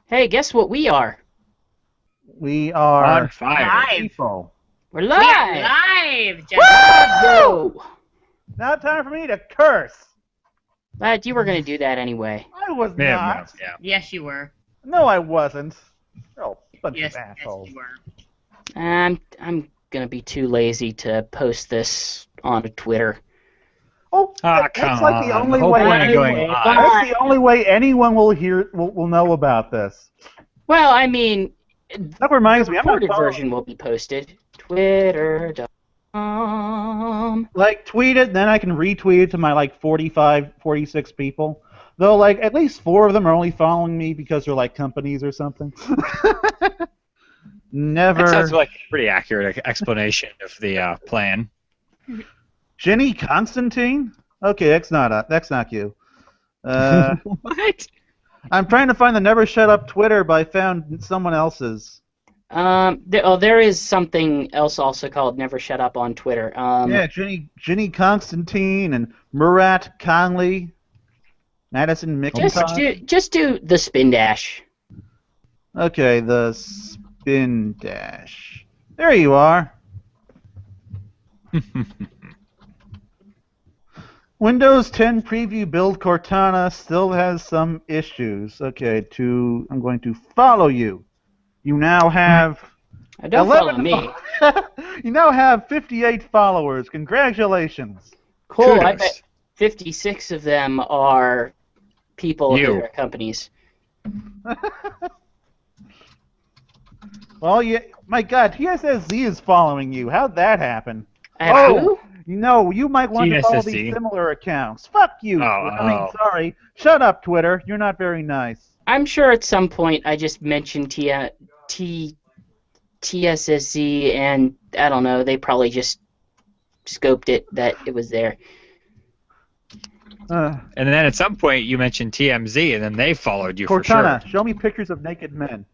Hey, guess what we are? We are On fire. Live. people. We're We live! are live, Justin. Go! Now time for me to curse. Glad you were going to do that anyway. I was Yeah, not. yeah. Yes, you were. No, I wasn't. Oh, bunch Yes, of yes, assholes. you were. I'm going to be too lazy to post this on Twitter. Oh, Ah, that's come like the on. only The whole way. point of going Anyway, live. That's the only way anyone will know about this. Well, I mean, That reminds the me, I'm not recorded following. version will be posted. Twitter.com. Like, tweet it, then I can retweet it to my, like, 45, 46 people. Though, like, at least 4 of them are only following me because they're, like, companies or something. Never. That sounds like a pretty accurate explanation of the plan. Jenny Constantine? Okay, that's not you. What? I'm trying to find the Never Shut Up Twitter, but I found someone else's. There is something else also called Never Shut Up on Twitter. Yeah, Jenny Constantine and Murat Conley, Madison McIntosh. Just do the spin dash. Okay, the spin dash. There you are. Windows 10 preview build Cortana still has some issues. Okay, I'm going to follow you. You now have Don't follow me. You now have 58 followers. Congratulations. Cool. I Kudos. bet 56 of them are people You. who are companies. Well, yeah, my God, TSSZ is following you. How'd that happen? Who? No, you might want to follow these TSSZ. similar accounts. Fuck you. Oh. Sorry. Shut up, Twitter. You're not very nice. I'm sure at some point I just mentioned TSSZ, and I don't know, they probably just scoped it that it was there. Uh, And then at some point you mentioned TMZ, and then they followed you for sure. Cortana, show me pictures of naked men.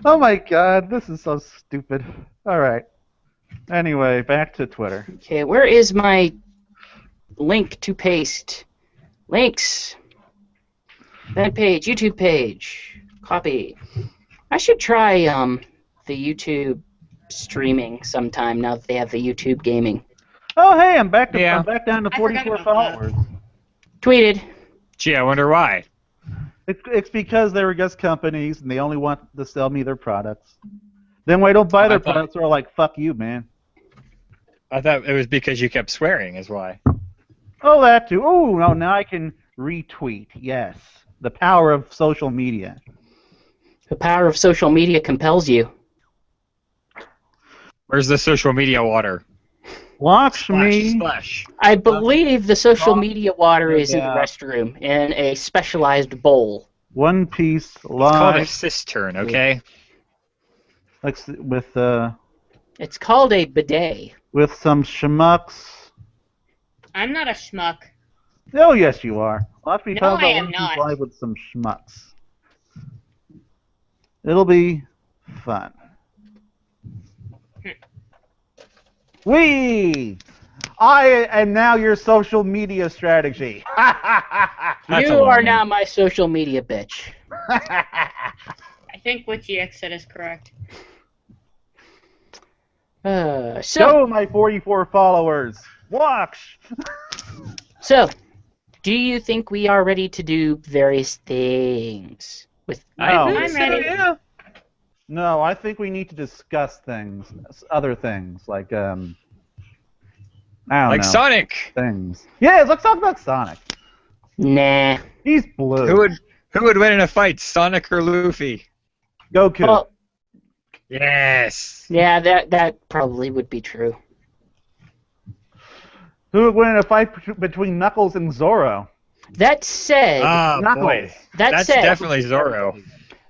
Oh my God, this is so stupid. All right. Anyway, back to Twitter. Okay, where is my link to paste? Links. That page, YouTube page. Copy. I should try the YouTube streaming sometime now that they have the YouTube gaming. Oh, hey, I'm back Yeah. I'm back down to I forgot 44 about that. followers. Tweeted. Gee, I wonder why. It's because they were just companies and they only want to sell me their products. Then when I don't buy their I thought- products, they're like, "Fuck you, man." I thought it was because you kept swearing is why. Oh, that too. Oh, no, now I can retweet. Yes, the power of social media. The power of social media compels you. Where's the social media water? Watch Splash, me. splash. I believe the social media water is in the Yeah. restroom in a specialized bowl. One Piece It's called a live cistern, okay? It's called a bidet. with some schmucks. I'm not a schmuck. Oh, yes, you are. Watch me No, talk I about am One Piece not. live with some schmucks. It'll be fun. Wee! I am now your social media strategy. That's You are alarming. now my social media bitch. I think what GX said is correct. So, Show my 44 followers. Watch. do you think we are ready to do various things? No. I'm ready. No, I think we need to discuss things, other things, like, I don't Like know. Sonic! Things. Yeah, let's talk about Sonic. Nah. He's blue. Who would win in a fight, Sonic or Luffy? Goku. Well, Yes. yeah, that probably would be true. Who would win in a fight between Knuckles and Zoro? That said, Oh Knuckles. boy. that That's said, definitely Zoro.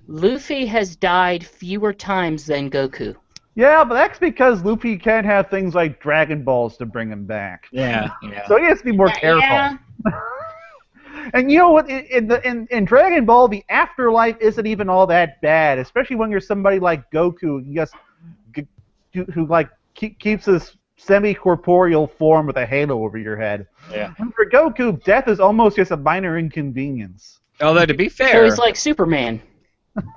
Luffy has died fewer times than Goku. Yeah, but that's because Luffy can't have things like Dragon Balls to bring him back. Yeah, yeah. So he has to be more careful. Yeah. And you know what? In Dragon Ball, the afterlife isn't even all that bad, especially when you're somebody like Goku, who like keeps his semi-corporeal form with a halo over your head. Yeah. And for Goku, death is almost just a minor inconvenience. Although to be So fair, he's like Superman.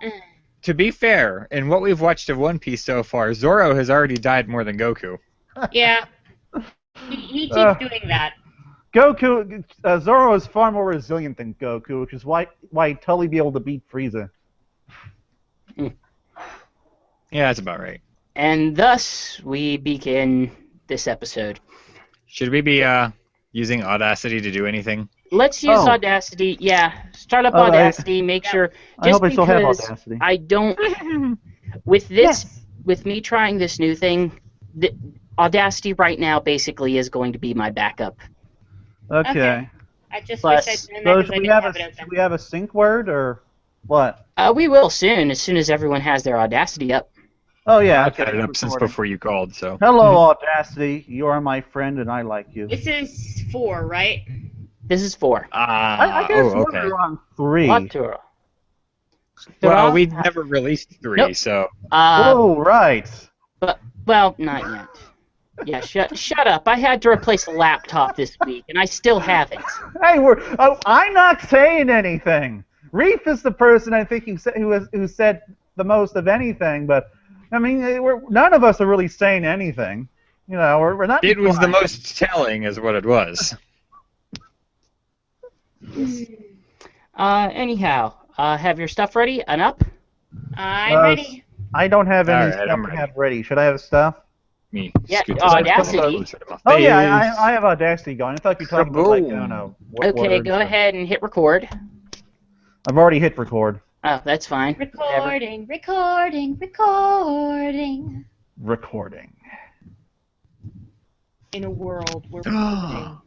in what we've watched of One Piece so far, Zoro has already died more than Goku. Yeah. He keeps doing that. Goku, Zoro is far more resilient than Goku, which is why he'd totally be able to beat Frieza. Yeah, that's about right. And thus, we begin this episode. Should we be using Audacity to do anything? Let's use Oh. Audacity. Yeah, start up Oh, Audacity. Make sure. I Just hope I still have because Audacity. I don't. With this, with me trying this new thing, Audacity right now basically is going to be my backup. Okay. I just Plus- wish I'd done that So because should I we didn't have have it a open. should we have a sync word or what? We will soon, as soon as everyone has their Audacity up. Oh yeah. I've had it up since recording. before you called, so. Hello, Audacity. You are my friend, and I like you. This is 4, right? This is 4. I guess okay. we're on 3. Latura. Well, we never released 3, Nope. so. Oh, right. Well, not yet. Yeah, shut up. I had to replace a laptop this week, and I still haven't. Hey, I'm not saying anything. Reef is the person I think who said the most of anything, but I mean, none of us are really saying anything. You know, we're not. It was the most telling, is what it was. Anyhow, have your stuff ready and up? I'm ready. I don't have any Alright, stuff I'm to ready. have ready. Should I have stuff? Me. Yeah, scoot this Audacity. closer to my Oh yeah, face. I have Audacity going. I thought you were talking about like I Kaboom. don't know. Okay, words go or- ahead and hit record. I've already hit record. Oh, that's fine. Whatever. Recording. Recording. In a world where recording.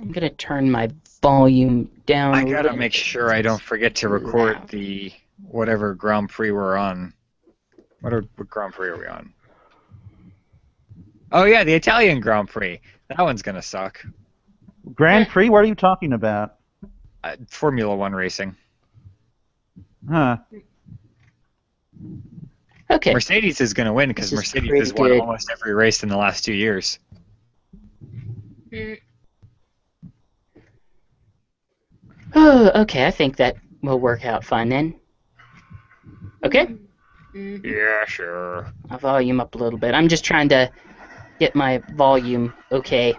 I'm gonna turn my volume down. I a gotta little. make sure I don't forget to record the whatever Grand Prix we're on. What Grand Prix are we on? Oh yeah, the Italian Grand Prix. That one's gonna suck. Grand Prix? What are you talking about? Formula One racing. Huh. Okay. Mercedes is gonna win because This is Mercedes pretty has won good. almost every race in the last 2 years. Mm. Oh, okay. I think that will work out fine then. Okay. Mhm. Yeah, sure. I'll volume up a little bit. I'm just trying to get my volume okay,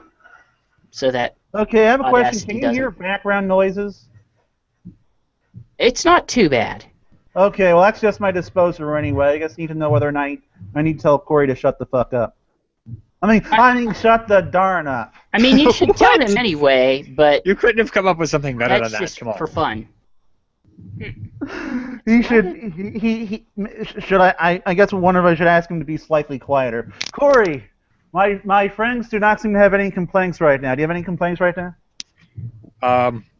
so that Okay, I have a question. Audacity Can you hear background noises? it's not too bad. Okay, well that's just my disposer anyway. I just need to know whether or not I need to tell Corey to shut the fuck up. I mean, shut the darn up. I mean, you should tell What? him anyway, but You couldn't have come up with something better that's than that. just Come on. for fun. He should. Should I guess one of us should ask him to be slightly quieter. Corey, my friends do not seem to have any complaints right now. Do you have any complaints right now?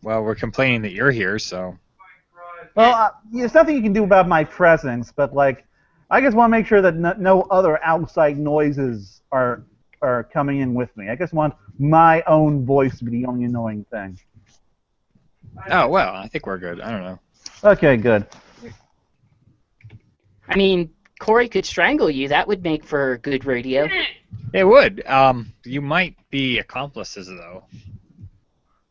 Well, we're complaining that you're here, so. Well, there's nothing you can do about my presence, but like, I just want to make sure that no other outside noises are coming in with me. I just want my own voice to be the only annoying thing. Oh well, I think we're good. I don't know. Okay, good. I mean, Corey could strangle you. That would make for good radio. It would. You might be accomplices though.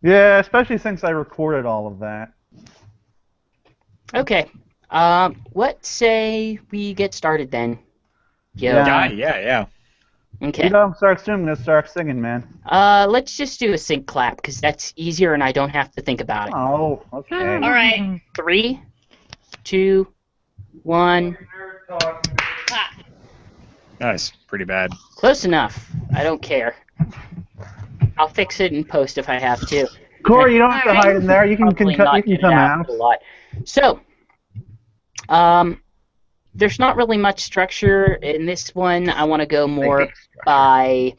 Yeah, especially since I recorded all of that. Okay. What say we get started then? Yo. Yeah. Yeah. Okay. You know, I'm gonna start singing, man. Let's just do a sync clap because that's easier and I don't have to think about it. Oh, okay. All right. 3, 2, 1. Clap. Nice. Pretty bad. Close enough. I don't care. I'll fix it in post if I have to. Corey, you don't have to Alright. hide in there. You can Probably not you can get it come out out. a lot. So, there's not really much structure in this one. I want to go more by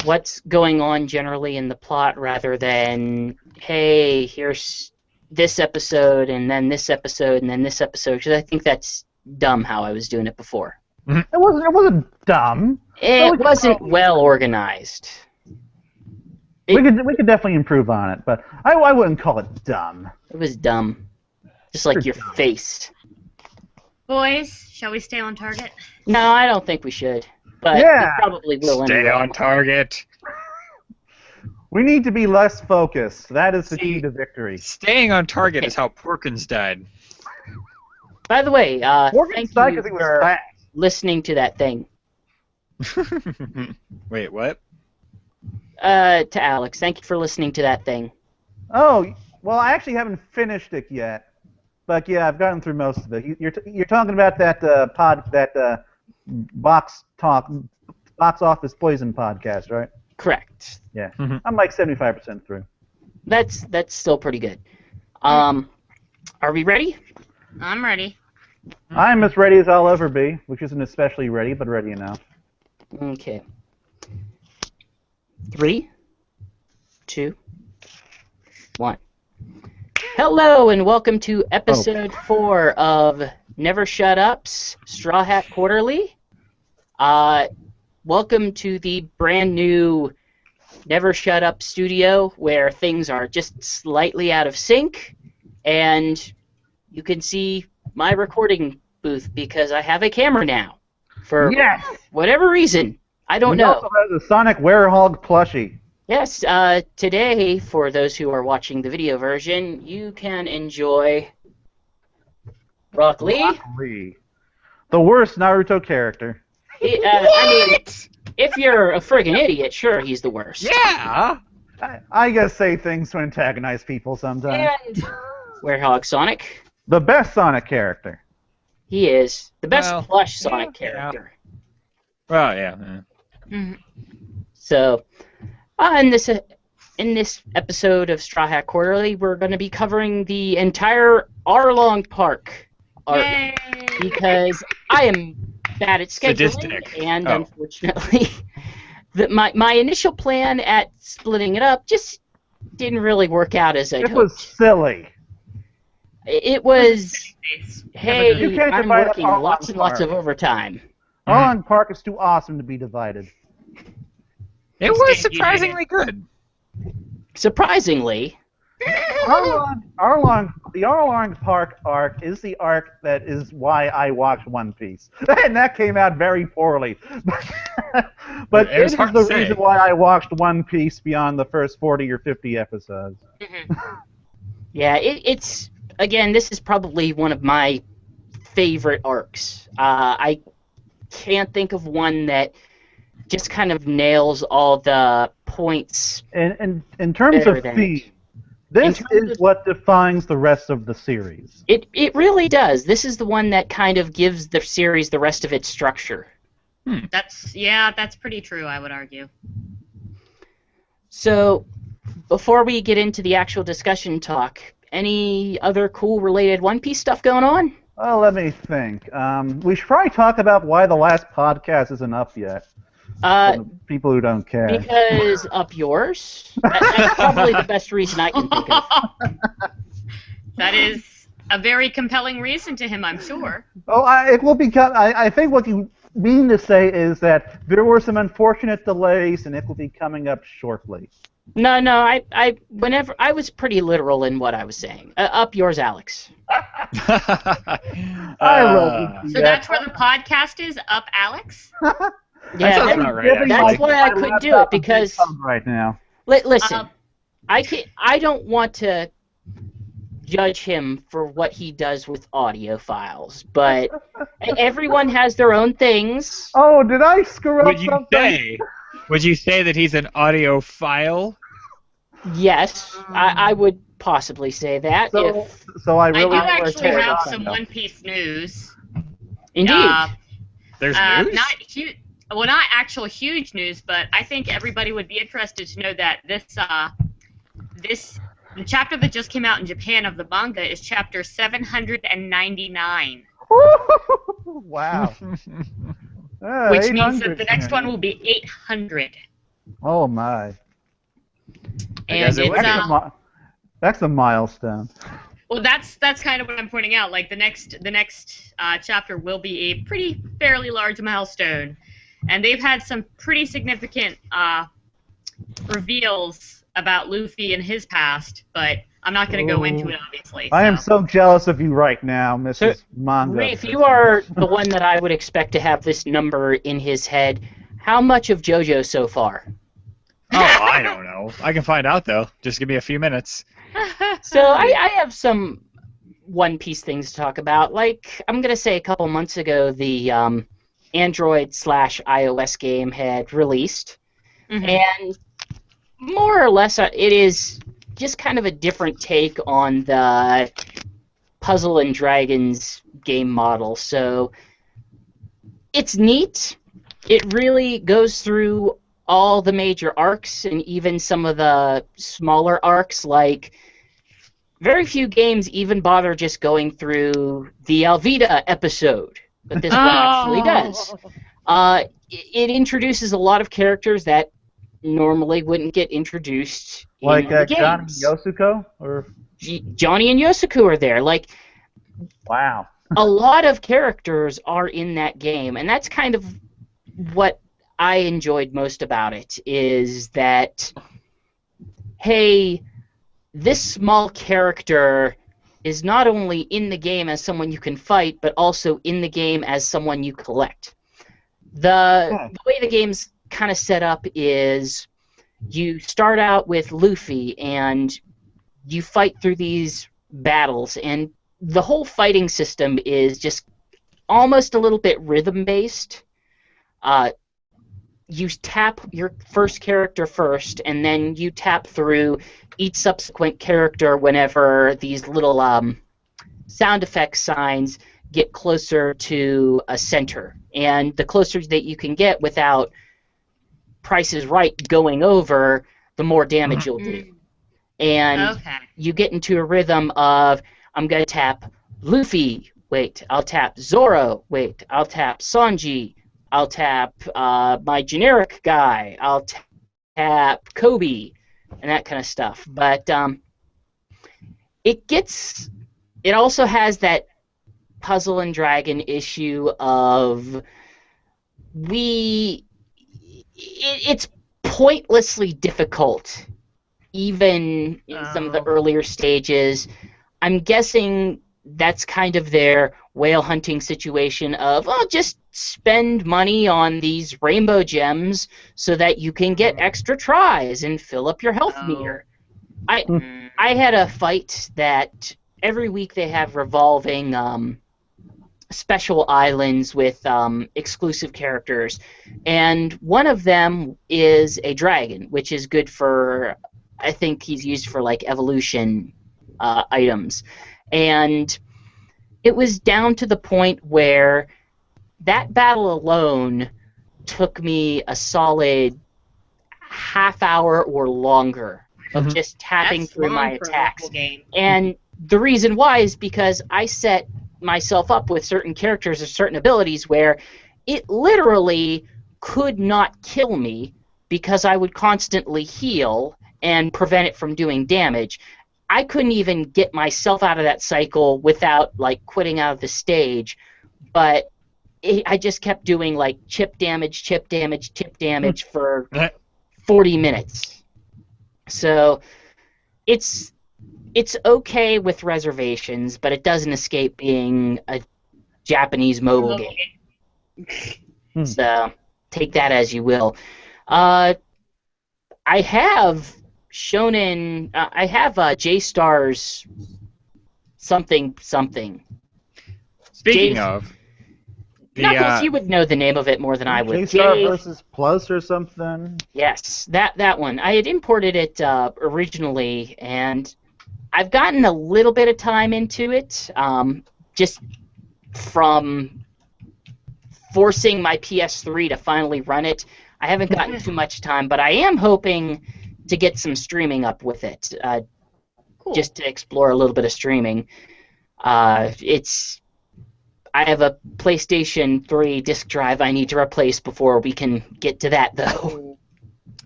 what's going on generally in the plot rather than, hey, here's this episode and then this episode and then this episode, because I think that's dumb how I was doing it before. It wasn't dumb. It wasn't well organized. We could definitely improve on it, but I wouldn't call it dumb. It was dumb. Just like your face. Boys, shall we stay on target? No, I don't think we should. but Yeah. we probably will Stay anyway. on target. We need to be less focused. That is the key See- to victory. Staying on target is how Porkins died. By the way, Morgan thank died you 'cause he was for fat. listening to that thing. Wait, what? To Alex, thank you for listening to that thing. Oh, well, I actually haven't finished it yet, but yeah, I've gotten through most of it. You're talking about that box office poison podcast, right? Correct. Yeah, Mhm. I'm like 75% through. That's still pretty good. Are we ready? I'm ready. I'm as ready as I'll ever be, which isn't especially ready, but ready enough. Okay. 3, 2, 1. Hello and welcome to episode 4 of Never Shut Up's Straw Hat Quarterly. Welcome to the brand new Never Shut Up studio where things are just slightly out of sync, and you can see my recording booth because I have a camera now. For Yes! whatever reason, I don't We know. also have the Sonic Werehog plushie. Yes, today, for those who are watching the video version, you can enjoy Rock Lee. Lee. The worst Naruto character. I mean, if you're a friggin' idiot, sure, he's the worst. Yeah. I guess say things to antagonize people sometimes. And Werehog Sonic, The best Sonic character. he is the best Well, plush Sonic yeah. character. Well, yeah. Mhm. So, in this episode of Straw Hat Quarterly, we're going to be covering the entire Arlong Park arc Yay! because I am bad at scheduling, Sadistic. and Oh. unfortunately, my initial plan at splitting it up just didn't really work out as I'd It was hoped. silly. It was, hey, you can't I'm divide up working Arlong lots and lots Park. of overtime. Arlong Park is too awesome to be divided. It was surprisingly good. Surprisingly, The Arlong Park arc is the arc that is why I watched One Piece. And that came out very poorly. But It it was is hard the to say. reason why I watched One Piece beyond the first 40 or 50 episodes. yeah, it's, again, this is probably one of my favorite arcs. I can't think of one that just kind of nails all the points. And in terms Better of than theme, it. this In terms is of- what defines the rest of the series. It really does. This is the one that kind of gives the series the rest of its structure. That's pretty true, I would argue. So, before we get into the actual discussion talk, any other cool related One Piece stuff going on? Well, let me think. We should probably talk about why the last podcast isn't up yet. For the people who don't care. Because up yours? That's probably the best reason I can think of. That is a very compelling reason to him, I'm sure. Oh, it will become. I think what you mean to say is that there were some unfortunate delays, and it will be coming up shortly. No, whenever I was pretty literal in what I was saying. Up yours, Alex. I wrote So that's where the podcast is, Up Alex? Yeah, sounds about right, actually. that's why I couldn't do it because right now. listen, Uh, I don't want to judge him for what he does with audio files, but everyone has their own things. Oh, did I screw up something? Would you say that he's an audiophile? Yes, I would possibly say that. If So I I do really. actually terrible have kind some of. One Piece news. indeed, There's news? Not actual huge news, but I think everybody would be interested to know that the chapter that just came out in Japan of the manga is chapter 799, Wow. which means that 800 the next here. one will be 800. Oh my. And guess it would it's be. That's a milestone. well, that's kind of what I'm pointing out. Like the next chapter will be a fairly large milestone, and they've had some pretty significant reveals about Luffy and his past, but I'm not going to go into it, obviously. I am so jealous of you right now, Mrs. Manga. If you are the one that I would expect to have this number in his head, how much of JoJo so far? Oh, I don't know. I can find out, though. Just give me a few minutes. So I have some One Piece things to talk about. Like, I'm going to say a couple months ago, the Android/iOS game had released. And more or less, it is just kind of a different take on the Puzzle and Dragons game model. So it's neat. It really goes through all the major arcs and even some of the smaller arcs. Like, very few games even bother just going through the Alvida episode, but this one actually does. It introduces a lot of characters that normally wouldn't get introduced like in the Johnny games. Yosuko? Or Johnny and Yosuku are there. Like, wow. a lot of characters are in that game, and that's kind of what I enjoyed most about it, is that, hey, this small character is not only in the game as someone you can fight, but also in the game as someone you collect. The way the game's kind of set up is you start out with Luffy, and you fight through these battles, and the whole fighting system is just almost a little bit rhythm-based. You tap your first character first, and then you tap through each subsequent character whenever these little sound effect signs get closer to a center. And the closer that you can get without Price is Right going over, the more damage you'll do. And you get into a rhythm of, I'm going to tap Luffy, wait, I'll tap Zoro, wait, I'll tap Sanji, I'll tap my generic guy, I'll tap Kobe, and that kind of stuff. But it also has that Puzzle and Dragon issue of it's pointlessly difficult, even in some of the earlier stages. I'm guessing that's kind of their whale hunting situation of, just spend money on these rainbow gems so that you can get extra tries and fill up your health meter. I had a fight that every week they have revolving special islands with exclusive characters, and one of them is a dragon, which is good for, I think he's used for like evolution items. And it was down to the point where that battle alone took me a solid half hour or longer of just tapping through my attacks. And the reason why is because I set myself up with certain characters or certain abilities where it literally could not kill me because I would constantly heal and prevent it from doing damage. I couldn't even get myself out of that cycle without like quitting out of the stage, but I just kept doing like chip damage for 40 minutes. So it's okay with reservations, but it doesn't escape being a Japanese mobile game. So take that as you will. I have Shonen. I have J-Star's something. Speaking of, Knuckles, you would know the name of it more than I would. J-Star versus Plus or something? Yes, that one. I had imported it originally, and I've gotten a little bit of time into it, just from forcing my PS3 to finally run it. I haven't gotten too much time, but I am hoping to get some streaming up with it, just to explore a little bit of streaming. I have a PlayStation 3 disc drive I need to replace before we can get to that, though.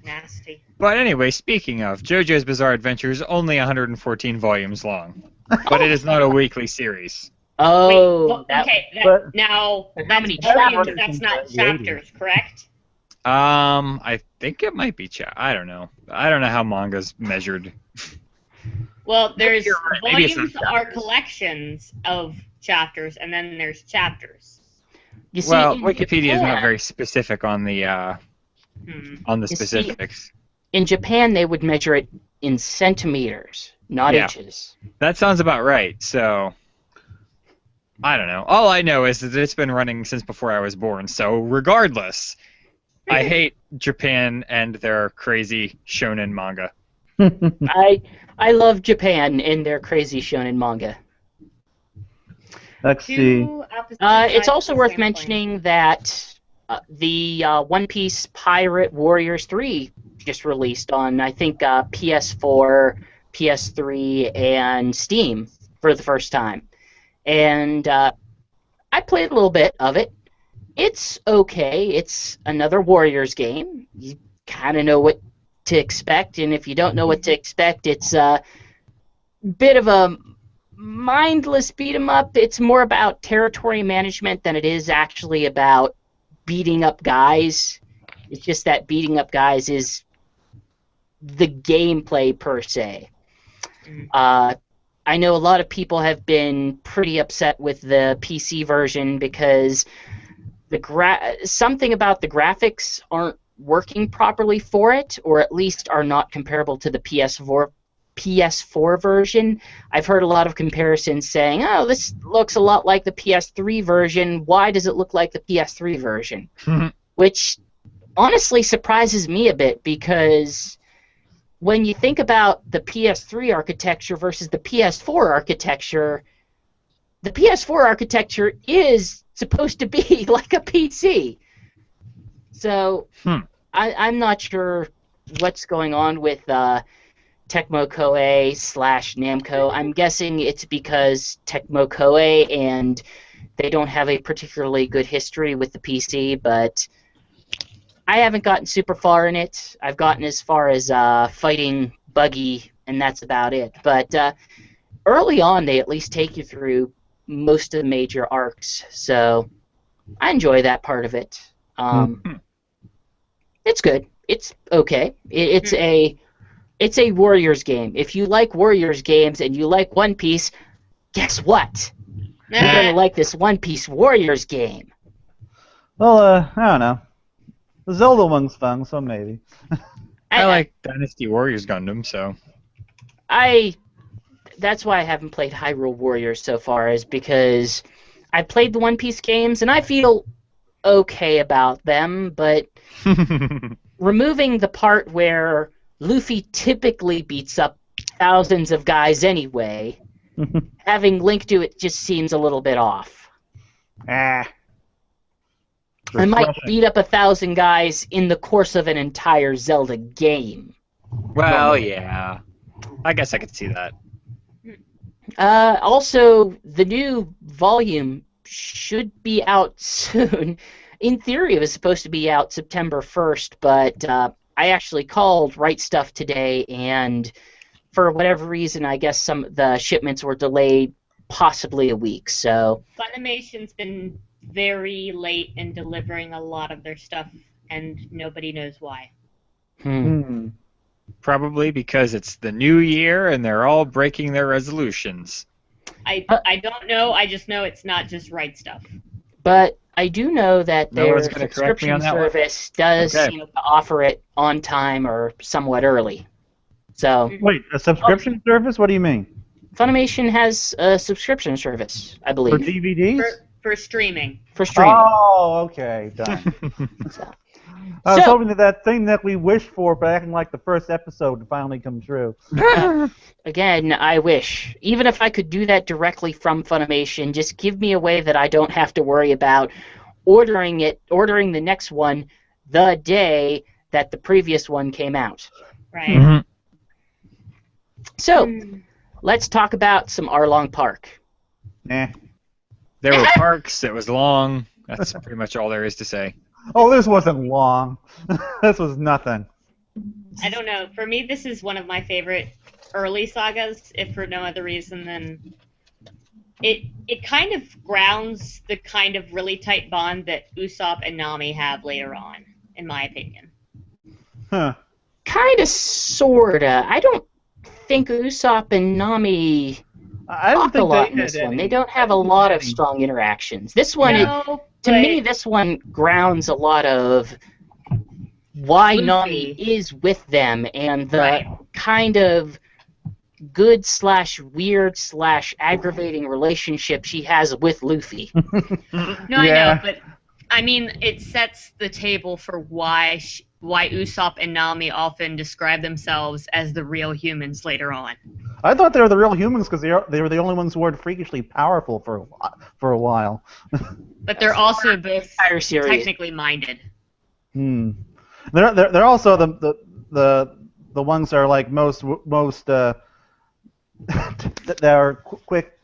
Nasty. But anyway, speaking of, JoJo's Bizarre Adventure is only 114 volumes long, but it is not a weekly series. Oh, Wait, okay. Now, how that's many volumes, chapters? that's not chapters, correct? I think it might be I don't know. I don't know how manga's measured. Well, there's you're right. Maybe it's volumes not are chapters. collections of chapters, and then there's chapters. You see, Well, in Wikipedia is not Japan, very specific on the Hmm. you see, specifics. in Japan they would measure it in centimeters, not Yeah. inches. That sounds about right. So I don't know. All I know is that it's been running since before I was born. So regardless, I hate Japan and their crazy shonen manga. I love Japan and their crazy shonen manga. Let's see. Two opposite It's sides also of the worth same mentioning that the One Piece Pirate Warriors 3 just released on, I think, PS4, PS3, and Steam for the first time. And I played a little bit of it. It's okay. It's another Warriors game. You kind of know what to expect, and if you don't know what to expect, it's a bit of a mindless beat 'em up. It's more about territory management than it is actually about beating up guys. It's just that beating up guys is the gameplay per se. I know a lot of people have been pretty upset with the PC version because something about the graphics aren't working properly for it, or at least are not comparable to the PS4 version. I've heard a lot of comparisons saying, oh, this looks a lot like the PS3 version. Why does it look like the PS3 version? Which honestly surprises me a bit, because when you think about the PS3 architecture versus the PS4 architecture, the PS4 architecture is supposed to be like a PC. So I'm not sure what's going on with Tecmo Koei / Namco. I'm guessing it's because Tecmo Koei and they don't have a particularly good history with the PC, but I haven't gotten super far in it. I've gotten as far as fighting Buggy, and that's about it. But early on, they at least take you through most of the major arcs, so I enjoy that part of it. It's good. It's okay. It's a Warriors game. If you like Warriors games and you like One Piece, guess what? You're gonna like this One Piece Warriors game. Well, I don't know. The Zelda one's fun, so maybe. I like Dynasty Warriors Gundam, so. That's why I haven't played Hyrule Warriors so far, is because I played the One Piece games and I feel okay about them, but removing the part where Luffy typically beats up thousands of guys anyway, having Link do it just seems a little bit off. I might beat up 1,000 guys in the course of an entire Zelda game. Well, yeah. I guess I could see that. Also, the new volume should be out soon. In theory, it was supposed to be out September 1st, but I actually called Right Stuff today, and for whatever reason, I guess some of the shipments were delayed possibly a week. So Funimation's been very late in delivering a lot of their stuff, and nobody knows why. Probably because it's the new year and they're all breaking their resolutions. I don't know. I just know it's not just Right Stuff. But I do know that No their one's gonna correct me on subscription that one. service does Okay. seem to offer it on time or somewhat early. So Wait, a subscription service? What do you mean? Funimation has a subscription service, I For believe, DVDs? For streaming. for streaming. Oh, okay, done. So- I was So- hoping that thing that we wished for, but acting like the first episode to finally come true. Again, I wish. Even if I could do that directly from Funimation, just give me a way that I don't have to worry about ordering the next one the day that the previous one came out. Right. So, let's talk about some Arlong Park. Nah. There were parks, it was long. That's pretty much all there is to say. Oh, this wasn't long. This was nothing. I don't know. For me, this is one of my favorite early sagas, if for no other reason than it kind of grounds the kind of really tight bond that Usopp and Nami have later on in my opinion. Huh. Kinda, sorta. I don't think Usopp and Nami I don't talk a think lot they in this had one. any. They don't have a I don't think lot they of had any. strong interactions. This one, No, to but me, this one grounds a lot of why Luffy. Nami is with them and the Right. kind of good / weird / aggravating relationship she has with Luffy. No, Yeah. I know, but I mean, it sets the table for why Usopp and Nami often describe themselves as the real humans later on. I thought they were the real humans because they were the only ones who weren't freakishly powerful for a while. But they're also both Entire series. technically minded. Hmm. They're also the ones that are like most that are quick,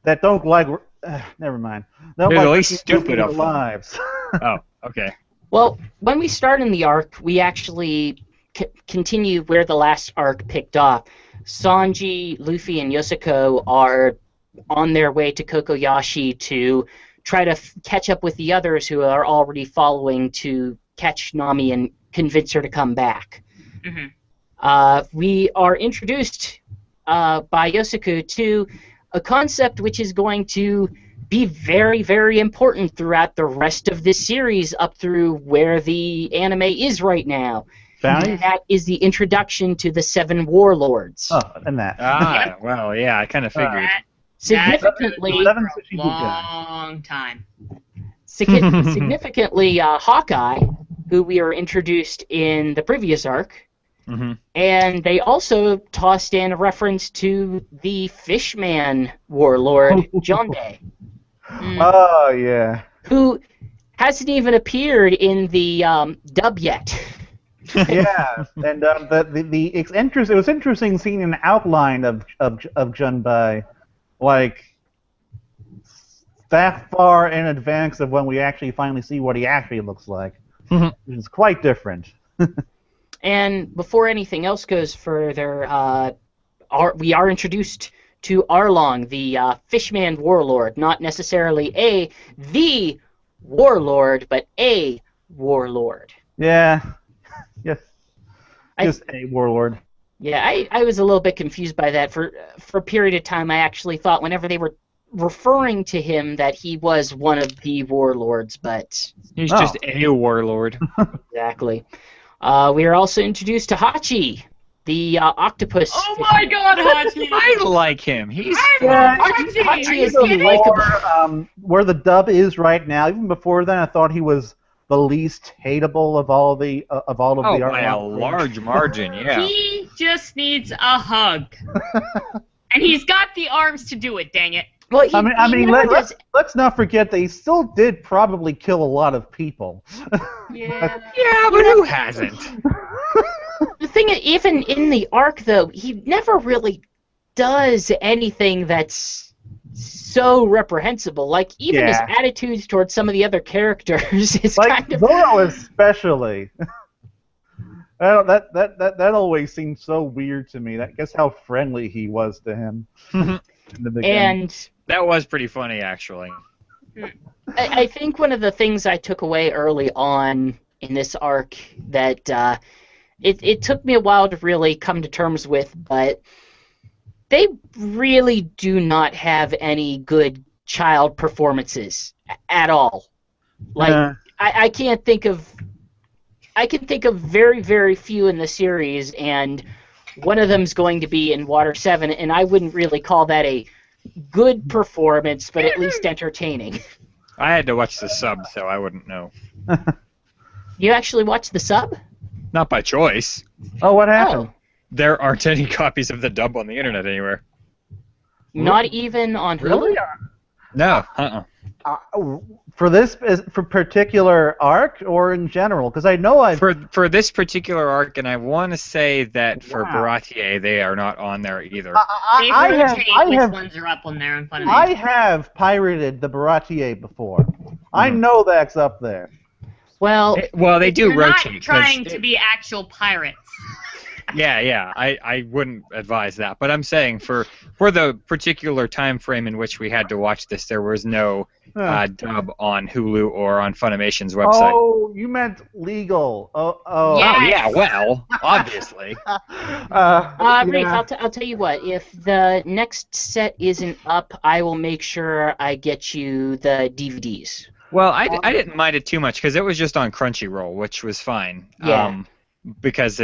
that don't like. Never mind. Don't They're like the least risking stupid their of them. lives. Oh, okay. Well, when we start in the arc, we actually continue where the last arc picked up. Sanji, Luffy, and Yasuko are on their way to Kokoyashi to try to catch up with the others who are already following to catch Nami and convince her to come back. Hmm. We are introduced by Yasuko to a concept which is going to be very, very important throughout the rest of this series up through where the anime is right now. Bounties? And that is the introduction to the 7 warlords. Oh, and that. Ah, well, yeah, I kind of figured. That Significantly, Seven for a Shichibukai. long time. significantly Hawkeye, who we were introduced in the previous arc, Hmm. and they also tossed in a reference to the Fishman warlord, Jonde, Mm. Oh yeah. who hasn't even appeared in the dub yet. Yeah, and it was interesting seeing an outline of Junbai, like that far in advance of when we actually finally see what he actually looks like. It's quite different. And before anything else goes further, we are introduced to Arlong, the Fishman warlord, not necessarily the warlord, but a warlord. Yeah. Yes. I- Just a warlord. Yeah, I was a little bit confused by that. For a period of time, I actually thought whenever they were referring to him that he was one of the warlords, but He's Oh. just a warlord. exactly. We are also introduced to Hachi, the octopus. Oh my God, Hachi! I like him. He's Yeah, Hachi is Even the likable. where the dub is right now. Even before then, I thought he was the least hateable of all of the by a Arlong. large margin. Yeah. He just needs a hug. And he's got the arms to do it, dang it. Well, he, I he mean, never does. let's not forget that he still did probably kill a lot of people. Yeah. Yeah, but who hasn't? The thing is, even in the arc, though, he never really does anything that's so reprehensible. Like, even his Yeah. attitudes towards some of the other characters is Like kind of... Zoro especially. That always seemed so weird to me. Guess how friendly he was to him in the beginning. And That was pretty funny, actually. I think one of the things I took away early on in this arc that it took me a while to really come to terms with, but they really do not have any good child performances at all. Like, Yeah. I can't think of... I can think of very, very few in the series, and one of them's going to be in Water 7, and I wouldn't really call that a good performance, but at least entertaining. I had to watch the sub, so I wouldn't know. You actually watched the sub? Not by choice. Oh, what happened? There aren't any copies of the dub on the internet anywhere. Not even on Hulu? Really? No. For this for particular arc or in general? Because I know I've For this particular arc, and I want to say that for Wow. Baratier, they are not on there either. They I rotate which have ones are up on there in front of me. I have pirated the Baratier before. I know that's up there. Well, Well, they do You're rotate. not 'cause trying to be actual pirates. Yeah. I wouldn't advise that. But I'm saying for the particular time frame in which we had to watch this, there was no dub on Hulu or on Funimation's website. Oh, you meant legal. Oh. Oh, yeah, well, obviously. Rafe, Yeah. I'll tell you what. If the next set isn't up, I will make sure I get you the DVDs. Well, I didn't mind it too much because it was just on Crunchyroll, which was fine. Yeah. Because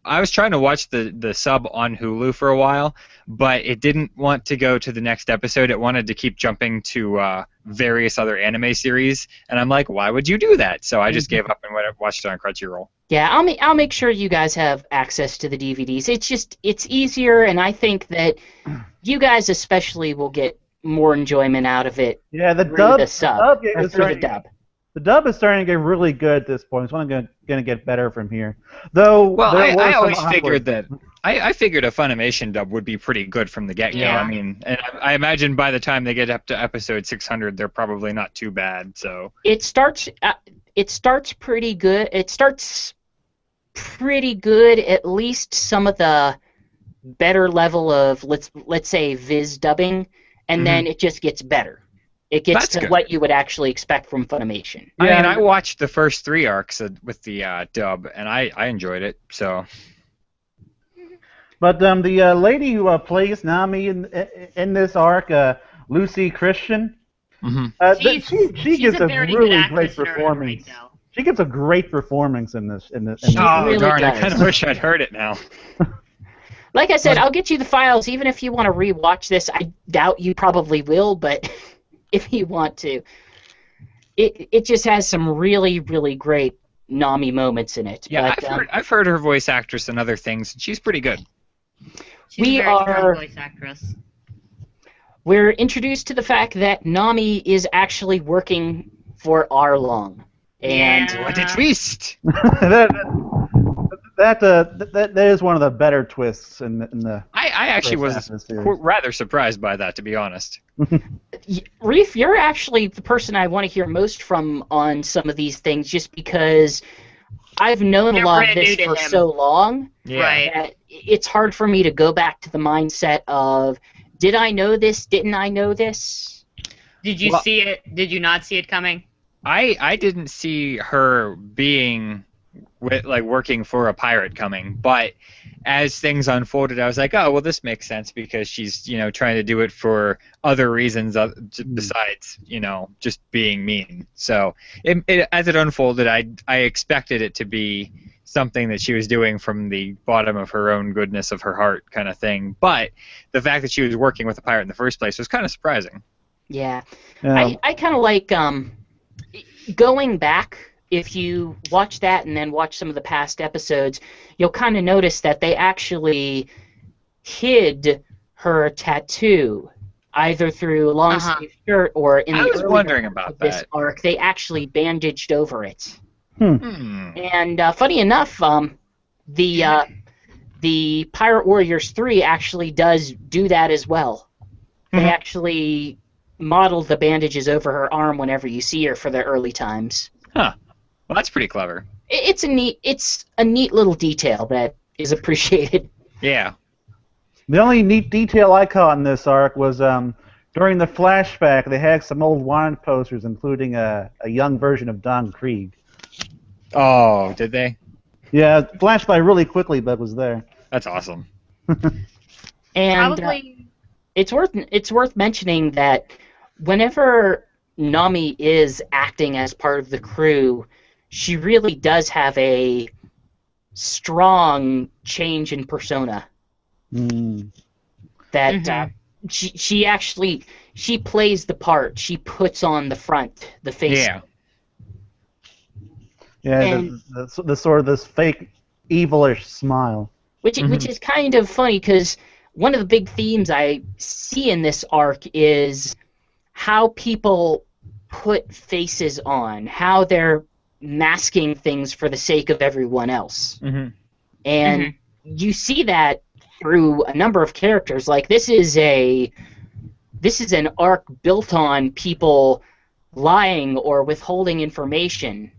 I was trying to watch the sub on Hulu for a while, but it didn't want to go to the next episode. It wanted to keep jumping to various other anime series, and I'm like, why would you do that? So I just gave up and watched it on Crunchyroll. Yeah, I'll make sure you guys have access to the DVDs. It's easier, and I think that you guys especially will get more enjoyment out of it. Yeah, the through dub. the sub, Or or through the dub. The dub is starting to get really good at this point. It's only going to get better from here. Though. Well, there were I some always awkward- figured that. I figured a Funimation dub would be pretty good from the get-go. Yeah. I mean, and I imagine by the time they get up to episode 600, they're probably not too bad. So. It starts pretty good. It starts pretty good. At least some of the better level of let's say Viz dubbing, and then it just gets better. It gets That's to good. what you would actually expect from Funimation. I Yeah. mean, I watched the first 3 arcs with the dub, and I enjoyed it. So. But the lady who plays Nami in this arc, Lucy Christian, She's she gives a a very good really actress great in her own performance. right now. She gives a great performance in this. She Oh really darn! I does. kind of wish I'd heard it now. Like I said, I'll get you the files, even if you want to rewatch this. I doubt you probably will, but if you want to, it just has some really, really great Nami moments in it. Yeah, but, I've heard her voice actress in other things. And she's pretty good. She's We a very strong are- voice actress. we're introduced to the fact that Nami is actually working for Arlong. And Yeah. What a twist! that is one of the better twists in the. I actually First was half of the series. rather surprised by that, to be honest. Reef, you're actually the person I want to hear most from on some of these things, just because I've known a They're lot of brand this new to for him. so long Yeah. Right. that it's hard for me to go back to the mindset of, did I know this? Didn't I know this? Did you Well- see it? Did you not see it coming? I didn't see her being working for a pirate coming, but as things unfolded, I was like, oh well, this makes sense because she's trying to do it for other reasons besides just being mean. So as it unfolded, I expected it to be something that she was doing from the bottom of her own goodness of her heart kind of thing. But the fact that she was working with a pirate in the first place was kind of surprising. Yeah. Yeah. I kind of like going back. If you watch that and then watch some of the past episodes, you'll kind of notice that they actually hid her tattoo, either through a long sleeve shirt or in I the was earlier wondering about of this that. arc, they actually bandaged over it. Hmm. And funny enough, the Pirate Warriors 3 actually does do that as well. They Mhm. actually model the bandages over her arm whenever you see her for the early times. Huh. Well, that's pretty clever. It's a neat little detail that is appreciated. Yeah. The only neat detail I caught in this arc was during the flashback, they had some old wanted posters, including a young version of Don Krieg. Oh, did they? Yeah, it flashed by really quickly, but was there. That's awesome. And Probably. it's worth mentioning that whenever Nami is acting as part of the crew, she really does have a strong change in persona. Mm. That Mhm. she plays the part. She puts on the front, the face. Yeah. Yeah, And- the sort of this fake, evilish smile. Which is kind of funny because one of the big themes I see in this arc is how people put faces on, how they're masking things for the sake of everyone else. Mm-hmm. And you see that through a number of characters. Like this is an arc built on people lying or withholding information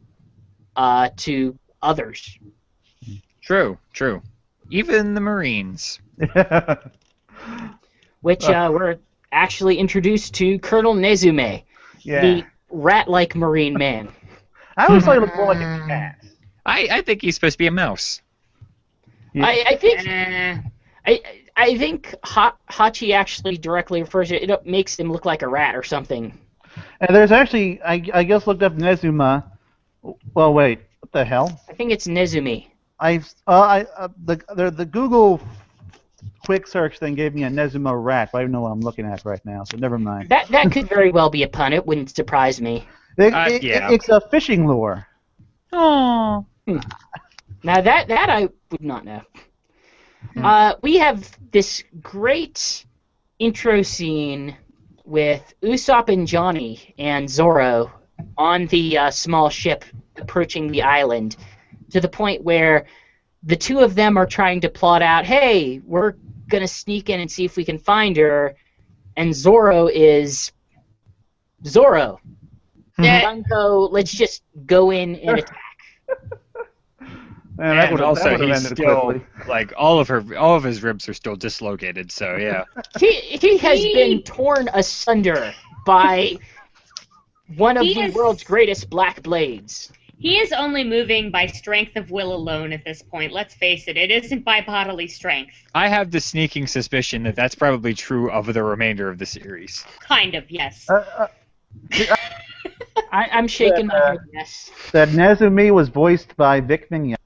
to others. True. Even the Marines. Which we're actually introduced to Colonel Nezume, Yeah. the rat-like marine man. I always thought he looked more like a cat. I think he's supposed to be a mouse. Yeah. I think Eh, I think Hachi actually directly refers to it. It makes him look like a rat or something. And there's actually, I guess, looked up Nezuma. Well, wait, what the hell? I think it's Nezumi. The Google quick search thing gave me a Nezuma rat, but I don't know what I'm looking at right now, so never mind. That could very well be a pun. It wouldn't surprise me. Yeah. It's a fishing lure. Oh. Now that I would not know. We have this great intro scene with Usopp and Johnny and Zoro on the small ship approaching the island, to the point where the two of them are trying to plot out, hey, we're going to sneak in and see if we can find her, and Zoro is Zoro. Yeah. Bunko, let's just go in and attack. Man, that And would've- also, that would've he's ended still quickly. like all of his ribs are still dislocated. So yeah. He has been torn asunder by one of He the is- world's greatest black blades. he is only moving by strength of will alone at this point. Let's face it, it isn't by bodily strength. I have the sneaking suspicion that that's probably true of the remainder of the series. Kind of, yes. I'm shaking my head yes. That Nezumi was voiced by Vic Mignogna.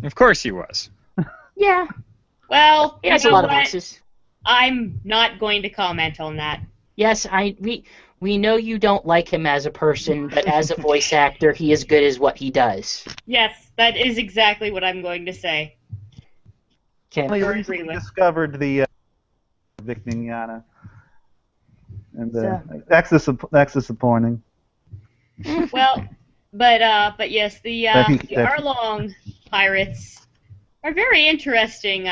Of course he was. Yeah, Well, he has you a know lot of what? voices. I'm not going to comment on that. Yes, we know you don't like him as a person, but as a voice actor, he is good as what he does. Yes, that is exactly what I'm going to say. Okay. I agree recently with. discovered the Vic Mignogna. And that's disappointing. Well, but yes, the That- Arlong pirates are very interesting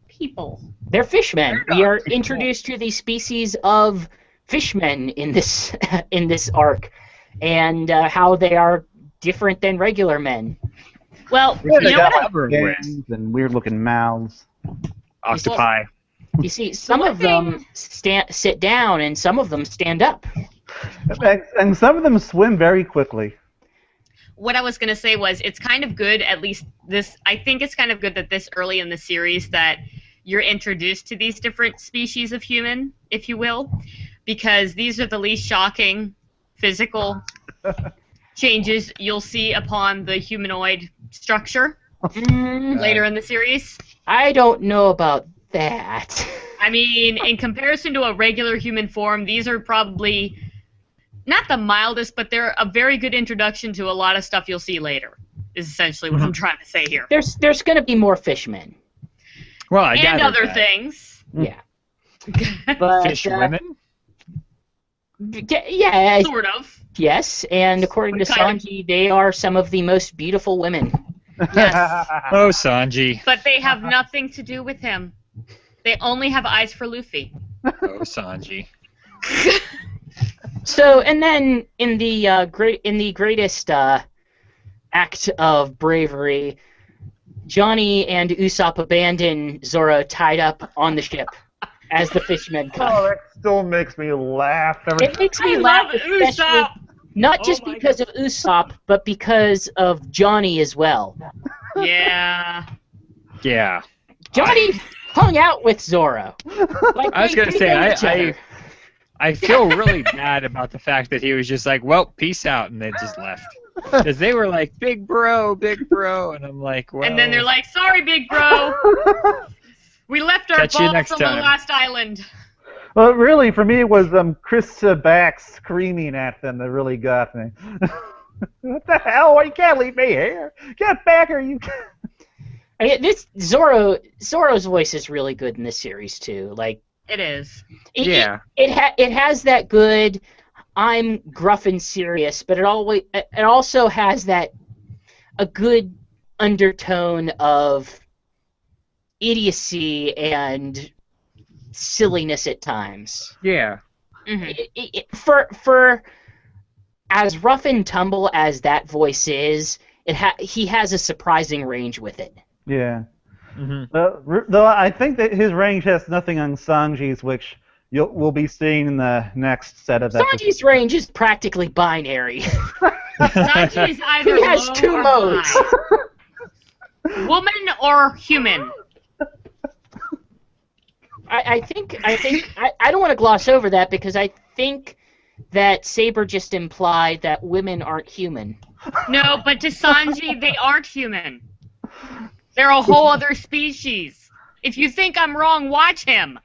people. They're fishmen. We are introduced to the species of fishmen in this in this arc, and how they are different than regular men. Well, Yeah, you they know got what? like Covered with fins and weird-looking mouths. octopi. You see, some of them sit down, and some of them stand up. And some of them swim very quickly. What I was going to say was it's kind of good, at least this, I think it's kind of good that this early in the series that you're introduced to these different species of human, if you will, because these are the least shocking physical changes you'll see upon the humanoid structure later in the series. I don't know about that. I mean, in comparison to a regular human form, these are probably not the mildest, but they're a very good introduction to a lot of stuff you'll see later, is essentially what I'm trying to say here. There's going to be more fishmen. Well, I And gathered other that. things. Yeah. But, Fish women. yeah, Sort of. yes, and according to Kind of. Sanji, they are some of the most beautiful women. Yes. Oh, Sanji. But they have nothing to do with him. They only have eyes for Luffy. Oh, Sanji. So, and then in the greatest act of bravery, Johnny and Usopp abandon Zoro tied up on the ship as the fishmen come. Oh, that still makes me laugh. Every It makes me I laugh, love especially Usopp. not Oh just my because of Usopp, but because of Johnny as well. Yeah. Yeah. Johnny hung out with Zoro. Like, I was they- gonna they say, know each other. I feel really bad about the fact that he was just like, well, peace out, and they just left. Because they were like, big bro, and I'm like, well. And then they're like, sorry, big bro. We left our Catch you balls next on the time. last island. Well, really, for me, it was Chris Back screaming at them that really got me. What the hell? You can't leave me here. Get back or you can't. I mean, this Zoro's voice is really good in this series too. Like, It is. Yeah. it has that good. I'm gruff and serious, but it also has a good undertone of idiocy and silliness at times. Yeah. Mhm. For as rough and tumble as that voice is, he has a surprising range with it. Yeah. Mm-hmm. Though I think that his range has nothing on Sanji's, which we'll be seeing in the next set of episodes. Sanji's range is practically binary. Sanji is either He has low 2 or modes. high. Woman or human. I think I don't want to gloss over that because I think that Saber just implied that women aren't human. No, but to Sanji, they aren't human. They're a whole other species. If you think I'm wrong, watch him.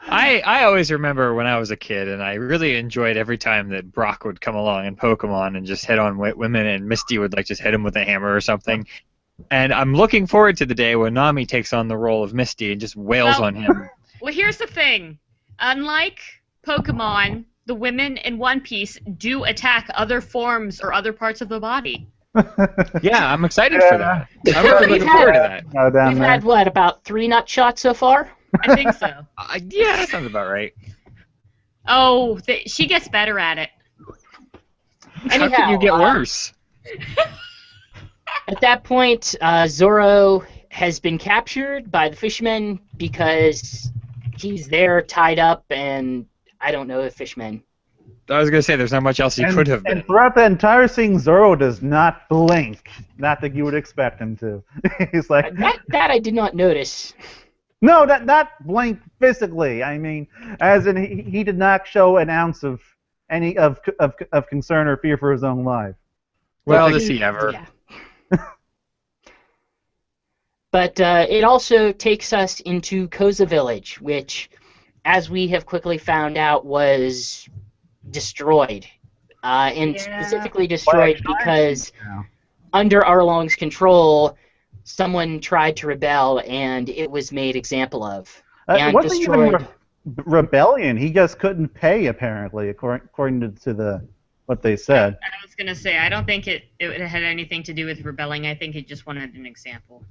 I always remember when I was a kid, and I really enjoyed every time that Brock would come along in Pokemon and just hit on women, and Misty would like just hit him with a hammer or something. And I'm looking forward to the day when Nami takes on the role of Misty and just wails on him. Well, here's the thing. Unlike Pokemon, the women in One Piece do attack other forms or other parts of the body. Yeah, I'm excited for that. I'm really looking forward to that. We've had, what, about 3 nut shots so far? I think so. Yeah, that sounds about right. Oh, she gets better at it. How can you get worse? At that point, Zoro has been captured by the fishmen because he's there tied up, and I don't know the fishmen. I was going to say, there's not much else he could have been. And throughout the entire scene, Zoro does not blink. Not that you would expect him to. He's like... That I did not notice. No, not blink physically. I mean, as in he did not show an ounce of any of concern or fear for his own life. Well, does he ever? Yeah. But it also takes us into Koza Village, which, as we have quickly found out, was destroyed. And specifically destroyed because under Arlong's control, someone tried to rebel, and it was made example of. And It wasn't destroyed. even rebellion. He just couldn't pay, apparently, according to what they said. I was going to say, I don't think it had anything to do with rebelling. I think it just wanted an example.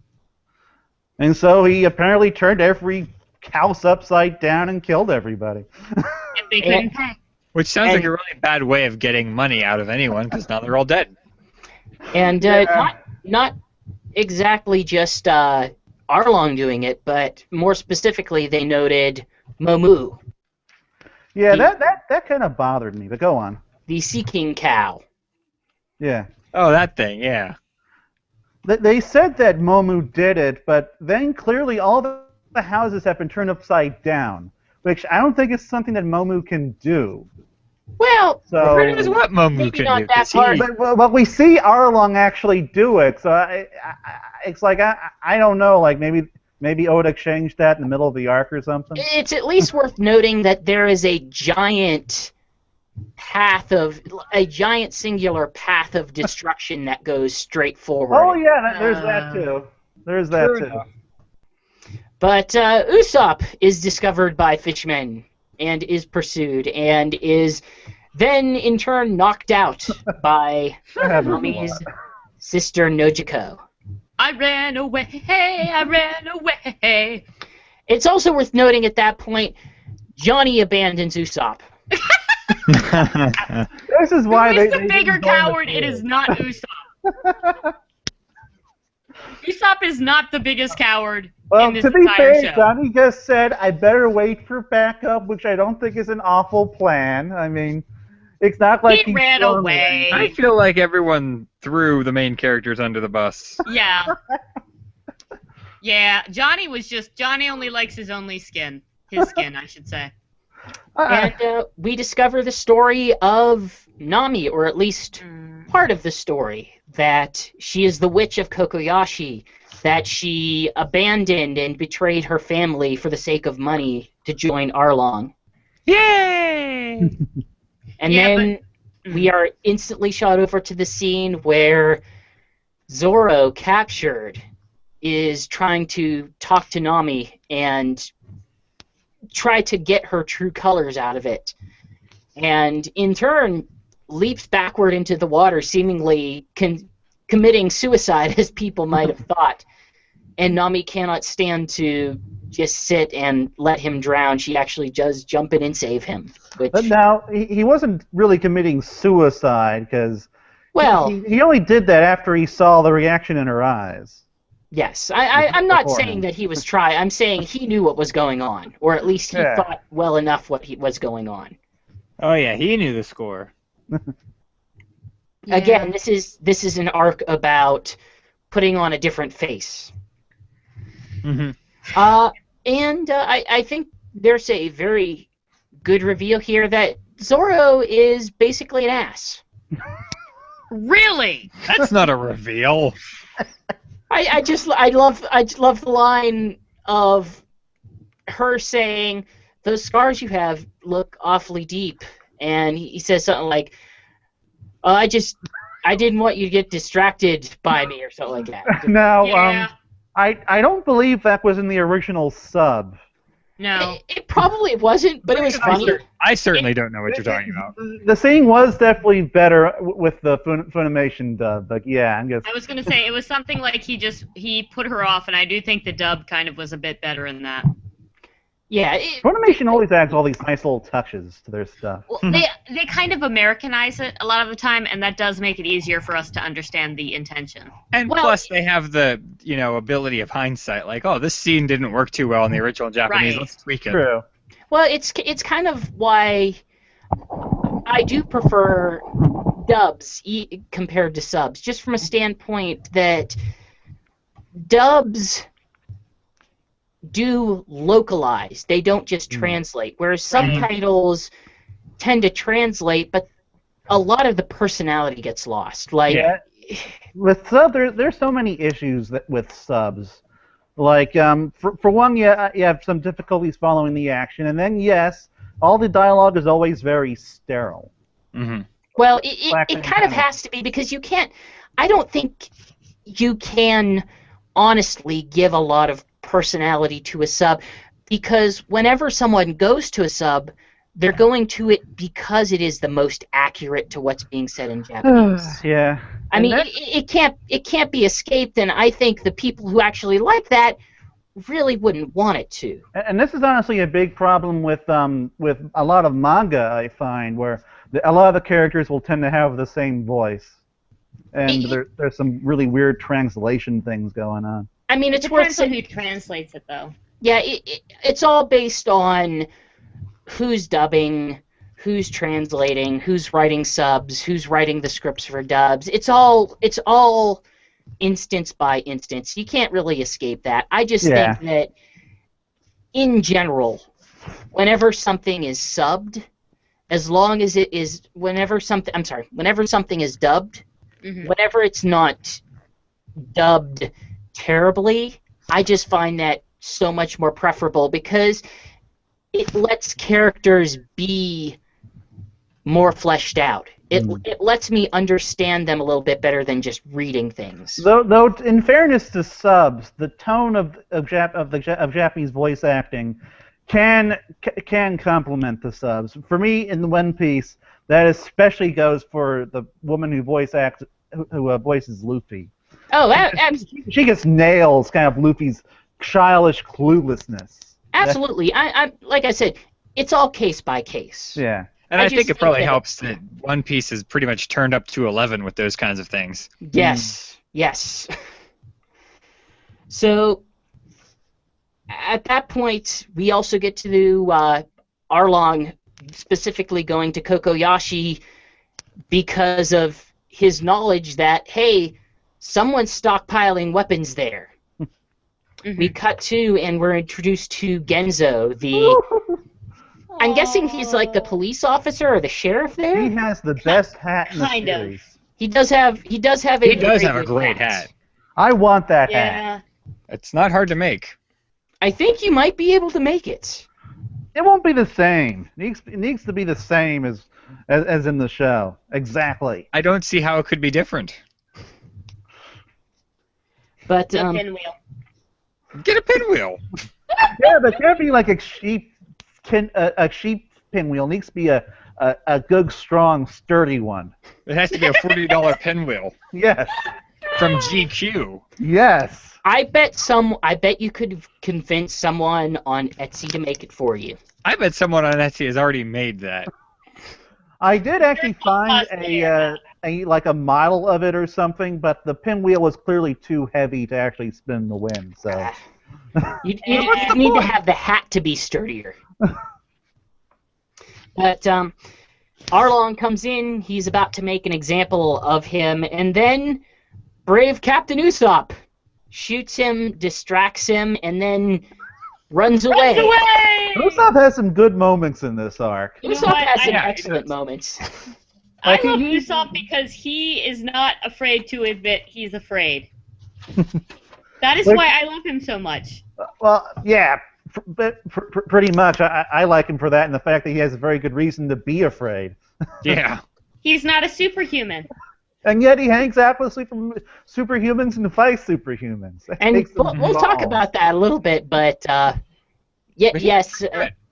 And so he apparently turned every house upside down and killed everybody. If they couldn't pay. Which sounds like a really bad way of getting money out of anyone, because now they're all dead. And not exactly just Arlong doing it, but more specifically, they noted Momu, Yeah, that kind of bothered me, but go on. the Sea King cow. Yeah. Oh, that thing, yeah. They said that Momu did it, but then clearly all the houses have been turned upside down, which I don't think is something that Momu can do. Well, So, Who knows what Momu maybe can not do? that 'cause he- hard. but we see Arlong actually do it, so it's like I don't know, like maybe Oda changed that in the middle of the arc or something. it's at least worth noting that there is a giant singular path of destruction that goes straight forward. Oh yeah, there's that too. There's that True too. enough. But Usopp is discovered by fishmen and is pursued and is then in turn knocked out by Nami's sister Nojiko. I ran away. It's also worth noting at that point, Johnny abandons Usopp. This is why Who is they the bigger didn't join the coward? It pool. is not Usopp. Usopp is not the biggest coward Well, in this to be entire fair, show. Johnny just said, I better wait for backup, which I don't think is an awful plan. I mean, it's not like He ran stormed away. I feel like everyone threw the main characters under the bus. Yeah. Yeah, Johnny only likes his only skin. His skin, I should say. And we discover the story of Nami, or at least part of the story, that she is the witch of Kokoyashi, that she abandoned and betrayed her family for the sake of money to join Arlong. Yay! And Yeah, then we are instantly shot over to the scene where Zoro, captured, is trying to talk to Nami and try to get her true colors out of it. And in turn, leaps backward into the water, seemingly committing suicide, as people might have thought. And Nami cannot stand to just sit and let him drown. She actually does jump in and save him. Which, But now, he wasn't really committing suicide, because well, he only did that after he saw the reaction in her eyes. Yes, I'm not Beforehand. saying that he was trying. I'm saying he knew what was going on, or at least he Yeah. thought well enough what was going on. Oh yeah, he knew the score. Yeah. Again, this is an arc about putting on a different face. Mm-hmm. I think there's a very good reveal here that Zorro is basically an ass. Really? That's not a reveal. I love the line of her saying, "Those scars you have look awfully deep," and he says something like, I didn't want you to get distracted by me," or something like that. Now, Yeah. I don't believe that was in the original sub. No. It probably wasn't, but it was funny. I certainly don't know what you're talking about. The scene was definitely better with the Funimation dub, but yeah, I guess. I was gonna say it was something like he put her off, and I do think the dub kind of was a bit better in that. Yeah, Funimation always adds all these nice little touches to their stuff. Well, they kind of Americanize it a lot of the time, and that does make it easier for us to understand the intention. And Well- plus, they have the ability of hindsight. Like, oh, this scene didn't work too well in the original Japanese. Right. Let's tweak it. True. well, it's kind of why I do prefer dubs compared to subs, just from a standpoint that dubs do localize. They don't just translate, whereas subtitles tend to translate, but a lot of the personality gets lost. Like, Yeah. With sub, there's so many issues with subs. Like, for one, you have some difficulties following the action, and then yes, all the dialogue is always very sterile. Mm-hmm. well, Black it and kind of white. has to be, because you can't. I don't think you can honestly give a lot of personality to a sub, because whenever someone goes to a sub, they're going to it because it is the most accurate to what's being said in Japanese. Yeah. I mean, it can't be escaped, and I think the people who actually like that really wouldn't want it to. And this is honestly a big problem with a lot of manga, I find, where a lot of the characters will tend to have the same voice, and there's some really weird translation things going on. I mean, it's worth Depends on saying. who translates it, though. Yeah, it's all based on who's dubbing, who's translating, who's writing subs, who's writing the scripts for dubs. It's all instance by instance. You can't really escape that. I just think that in general, whenever something is subbed, as long as it is whenever something is dubbed, Mhm. whenever it's not dubbed terribly, I just find that so much more preferable, because it lets characters be more fleshed out. It lets me understand them a little bit better than just reading things. Though, in fairness to subs, the tone of Japanese voice acting can complement the subs. For me, in the One Piece, that especially goes for the woman who voices Luffy. Oh, She just nails kind of Luffy's childish cluelessness. absolutely. I like I said, it's all case by case. Yeah. And I I just think it think probably that- helps that One Piece is pretty much turned up to 11 with those kinds of things. Yes, yes. So, at that point, we also get to do Arlong specifically going to Kokoyashi because of his knowledge that, hey, someone's stockpiling weapons there. Mhm. We cut to, and we're introduced to Genzo, I'm guessing he's like the police officer or the sheriff there. He has the best hat in the Kind of. series. He does have a He does have a good great hat. I want that hat. Yeah. It's not hard to make. I think you might be able to make it. It won't be the same. It needs to be the same as in the show. Exactly. I don't see how it could be different. But The pinwheel. Get a pinwheel. Yeah, but it can't be like a sheep pinwheel. It needs to be a good, strong, sturdy one. It has to be a $40 pinwheel Yes. from GQ. Yes. I bet you could convince someone on Etsy to make it for you. I bet someone on Etsy has already made that. I did actually find like a model of it or something, but the pinwheel was clearly too heavy to actually spin the wind. So You need to have the hat to be sturdier. But Arlong comes in. He's about to make an example of him, and then brave Captain Usopp shoots him, distracts him, and then runs away. Usopp has some good moments in this arc. Usopp has some excellent moments. I love Usopp because he is not afraid to admit he's afraid. That is why I love him so much. Well, yeah, pretty much. I like him for that, and the fact that he has a very good reason to be afraid. Yeah. He's not a superhuman. And yet he hangs out with superhumans and fights superhumans. And we'll talk about that a little bit, but yes,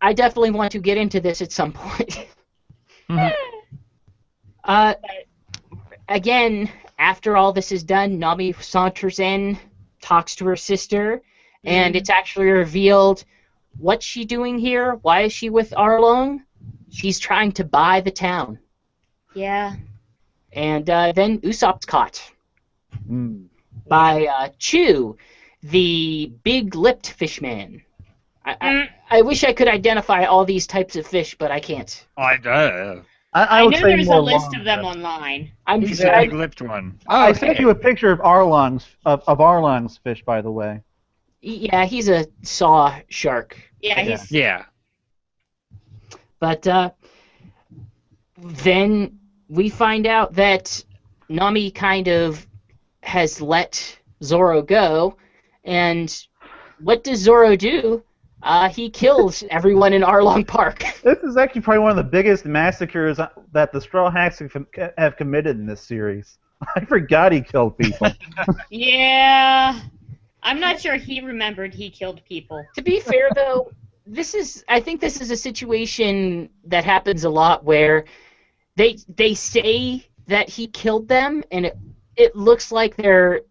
I definitely want to get into this at some point. Again, after all this is done, Nami saunters in, talks to her sister, and it's actually revealed what's she doing here? Why is she with Arlong? She's trying to buy the town. Yeah. And then Usopp's caught by Chew, the big-lipped fishman. I wish I could identify all these types of fish, but I can't. I I would know say there's a more list of them online. He's a big-lipped one. I sent you a picture of Arlong's fish, by the way. Yeah, he's a saw shark. Yeah. But then we find out that Nami kind of has let Zoro go, and what does Zoro do? He kills everyone in Arlong Park. This is actually probably one of the biggest massacres that the Straw Hats have committed in this series. I forgot he killed people. Yeah. I'm not sure he remembered he killed people. To be fair, though, I think this is a situation that happens a lot where they say that he killed them, and it looks like they're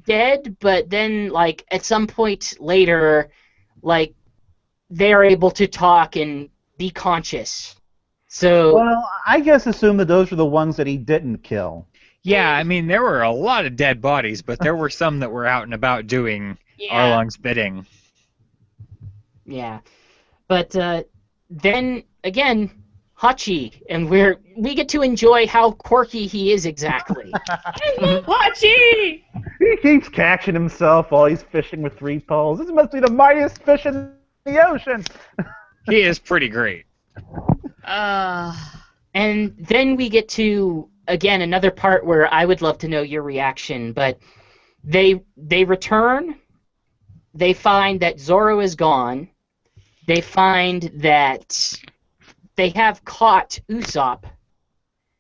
dead, but then, like, at some point later, like, they're able to talk and be conscious. So, well, I guess assume that those are the ones that he didn't kill. Yeah, I mean, there were a lot of dead bodies, but there were some that were out and about doing Arlong's bidding. Yeah. But then, again, Hachi, and we get to enjoy how quirky he is exactly. Hachi! He keeps catching himself while he's fishing with 3 poles. This must be the mightiest fish in the ocean. He is pretty great. And then we get to, again, another part where I would love to know your reaction, but they return, they find that Zoro is gone, they find that they have caught Usopp.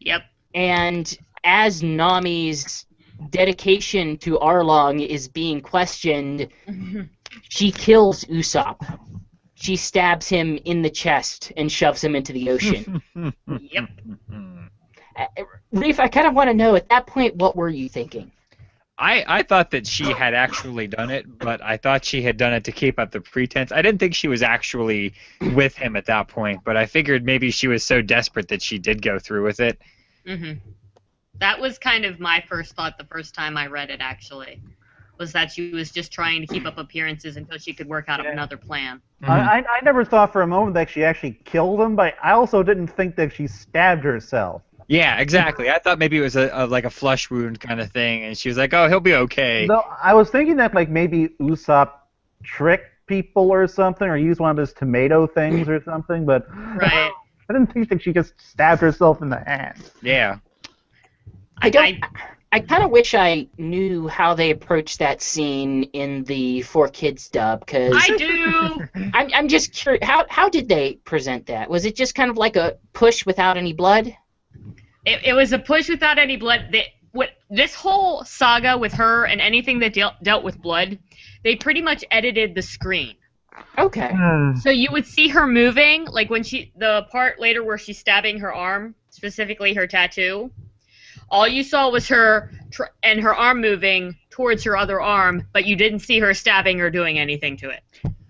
Yep. And as Nami's dedication to Arlong is being questioned, she kills Usopp. She stabs him in the chest and shoves him into the ocean. Yep. Reef, I kind of want to know, at that point, what were you thinking? I thought that she had actually done it, but I thought she had done it to keep up the pretense. I didn't think she was actually with him at that point, but I figured maybe she was so desperate that she did go through with it. That was kind of my first thought the first time I read it, actually, was that she was just trying to keep up appearances until she could work out another plan. I never thought for a moment that she actually killed him, but I also didn't think that she stabbed herself. Yeah, exactly. I thought maybe it was like a flesh wound kind of thing, and she was like, "Oh, he'll be okay." No, I was thinking that like maybe Usopp tricked people or something, or used one of his tomato things or something, but Right. I didn't think that she just stabbed herself in the hand. Yeah. I kind of wish I knew how they approached that scene in the 4Kids dub, because I do. I'm just curious. How did they present that? Was it just kind of like a push without any blood? It was a push without any blood. This whole saga with her and anything that dealt with blood, they pretty much edited the screen. Okay. So you would see her moving, like when the part later where she's stabbing her arm, specifically her tattoo. All you saw was her and her arm moving towards her other arm, but you didn't see her stabbing or doing anything to it.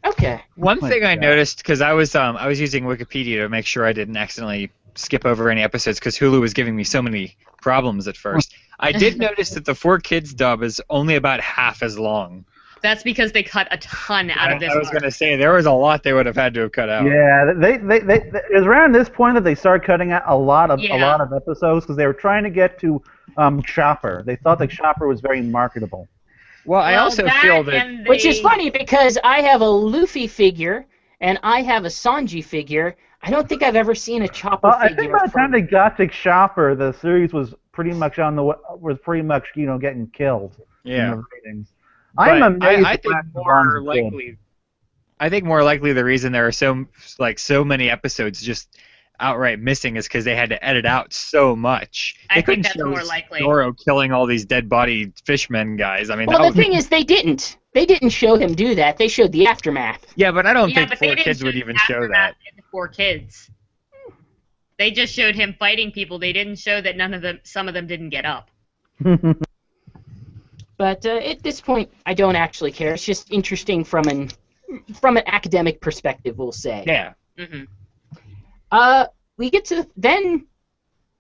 Okay. One thing I noticed, because I was using Wikipedia to make sure I didn't accidentally skip over any episodes because Hulu was giving me so many problems at first. I did notice that the 4Kids dub is only about half as long. That's because they cut a ton out of this. I was going to say there was a lot they would have had to have cut out. Yeah, it was around this point that they started cutting out a lot of episodes because they were trying to get to Chopper. They thought that Chopper was very marketable. Well, I also feel that... Which is funny because I have a Luffy figure and I have a Sanji figure. I don't think I've ever seen a Chopper figure. I think by the time they got to Chopper, the series was pretty much getting killed. Yeah. In the ratings. I'm amazed. I think more likely the reason there are so many episodes just outright missing is because they had to edit out so much. I think that's more likely. Zoro killing all these dead body fishmen guys. I mean, well, the thing is, they didn't. They didn't show him do that. They showed the aftermath. Yeah, but I don't think 4Kids would even show that. In the 4Kids. They just showed him fighting people. They didn't show that some of them didn't get up. But at this point, I don't actually care. It's just interesting from an academic perspective, we'll say. Yeah. Mm-hmm. We get to then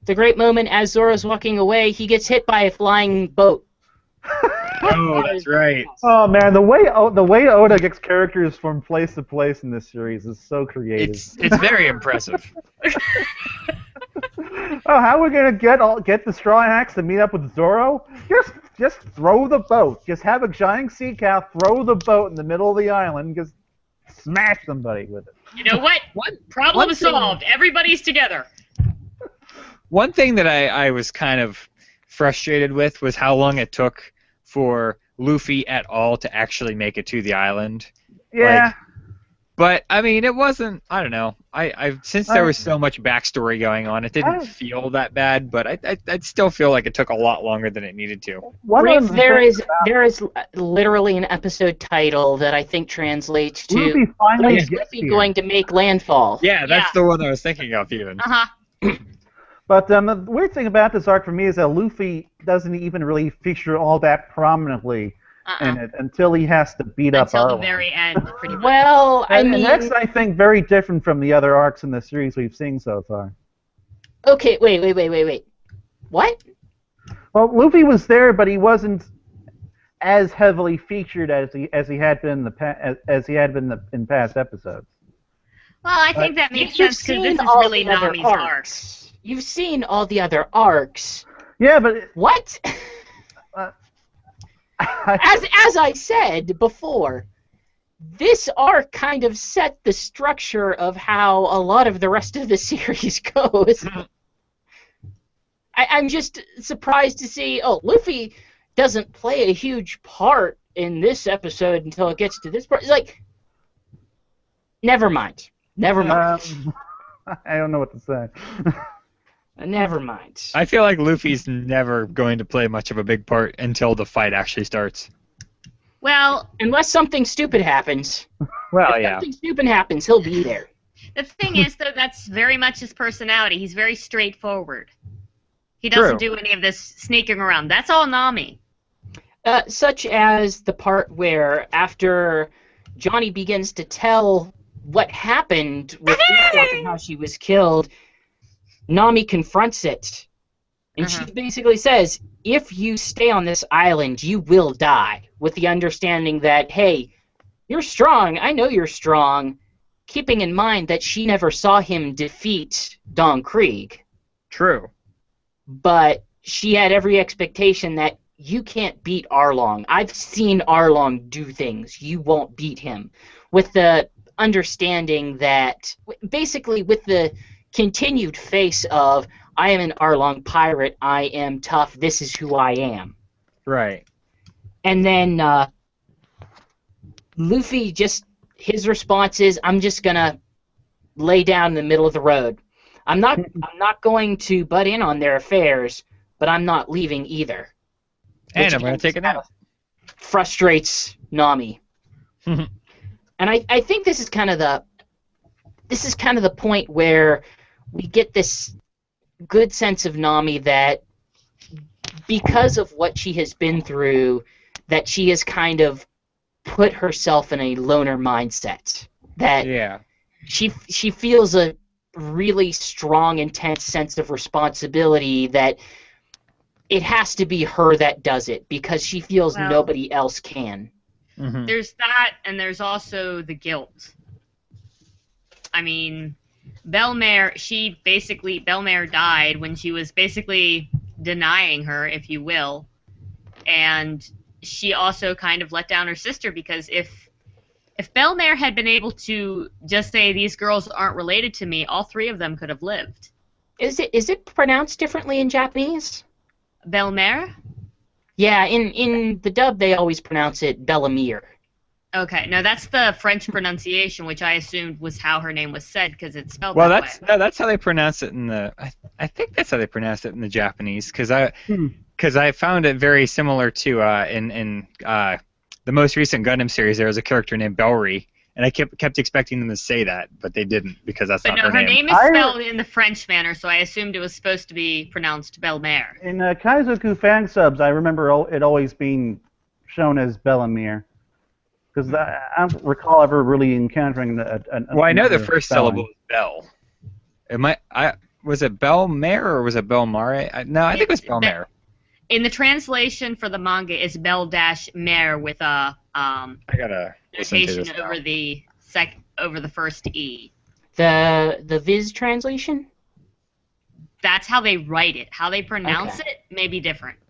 the great moment as Zoro's walking away. He gets hit by a flying boat. Oh, that's right. Oh man, the way Oda gets characters from place to place in this series is so creative. It's very impressive. Oh, how are we gonna get the Straw Hats to meet up with Zoro? Just throw the boat. Just have a giant sea cow throw the boat in the middle of the island. Just smash somebody with it. You know what? Problem solved. Everybody's together. One thing that I was kind of frustrated with was how long it took for Luffy at all to actually make it to the island. Yeah. But I mean, it wasn't. I don't know. Since there was so much backstory going on, it didn't feel that bad. But I'd still feel like it took a lot longer than it needed to. There is literally an episode title that I think translates to Luffy going to make landfall. Yeah, that's the one I was thinking of even. But the weird thing about this arc for me is that Luffy doesn't even really feature all that prominently in it until he has to beat up Arlong. Until the very end, pretty much. Well, and that's, I think, very different from the other arcs in the series we've seen so far. Okay, wait. What? Well, Luffy was there, but he wasn't as heavily featured as he had been in past episodes. Well, I think that makes sense because this is really Nami's arc. You've seen all the other arcs. Yeah, but what? As I said before, this arc kind of set the structure of how a lot of the rest of the series goes. I'm just surprised to see, Luffy doesn't play a huge part in this episode until it gets to this part. It's like, never mind. I don't know what to say. Never mind. I feel like Luffy's never going to play much of a big part until the fight actually starts. Well, unless something stupid happens. Well, if something stupid happens, he'll be there. The thing is, though, that's very much his personality. He's very straightforward. He doesn't do any of this sneaking around. That's all Nami. Such as the part where after Johnny begins to tell what happened with Usopp and how she was killed, Nami confronts it. And she basically says, if you stay on this island, you will die. With the understanding that, hey, you're strong. I know you're strong. Keeping in mind that she never saw him defeat Don Krieg. True. But she had every expectation that you can't beat Arlong. I've seen Arlong do things. You won't beat him. With the understanding that, basically with the continued face of, I am an Arlong pirate, I am tough, this is who I am. Right. And then Luffy his response is, I'm just gonna lay down in the middle of the road. I'm not going to butt in on their affairs, but I'm not leaving either. And I'm gonna take it out. Frustrates Nami. And I think this is kind of the point where we get this good sense of Nami that because of what she has been through, that she has kind of put herself in a loner mindset. That she feels a really strong, intense sense of responsibility that it has to be her that does it because she feels Well- nobody else can. Mhm. There's that, and there's also the guilt. I mean, Belmare died when she was basically denying her, if you will, and she also kind of let down her sister because if Belmare had been able to just say these girls aren't related to me, all three of them could have lived. Is it pronounced differently in Japanese? Belmare? Yeah, in the dub they always pronounce it Bellamere. Okay, no, that's the French pronunciation, which I assumed was how her name was said because it's spelled Well, that way. that's how they pronounce it in the. I think that's how they pronounce it in the Japanese, because I found it very similar to in the most recent Gundam series. There was a character named Belry, and I kept expecting them to say that, but they didn't because that's But not no, her name is I- spelled in the French manner, so I assumed it was supposed to be pronounced Belmare. In Kaizoku fan subs, I remember it always being shown as Bellamere. Because I don't recall ever really encountering Well, I know the another first spelling. syllable is Bell. Was it Belmare or was it Belmare? No, I think it was It's Belmare. In the translation for the manga, it's Bel-Mare with a I gotta listen to notation this now. over the first E. The Viz translation? That's how they write it. How they pronounce Okay. it may be different.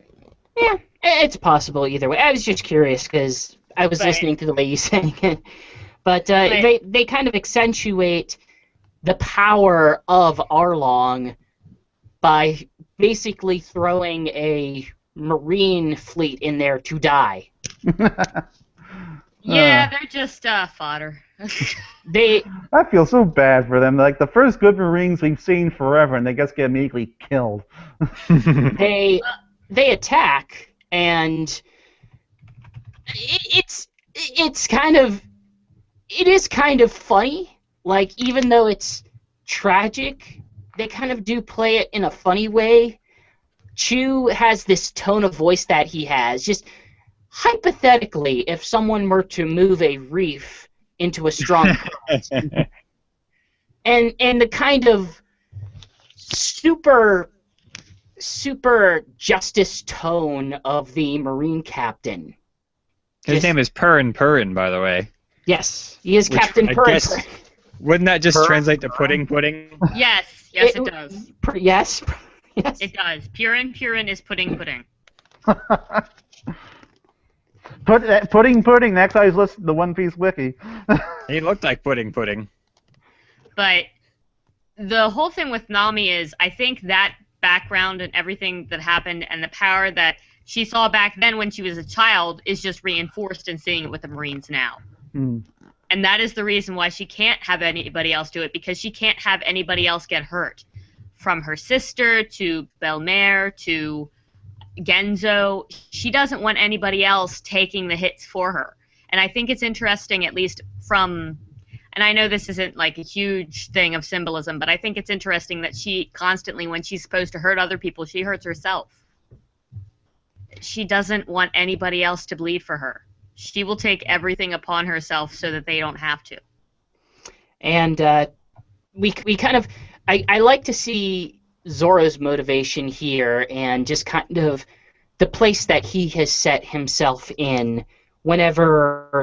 Yeah, it's possible either way. I was just curious because I was Right. listening to the way you sang it. But Right. they kind of accentuate the power of Arlong by basically throwing a marine fleet in there to die. Yeah, they're just fodder. They I feel so bad for them. Like the first good Marines we've seen forever, and they just get immediately killed. they attack, and it's kind of funny. Like, even though it's tragic, they kind of do play it in a funny way. Chu has this tone of voice that he has. Just hypothetically, if someone were to move a reef into a strong current, and the kind of super justice tone of the Marine captain. His Just- name is Purin, by the way. Yes, he is Which Captain I Purin. guess- Wouldn't that just Purin? translate to pudding? Yes, it does. Yes, yes. It does. Purin is pudding. Pudding. Next I was listening to the One Piece wiki. He looked like pudding. But the whole thing with Nami is, I think that background and everything that happened and the power that she saw back then when she was a child is just reinforced in seeing it with the Marines now. Hmm. And that is the reason why she can't have anybody else do it, because she can't have anybody else get hurt. From her sister to Belmare to Genzo, she doesn't want anybody else taking the hits for her. And I think it's interesting, at least from, and I know this isn't like a huge thing of symbolism, but I think it's interesting that she constantly, when she's supposed to hurt other people, she hurts herself. She doesn't want anybody else to bleed for her. She will take everything upon herself so that they don't have to. And we kind of, I like to see Zoro's motivation here and just kind of the place that he has set himself in whenever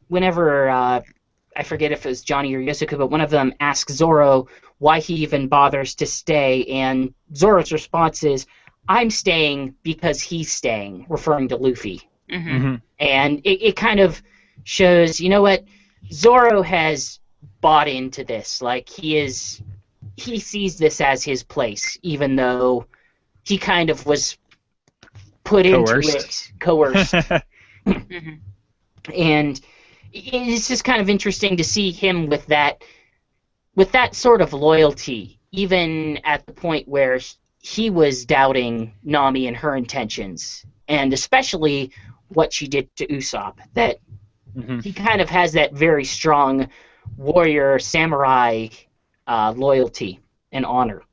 I forget if it was Johnny or Yosuke, but one of them asks Zoro why he even bothers to stay, and Zoro's response is, I'm staying because he's staying, referring to Luffy. Mm-hmm. Mm-hmm. And it kind of shows, you know what, Zoro has bought into this. Like, he sees this as his place, even though he kind of was put Coerced. into it, coerced. Mm-hmm. And it's just kind of interesting to see him with that sort of loyalty, even at the point where he was doubting Nami and her intentions, and especially what she did to Usopp. That Mhm. he kind of has that very strong warrior samurai loyalty and honor.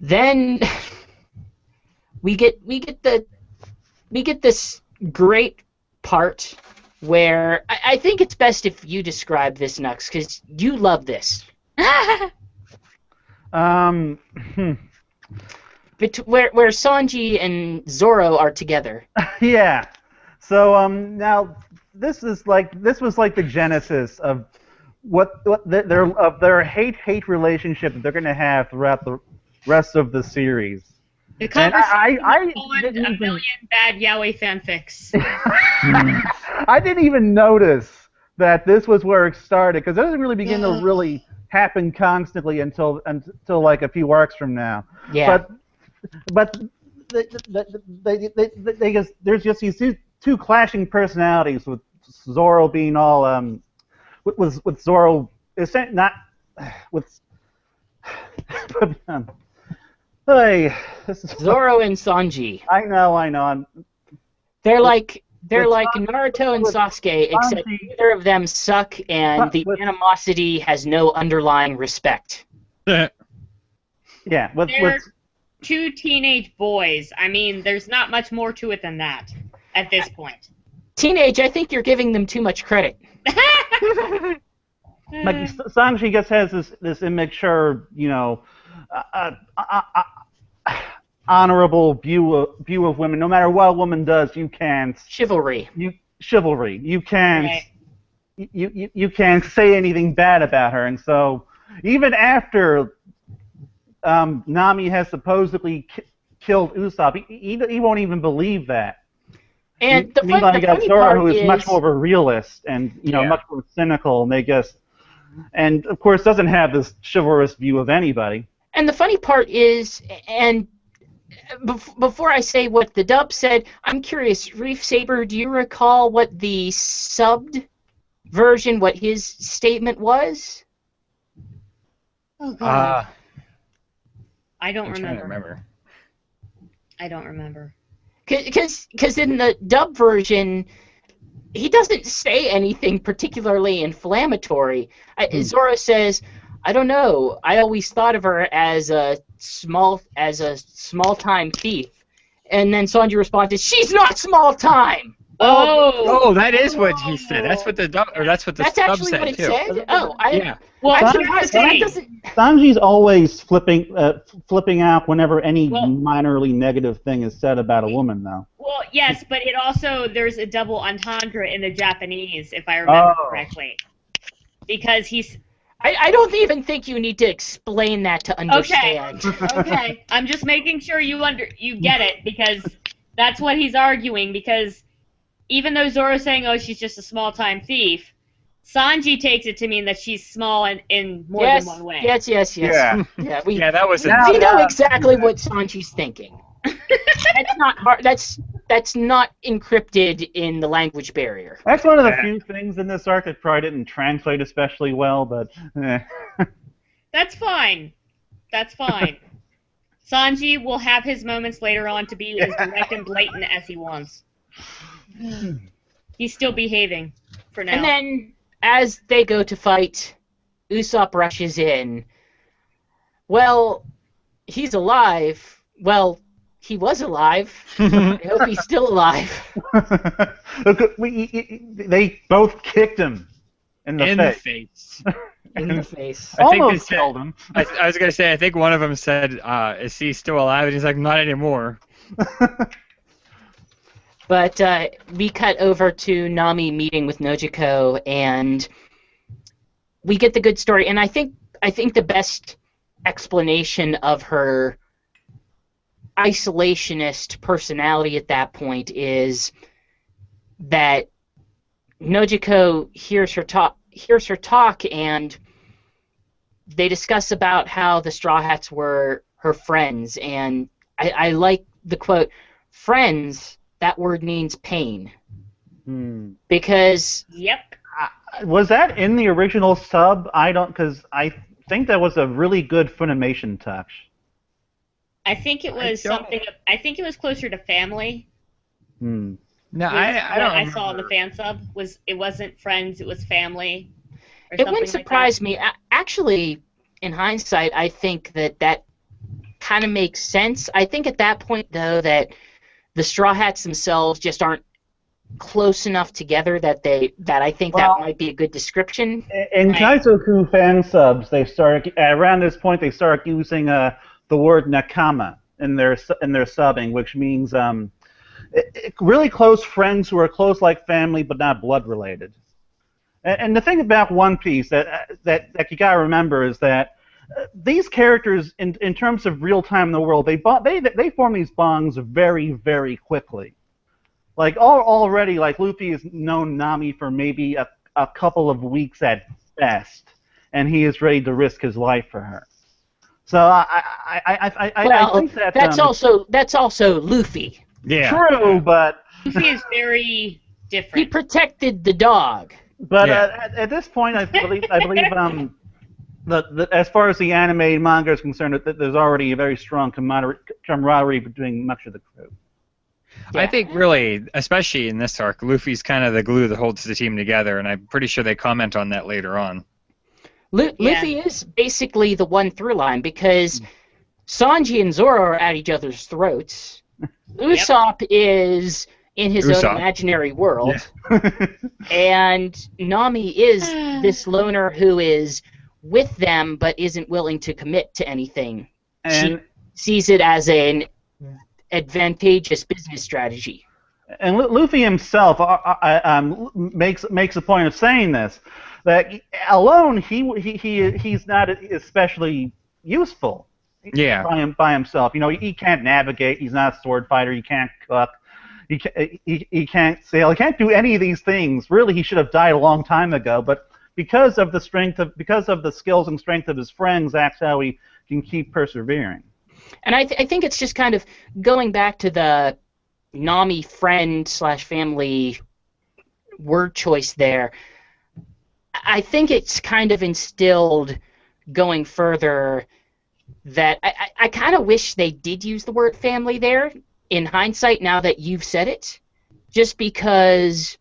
Then we get this great part where I think it's best if you describe this, Nux, because you love this. Um, Where Sanji and Zoro are together. yeah. So now this was like the genesis of their hate relationship that they're going to have throughout the rest of the series. The And conversation I spawned didn't a even million bad yaoi fanfics. I didn't even notice that this was where it started because it doesn't really begin to really happen constantly until like a few arcs from now. Yeah. But there's just these two clashing personalities with Zoro being all with Zoro not with hey, this is Zoro and Sanji. I know I'm They're like with Naruto and with Sasuke, except Sanji. neither of them suck, and the With- animosity has no underlying respect. yeah with They're two teenage boys. I mean, there's not much more to it than that at this point. Teenage, I think you're giving them too much credit. like Sanji just has this immature, honorable view of women. No matter what a woman does, you can't Chivalry. chivalry. You can't Right. you can't say anything bad about her. And so even after Nami has supposedly killed Usopp, he won't even believe that. And the Meanwhile, you got funny Zoro, part who is is, much more of a realist and Yeah. much more cynical, and of course doesn't have this chivalrous view of anybody. and the funny part is, and before I say what the dub said, I'm curious, Reef Saber, do you recall what the subbed version, what his statement was? Oh god. Uh, I don't I'm trying to remember. remember. I don't remember. Because in the dub version, he doesn't say anything particularly inflammatory. Zoro says, "I don't know. I always thought of her as a small-time thief," and then Sanji responded, "She's not small-time." Oh, that is what he said. That's what the that's what the That's sub actually said what it too. said. Yeah. Well, I'm here's surprised the that thing. doesn't. Sanji's always flipping out whenever any Well- minorly negative thing is said about a woman, though. Well, yes, but it also there's a double entendre in the Japanese, if I remember Oh. correctly, because he's I don't even think you need to explain that to understand. okay. I'm just making sure you get it because that's what he's arguing. Because even though Zoro's saying, "Oh, she's just a small-time thief," Sanji takes it to mean that she's small in more Yes, than one way. yes. Yeah. Yeah, Yeah, that was Now- we know yeah. exactly what Sanji's thinking. That's not hard. That's not encrypted in the language barrier. That's one of the Yeah. few things in this arc that probably didn't translate especially well, but That's fine. That's fine. Sanji will have his moments later on to be as direct and blatant as he wants. He's still behaving for now. And then, as they go to fight, Usopp rushes in. Well, he's alive. Well, he was alive. I hope he's still alive. Look, they both kicked him in the in the face. face. In the face. I think they Almost said- killed him. I was gonna say I think one of them said, "Is he still alive?" And he's like, "Not anymore." But we cut over to Nami meeting with Nojiko, and we get the good story. And I think the best explanation of her isolationist personality at that point is that Nojiko hears her talk, and they discuss about how the Straw Hats were her friends, and I like the quote, "Friends." That word means pain, because Yep. Was that in the original sub? Because I think that was a really good Funimation touch. I think it was don't- something. I think it was closer to family. Hmm. No, was I don't. what I saw in the fan sub it wasn't friends, it was family. Or it something wouldn't like surprise me. Actually, in hindsight, I think that kind of makes sense. I think at that point, though, that the Straw Hats themselves just aren't close enough together that I think Well, that might be a good description. In Right. Kaizoku fan subs, they started around this point. They started using the word nakama in their subbing, which means really close friends who are close like family but not blood related. And the thing about One Piece that you gotta remember is that these characters, in terms of real time in the world, they form these bonds very, very quickly. Like already, like Luffy has known Nami for maybe a couple of weeks at best, and he is ready to risk his life for her. So I think that that's also Luffy. Yeah. true, but Luffy is very He different. protected the dog. Yeah. at this point, I believe as far as the anime manga is concerned, that there's already a very strong camaraderie between much of the crew. I think really, especially in this arc, Luffy's kind of the glue that holds the team together, and I'm pretty sure they comment on that later on. Luffy is basically the one through line because Sanji and Zoro are at each other's throats. Usopp is in his own imaginary world. Yeah. And Nami is this loner who is with them but isn't willing to commit to anything. And She sees it as an advantageous business strategy. And Luffy himself makes a point of saying this, that alone he's not especially useful. Yeah. By himself. You know, he can't navigate. He's not a sword fighter. He can't cook. He can't sail. He can't do any of these things. Really, he should have died a long time ago. But because of the skills and strength of his friends, that's how he can keep persevering. And I think it's just kind of going back to the Nami friend/family word choice there. I think it's kind of instilled going further that I kind of wish they did use the word family there in hindsight now that you've said it, just because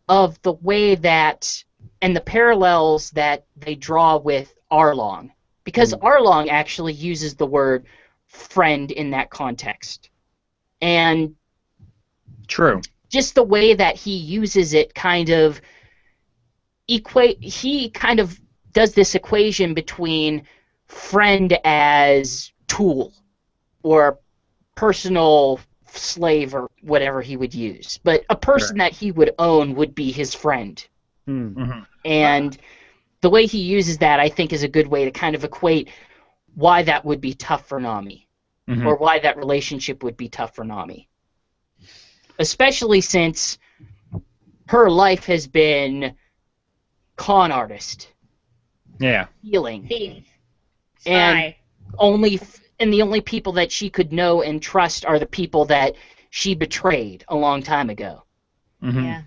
of the way that and the parallels that they draw with Arlong. Because Arlong actually uses the word friend in that context. And True. just the way that he uses it kind of he kind of does this equation between friend as tool or personal slave or whatever he would use. But a person that he would own would be his friend. Mm-hmm. And the way he uses that, I think, is a good way to kind of equate why that would be tough for Nami, or why that relationship would be tough for Nami. Especially since her life has been con artist, healing, and the only people that she could know and trust are the people that she betrayed a long time ago. Mm-hmm. Yeah.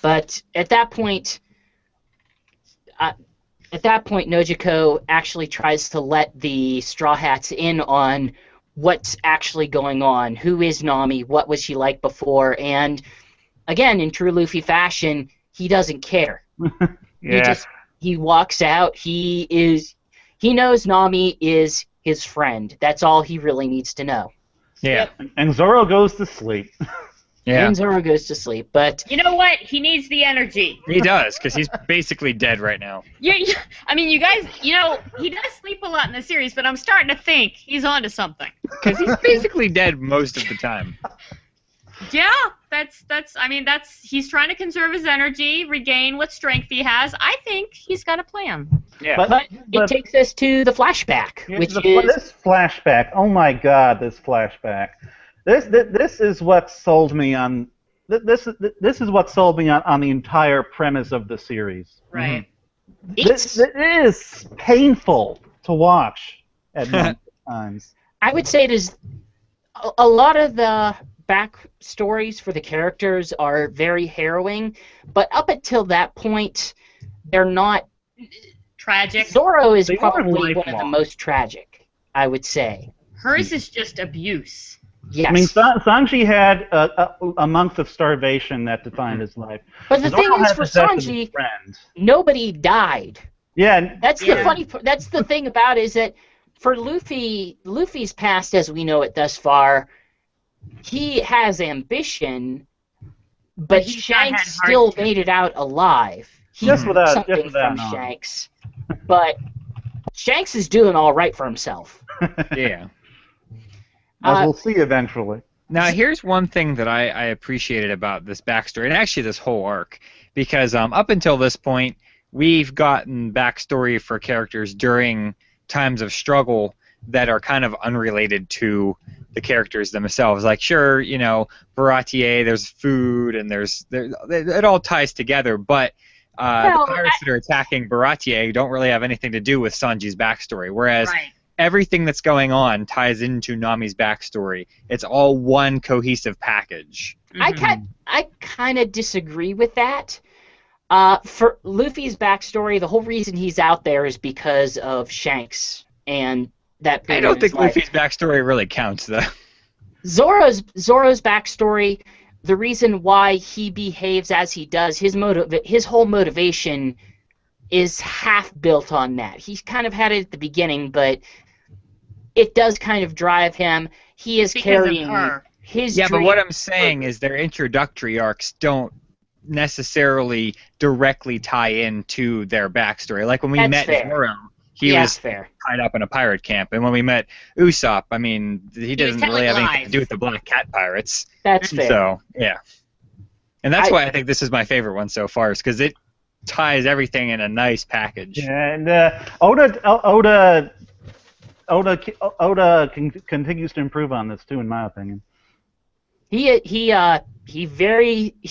But at that point, Nojiko actually tries to let the Straw Hats in on what's actually going on. Who is Nami? What was she like before? And again, in true Luffy fashion, he doesn't care. He walks out. He knows Nami is his friend. That's all he really needs to know. Yeah. And Zoro goes to sleep. Yeah. And Zoro goes to sleep. But You know what? He needs the energy. He does, because he's basically dead right now. I mean, you guys, he does sleep a lot in the series, but I'm starting to think he's onto something. Because he's basically dead most of the time. Yeah, he's trying to conserve his energy, regain what strength he has. I think he's got a plan. Yeah. but it takes us to the flashback, which is this flashback. Oh my God, this flashback. This is what sold me on. This is what sold me on the entire premise of the series. Right. This it is painful to watch at times. I would say it is a lot of the backstories for the characters are very harrowing, but up until that point, they're not. Tragic. Zoro is They probably aren't one of the lifelong. most tragic, I would say. Hers is just abuse. Yes. I mean, Sanji had a month of starvation that defined his life. But the Zoro thing is, had for the death of his Sanji, friend. nobody died. Yeah, That's the funny. That's the thing about it, is that for Luffy's past as we know it thus far, he has ambition, but he's not Shanks had heart still to- made it out alive. He Just took without- something just without from knowing. Shanks, but Shanks is doing all right for himself. Yeah. As Uh, we'll see eventually. Now, here's one thing that I appreciated about this backstory, and actually this whole arc, because up until this point, we've gotten backstory for characters during times of struggle that are kind of unrelated to the characters themselves. Like, sure, Baratier, there's food, and it all ties together, but Well, the pirates that are attacking Baratier don't really have anything to do with Sanji's backstory, whereas Right. everything that's going on ties into Nami's backstory. It's all one cohesive package. Mhm. I kind of disagree with that. For Luffy's backstory, the whole reason he's out there is because of Shanks and that. I period don't of his think life. Luffy's backstory really counts, though. Zoro's backstory, the reason why he behaves as he does, his whole motivation is half built on that. He's kind of had it at the beginning, but it does kind of drive him. He is Because carrying of her. his Yeah, but dream. what I'm saying is their introductory arcs don't necessarily directly tie into their backstory. Like when we That's met fair. Zoro, he Yeah, was fair. tied up in a pirate camp, and when we met Usopp, I mean, he was doesn't really telling have anything to lies. do with the Black Cat pirates. That's fair. So yeah, and that's I- why I think this is my favorite one so far, is because it ties everything in a nice package. And Oda continues to improve on this too, in my opinion. He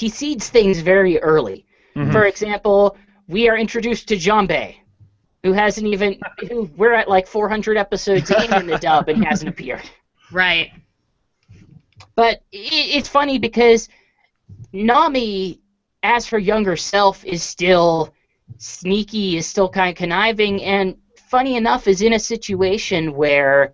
seeds things very early. Mhm. For example, we are introduced to Janbei, who we're at like 400 episodes in the dub and hasn't appeared. Right. But it's funny because Nami, as her younger self, is still sneaky, is still kind of conniving, and funny enough is in a situation where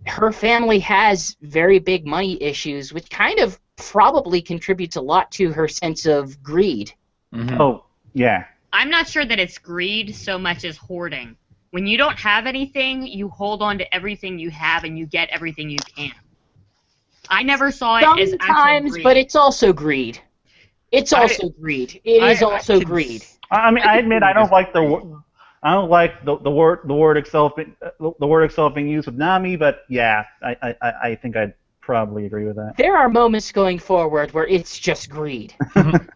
her family has very big money issues, which kind of probably contributes a lot to her sense of greed. Mhm. Oh, yeah. I'm not sure that it's greed so much as hoarding. When you don't have anything, you hold on to everything you have and you get everything you can. I never saw it as actual Sometimes, greed. but it's also greed. It's also greed. It is also greed. I mean, I admit I don't like the word itself being used with Nami, but yeah, I think I'd probably agree with that. There are moments going forward where it's just greed.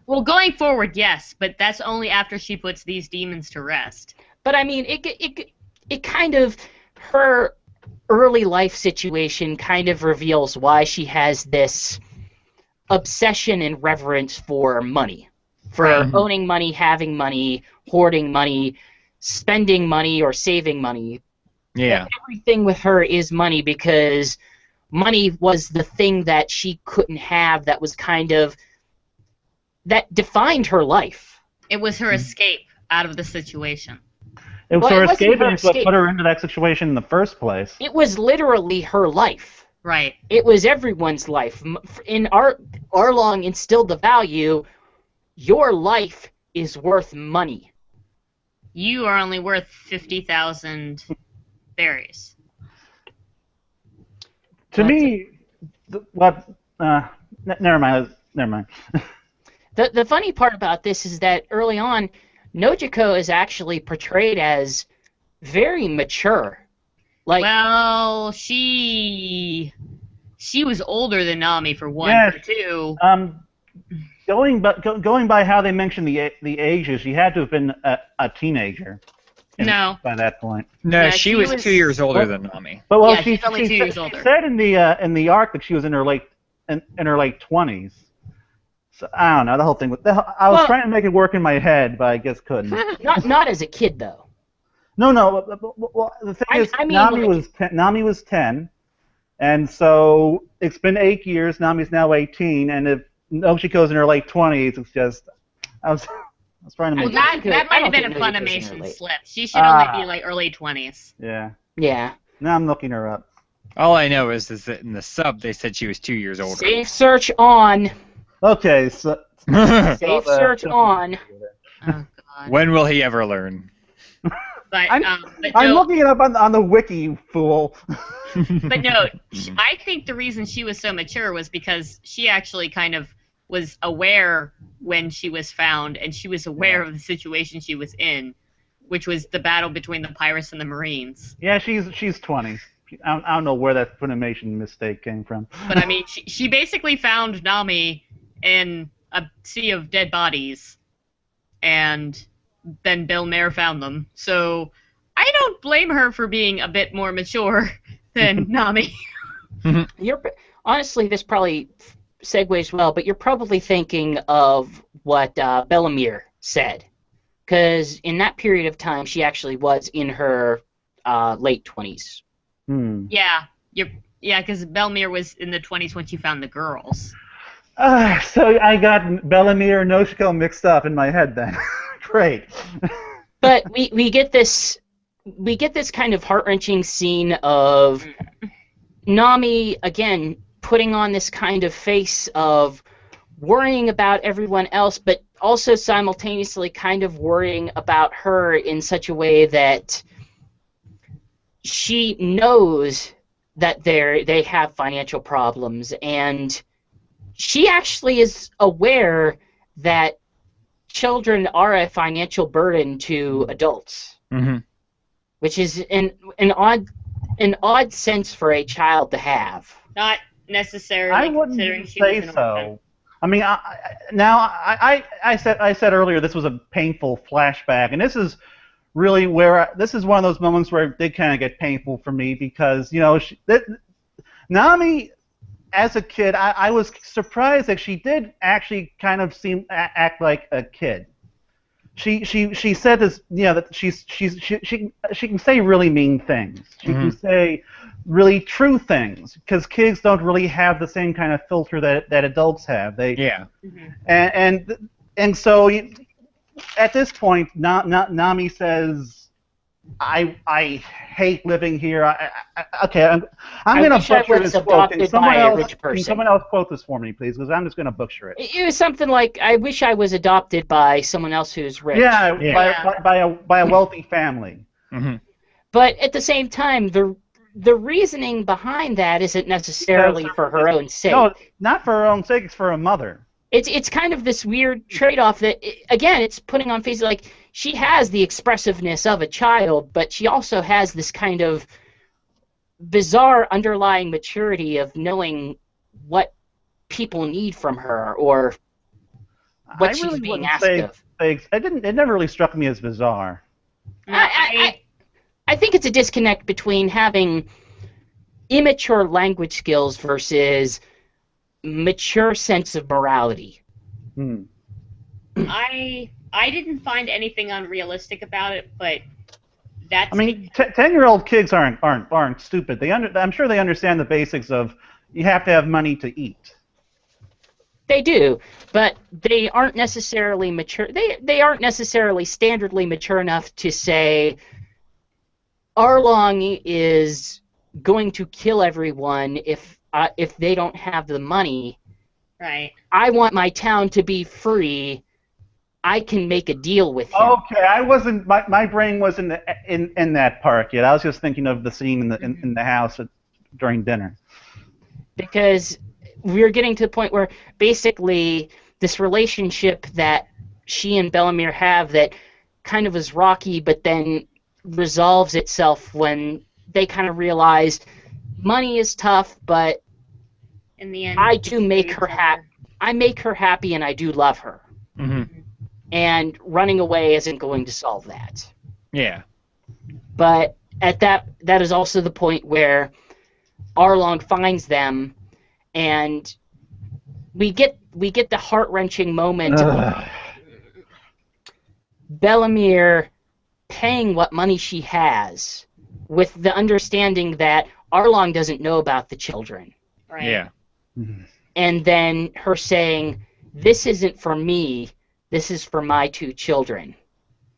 Well, going forward, yes, but that's only after she puts these demons to rest. But I mean, it kind of, her early life situation kind of reveals why she has this obsession and reverence for money, for Right. owning money, having money, hoarding money, spending money, or saving money. Yeah. Everything with her is money because money was the thing that she couldn't have that was kind of, that defined her life. It was her escape out of the situation. It was Well, her it wasn't escape her and it's what escape. put her into that situation in the first place. It was literally her life. Right. It was everyone's life. In Arlong instilled the value, your life is worth money. You are only worth 50,000 berries. To me, never mind. The funny part about this is that early on, Nojiko is actually portrayed as very mature. Like, Well, she was older than Nami for one. Yes. For two, Going by how they mentioned the ages, she had to have been a teenager. No. By that point. No, Yeah, she she was was- 2 years older Well- than Nami. But well, Yeah, she's only 2 years she older. said in the arc that she was in her late 20s. So I don't know the whole thing. I was Well- trying to make it work in my head, but I just couldn't. not as a kid though. No. Well, the thing is, I mean, Nami was 10, and so it's been 8 years. Nami's now 18, and if Nojiko's in her late 20s, it's just I was trying to well, make that I might have don't been a think Nojiko's in her Funimation late. slip. She should only be like early 20s. yeah. Yeah. Now I'm looking her up. All I know is that in the sub they said she was 2 years older. Safe search on. Okay, so Safe search on. Oh God. When will he ever learn? But I'm no, looking it up on the wiki, fool. but no, I think the reason she was so mature was because she actually kind of was aware when she was found, and she was aware of the situation she was in, which was the battle between the pirates and the Marines. Yeah, she's 20. I don't know where that Funimation mistake came from. But I mean, she basically found Nami in a sea of dead bodies, and then Bellemere found them. So I don't blame her for being a bit more mature than Nami. Honestly, this probably segues well, but you're probably thinking of what Bellemere said, because in that period of time, she actually was in her late 20s. Yeah, because Bellemere was in the 20s when she found the girls. So I got Bellemere and Noshiko mixed up in my head then. Great. But we get this kind of heart-wrenching scene of Nami again putting on this kind of face of worrying about everyone else, but also simultaneously kind of worrying about her in such a way that she knows that they have financial problems, and she actually is aware that children are a financial burden to adults, which is an odd sense for a child to have. Not necessarily. I wouldn't considering she say was an so. orphan. I mean, I said earlier this was a painful flashback, and this is really where this is one of those moments where it did kind of get painful for me because Nami, as a kid, I was surprised that she did actually kind of act like a kid. She said this, that she can say really mean things. She can say really true things because kids don't really have the same kind of filter that adults have. And so at this point, Nami says, "I hate living here." I'm going to butcher this quote. Can someone else quote this for me, please? Because I'm just going to butcher it. It was something like, "I wish I was adopted by someone else who's rich." By a wealthy family. But at the same time, the reasoning behind that isn't necessarily for her own sake. No, not for her own sake. It's for her mother. It's kind of this weird trade-off that, again, it's putting on faces like she has the expressiveness of a child, but she also has this kind of bizarre underlying maturity of knowing what people need from her or what she's being asked of. It never really struck me as bizarre. I think it's a disconnect between having immature language skills versus mature sense of morality. I didn't find anything unrealistic about it, but that's. I mean, 10-year-old kids aren't stupid. I'm sure they understand the basics of you have to have money to eat. They do, but they aren't necessarily mature. They aren't necessarily standardly mature enough to say Arlong is going to kill everyone if they don't have the money. Right. I want my town to be free. I can make a deal with him. Okay, I wasn't. My brain wasn't in that part yet. I was just thinking of the scene in the house during dinner. Because we're getting to the point where basically this relationship that she and Bellemere have that kind of is rocky, but then resolves itself when they kind of realized money is tough, but in the end, I do make her happy. I make her happy, and I do love her. And running away isn't going to solve that. Yeah. But at that is also the point where Arlong finds them, and we get the heart-wrenching moment of Bellemere paying what money she has with the understanding that Arlong doesn't know about the children. Right. Yeah. And then her saying, "This isn't for me, this is for my two children."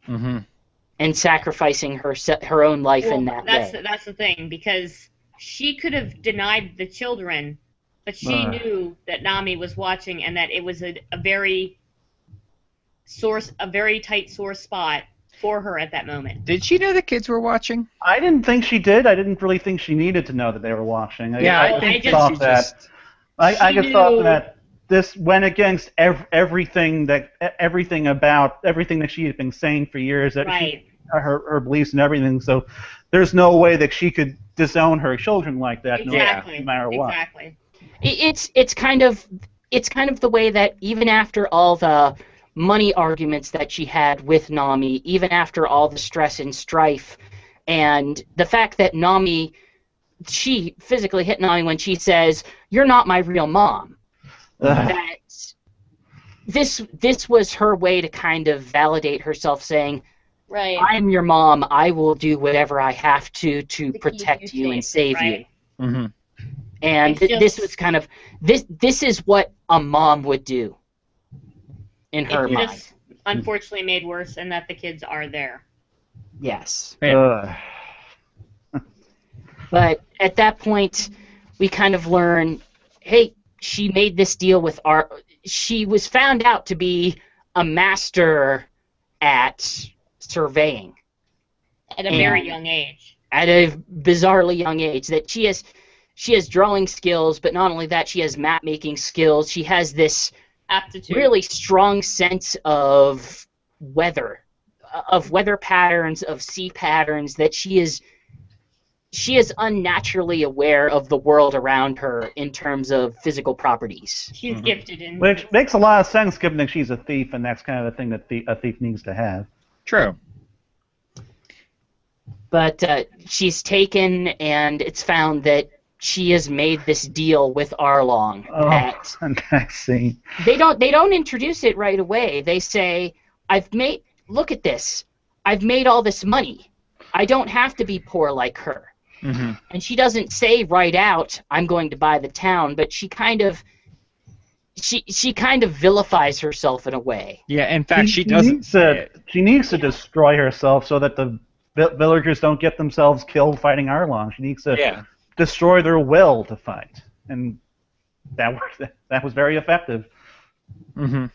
And sacrificing her own life in that way. That's the thing, because she could have denied the children, but she knew that Nami was watching and that it was a very tight sore spot for her at that moment. Did she know the kids were watching? I didn't think she did. I didn't really think she needed to know that they were watching. I just thought that. I just thought that this went against everything that she had been saying for years. That Right. her beliefs and everything. So there's no way that she could disown her children like that, Exactly. no matter what. Exactly. It's kind of the way that even after all the money arguments that she had with Nami, even after all the stress and strife, and the fact that she physically hit Nami when she says, "You're not my real mom." That this was her way to kind of validate herself, saying, Right. "I'm your mom. I will do whatever I have to keep protect you you and safe, save right? you." Mm-hmm. And It's this just- was kind of this is what a mom would do in her It's mind. just unfortunately made worse, and that the kids are there. Yes. Ugh. But at that point, we kind of learn, hey, she made this deal with she was found out to be a master at surveying At a very And- young age. at a bizarrely young age. That she has drawing skills, but not only that, she has map making skills. She has this Aptitude. really strong sense of weather patterns, of sea patterns, that she is unnaturally aware of the world around her in terms of physical properties. She's gifted in. Which makes a lot of sense, given that she's a thief, and that's kind of the thing that a thief needs to have. True. But she's taken, and it's found that she has made this deal with Arlong. Oh, That I see. they don't introduce it right away. They say, look at this. I've made all this money. I don't have to be poor like her. Mm-hmm. And she doesn't say right out, I'm going to buy the town, but she kind of vilifies herself in a way. Yeah, in fact, she doesn't say it. She needs to destroy herself so that the villagers don't get themselves killed fighting Arlong. She needs to Yeah. destroy their will to fight, and that worked. That was very effective. Mm-hmm.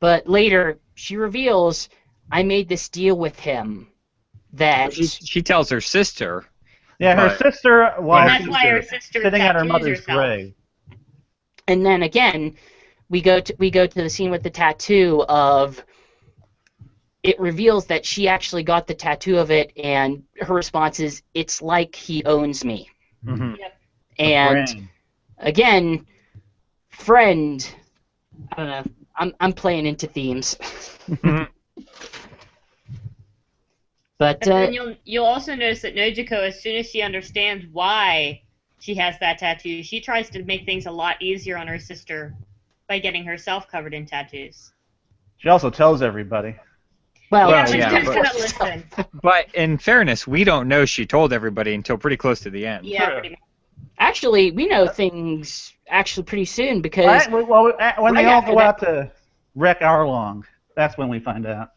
But later, she reveals, I made this deal with him that She tells her sister. Yeah, her Right. sister And was that's why her sister sitting at her tattoos mother's herself. grave. And then again, we go to the scene with the tattoo of. It reveals that she actually got the tattoo of it, and her response is, "It's like he owns me." Mm-hmm. And Brain. again, friend. I don't know. I'm playing into themes, but And then you'll also notice that Nojiko, as soon as she understands why she has that tattoo, she tries to make things a lot easier on her sister by getting herself covered in tattoos. She also tells everybody. well, Well, but yeah, who's but- gonna listen? But in fairness, we don't know she told everybody until pretty close to the end. Yeah, Sure. pretty much. actually, we know things actually pretty soon because When they right all after go that- out to wreck Arlong, that's when we find out.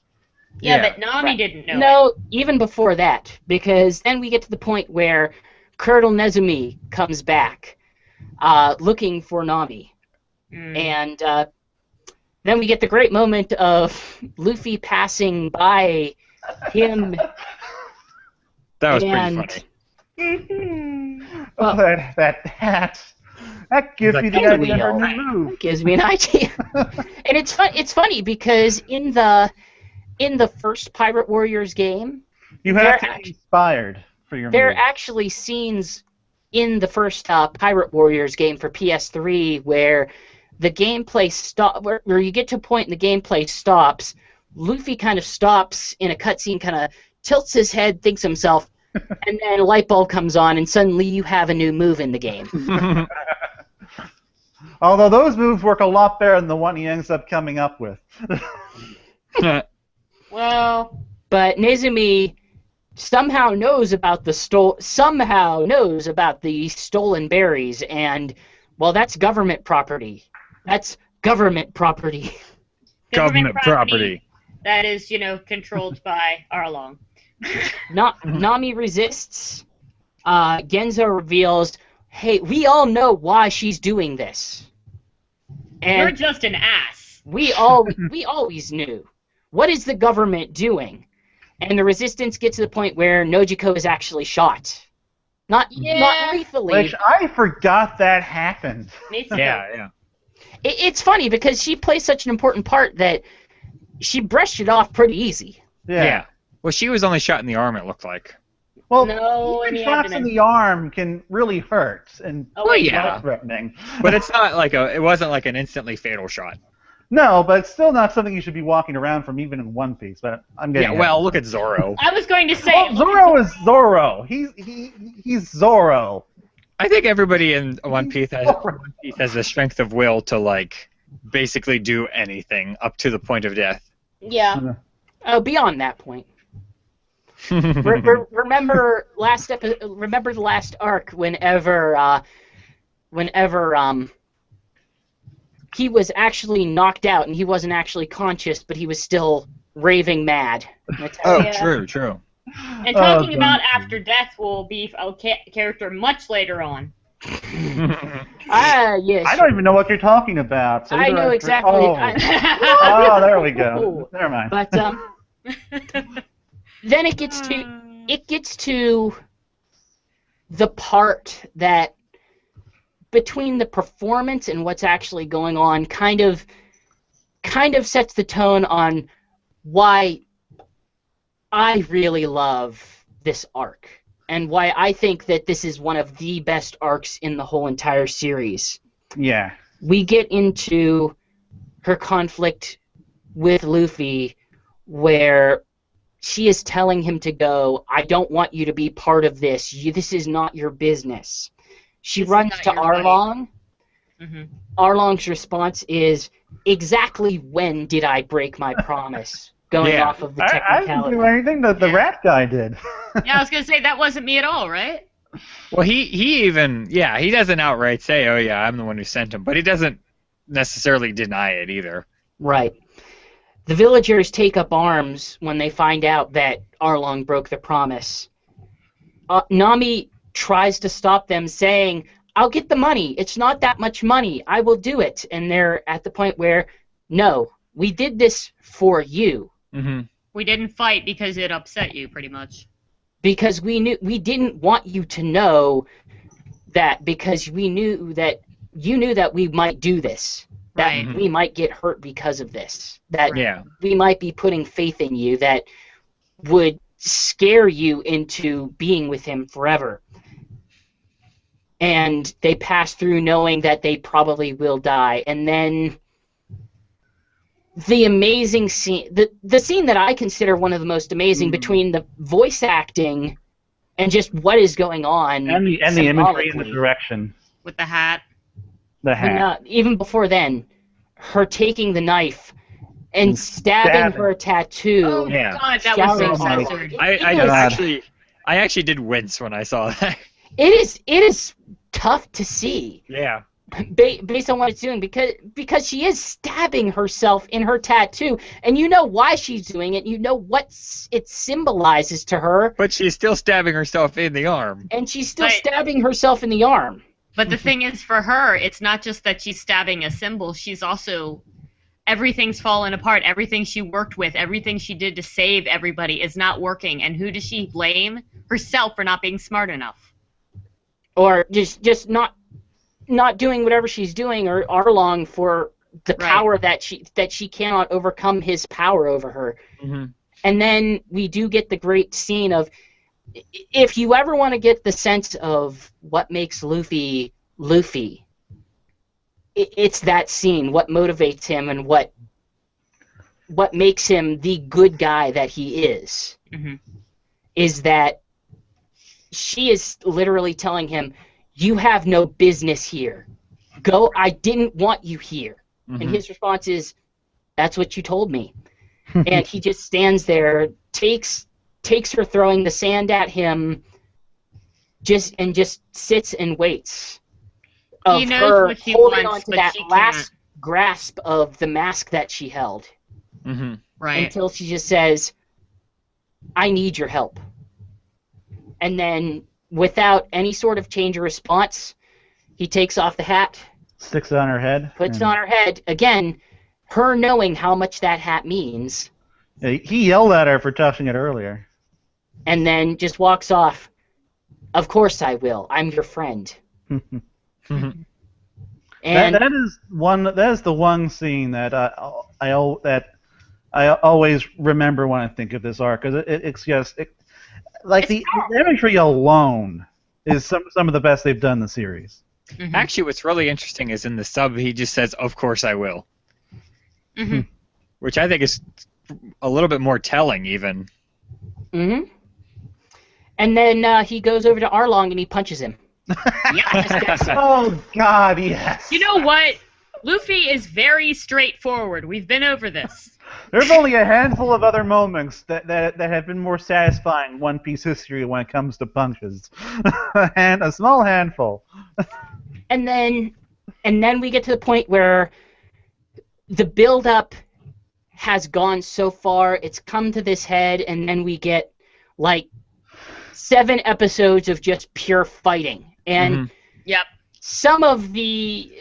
Yeah, Yeah. but Nami didn't know. no, even before that, because then we get to the point where Colonel Nezumi comes back, looking for Nami. It. Mm. And then we get the great moment of Luffy passing by him That was and pretty Well- that gives Like me the pinwheel. idea of her new move. gives me an idea. And it's funny because in the first Pirate Warriors game, You They're have to be inspired for your there are move. actually scenes in the first Pirate Warriors game for PS3 where the gameplay where you get to a point and the gameplay stops. Luffy kind of stops in a cutscene, kind of tilts his head, thinks himself, and then a light bulb comes on, and suddenly you have a new move in the game. funny. Although those moves work a lot better than the one he ends up coming up with. Well, But Nezumi somehow knows about the stolen berries, and well, that's government property. That's government property. Government property. that is, controlled by Arlong. Nami resists. Genzo reveals, "Hey, we all know why she's doing this, You're and just an ass. we always knew. What is the government doing?" And the resistance gets to the point where Nojiko is actually shot. Not Yeah. lethally. Which I forgot that happened. Me too. Yeah. it's funny because she plays such an important part that she brushed it off pretty easy. Yeah. Well, she was only shot in the arm, it looked like. Well, No, in even the shots in abdomen. the arm can really hurt and Oh, wait, yeah. life-threatening. But it's not like it wasn't like an instantly fatal shot. No, but it's still not something you should be walking around from even in One Piece. But I'm getting. Yeah, well, look at Zoro. I was going to say. Well, Zoro is Zoro. He's Zoro. I think everybody in One Piece has the strength of will to like basically do anything up to the point of death. Yeah. Beyond that point. Remember remember the last arc whenever he was actually knocked out and he wasn't actually conscious, but he was still raving mad. Yeah. True. And talking about after death will be a character much later on. Yes. I don't even know what you're talking about. So I either know exactly. Oh. Oh, there we go. Never mind. But then it gets to the part that between the performance and what's actually going on kind of sets the tone on why I really love this arc and why I think that this is one of the best arcs in the whole entire series. Yeah. We get into her conflict with Luffy where she is telling him to go, I don't want you to be part of this. This is not your business. She runs to Arlong. Mm-hmm. Arlong's response is, exactly when did I break my promise? Going off of the I technicality. didn't do anything that the rat guy did. Yeah, I was going to say, that wasn't me at all, right? Well, he doesn't outright say, oh yeah, I'm the one who sent him, but he doesn't necessarily deny it either. Right. The villagers take up arms when they find out that Arlong broke the promise. Nami tries to stop them, saying, I'll get the money. It's not that much money. I will do it. And they're at the point where, no, we did this for you. Mm-hmm. We didn't fight because it upset you, pretty much. Because we didn't want you to know that, because we knew that you knew that we might do this. That Right. we might get hurt because of this. That Yeah. we might be putting faith in you that would scare you into being with him forever. And they pass through knowing that they probably will die. And then the amazing scene, the scene that I consider one of the most amazing between the voice acting and just what is going on. And the imagery and the symbolically. direction. With the hat. The hat. And, even before then, her taking the knife and stabbing her tattoo. Oh, Yeah. God, that was so Shouting censored. I actually did wince when I saw that. It is tough to see Yeah. based on what it's doing because she is stabbing herself in her tattoo, and you know why she's doing it. You know what it symbolizes to her, But she's still stabbing herself in the arm. and she's still Right. stabbing herself in the arm. But the thing is, for her, it's not just that she's stabbing a symbol. She's also... Everything's fallen apart. Everything she worked with, everything she did to save everybody is not working. And who does she blame? Herself for not being smart enough. Or just not doing whatever she's doing, or Arlong for the Right. power that she cannot overcome his power over her. Mm-hmm. And then we do get the great scene of, if you ever want to get the sense of what makes Luffy Luffy, it's that scene. What motivates him and what makes him the good guy that he is, Mm-hmm. is that she is literally telling him, you have no business here. Go, I didn't want you here. Mm-hmm. And his response is, that's what you told me. And he just stands there, takes her throwing the sand at him, just sits and waits. Of He knows her what she holding wants, on to but that she last grasp of the mask that she held, Mm-hmm. Right. until she just says, I need your help. And then, without any sort of change or response, he takes off the hat, Sticks it on her head. puts it and- on her head. Again, her knowing how much that hat means, He yelled at her for touching it earlier. and then just walks off. Of course I will. I'm your friend. And that is one. That is the one scene that I always remember when I think of this arc, because it's just like It's the imagery alone is some of the best they've done in the series. Mhm. Actually, what's really interesting is in the sub, he just says, "Of course I will," Mhm. which I think is a little bit more telling, even. hmm and then he goes over to Arlong and he punches him. Yes. Oh God, yes. You know what? Luffy is very straightforward. We've been over this. There's only a handful of other moments that have been more satisfying in One Piece history when it comes to punches, and a small handful. And then we get to the point where the build-up has gone so far, it's come to this head, and then we get like 7 episodes of just pure fighting. And Yep. some of the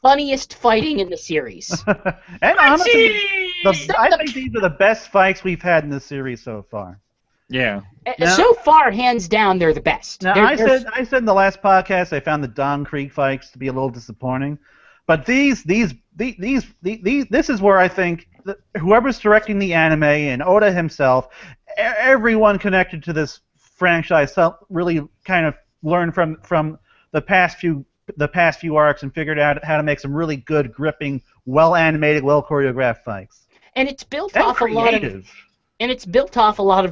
funniest fighting in the series. And honestly, Archie! I think these are the best fights we've had in the series so far. Yeah. Now- So far, hands down, they're the best. Now, I said in the last podcast I found the Don Creek fights to be a little disappointing, but this is where I think that whoever's directing the anime and Oda himself, everyone connected to this franchise really kind of learned from the past few arcs and figured out how to make some really good, gripping, well animated, well choreographed fights. And it's built And off a lot of creative.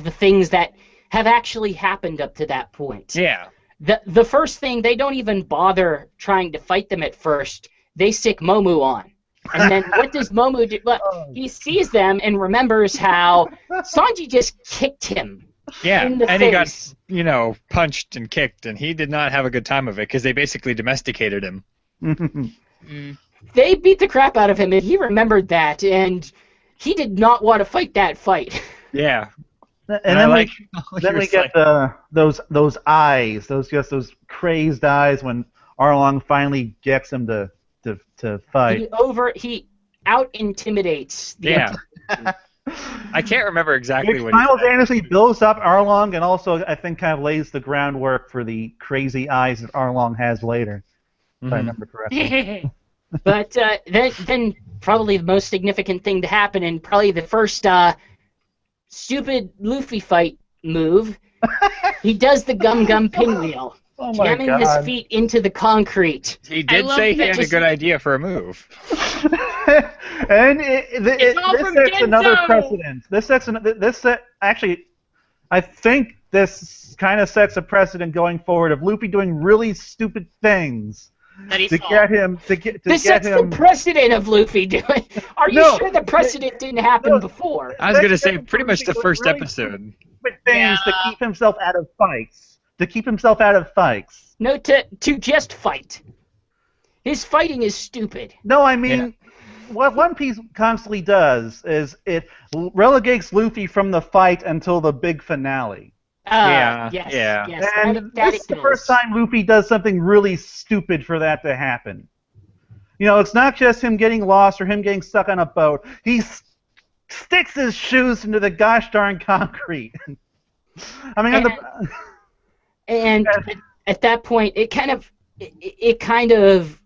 the things that have actually happened up to that point. Yeah. The first thing, they don't even bother trying to fight them at first. They stick Momu on. And then what does Momu do? Well, he sees them and remembers how Sanji just kicked him. Yeah, In the and he got, face. punched and kicked, and he did not have a good time of it because they basically domesticated him. Mm. They beat the crap out of him, and he remembered that, and he did not want to fight that fight. Yeah. And I then like. we get those eyes, those crazed eyes when Arlong finally gets him to fight. He out intimidates the Yeah. I can't remember exactly Which what he said. simultaneously builds up Arlong and also, I think, kind of lays the groundwork for the crazy eyes that Arlong has later, if I Mhm. remember correctly. But then probably the most significant thing to happen, and probably the first stupid Luffy fight move, he does the gum pinwheel, Oh my jamming his God. feet into the concrete. He did love say he that had a just- good idea for a move. And It's all this from sets another Genzo! precedent. Actually, I think this kind of sets a precedent going forward of Luffy doing really stupid things That he to saw. get him to get This get sets him. the precedent of Luffy doing. Are you No, sure the precedent didn't happen no. before? I was going to That's say pretty much the really first stupid episode. Things to Yeah. keep himself out of fights. To keep himself out of fights. No, to just fight. His fighting is stupid. No, I mean, what One Piece constantly does is it relegates Luffy from the fight until the big finale. Yeah, Yes, yeah. yes. And that this is it the first does. time Luffy does something really stupid for that to happen. You know, it's not just him getting lost or him getting stuck on a boat. He sticks his shoes into the gosh darn concrete. I mean, And at that point, it kind of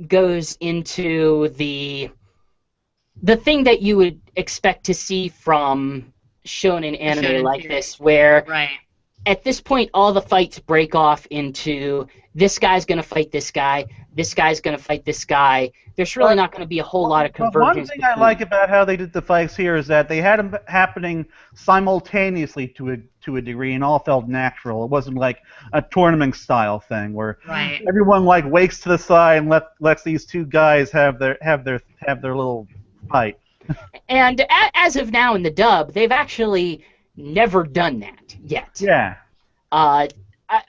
goes into the thing that you would expect to see from shonen anime shonen like series. this, where Right. at this point all the fights break off into this guy's going to fight this guy's going to fight this guy. There's really not going to be a whole lot of But convergence. one thing I like about how they did the fights here is that they had them happening simultaneously to a degree and all felt natural. It wasn't like a tournament style thing where Right. everyone like wakes to the side and lets these two guys have their little fight. And as of now in the dub, they've actually never done that yet. Yeah.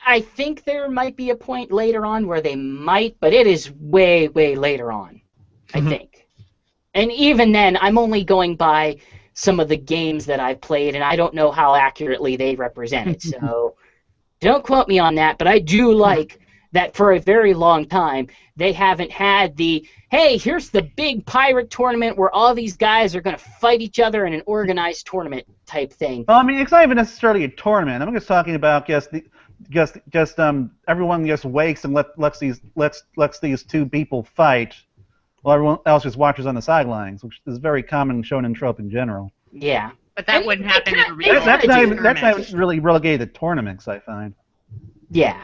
I think there might be a point later on where they might, but it is way, way later on, I think. And even then, I'm only going by some of the games that I've played, and I don't know how accurately they represent it. So don't quote me on that, but I do like that for a very long time, they haven't had the, hey, here's the big pirate tournament where all these guys are going to fight each other in an organized tournament type thing. Well, I mean, it's not even necessarily a tournament. I'm just talking about, yes, everyone just wakes and lets these two people fight, while everyone else just watches on the sidelines, which is a very common shonen trope in general. Yeah. But that And wouldn't they happen in a kinda- real That's tournament. not really relegated to tournaments, I find. Yeah.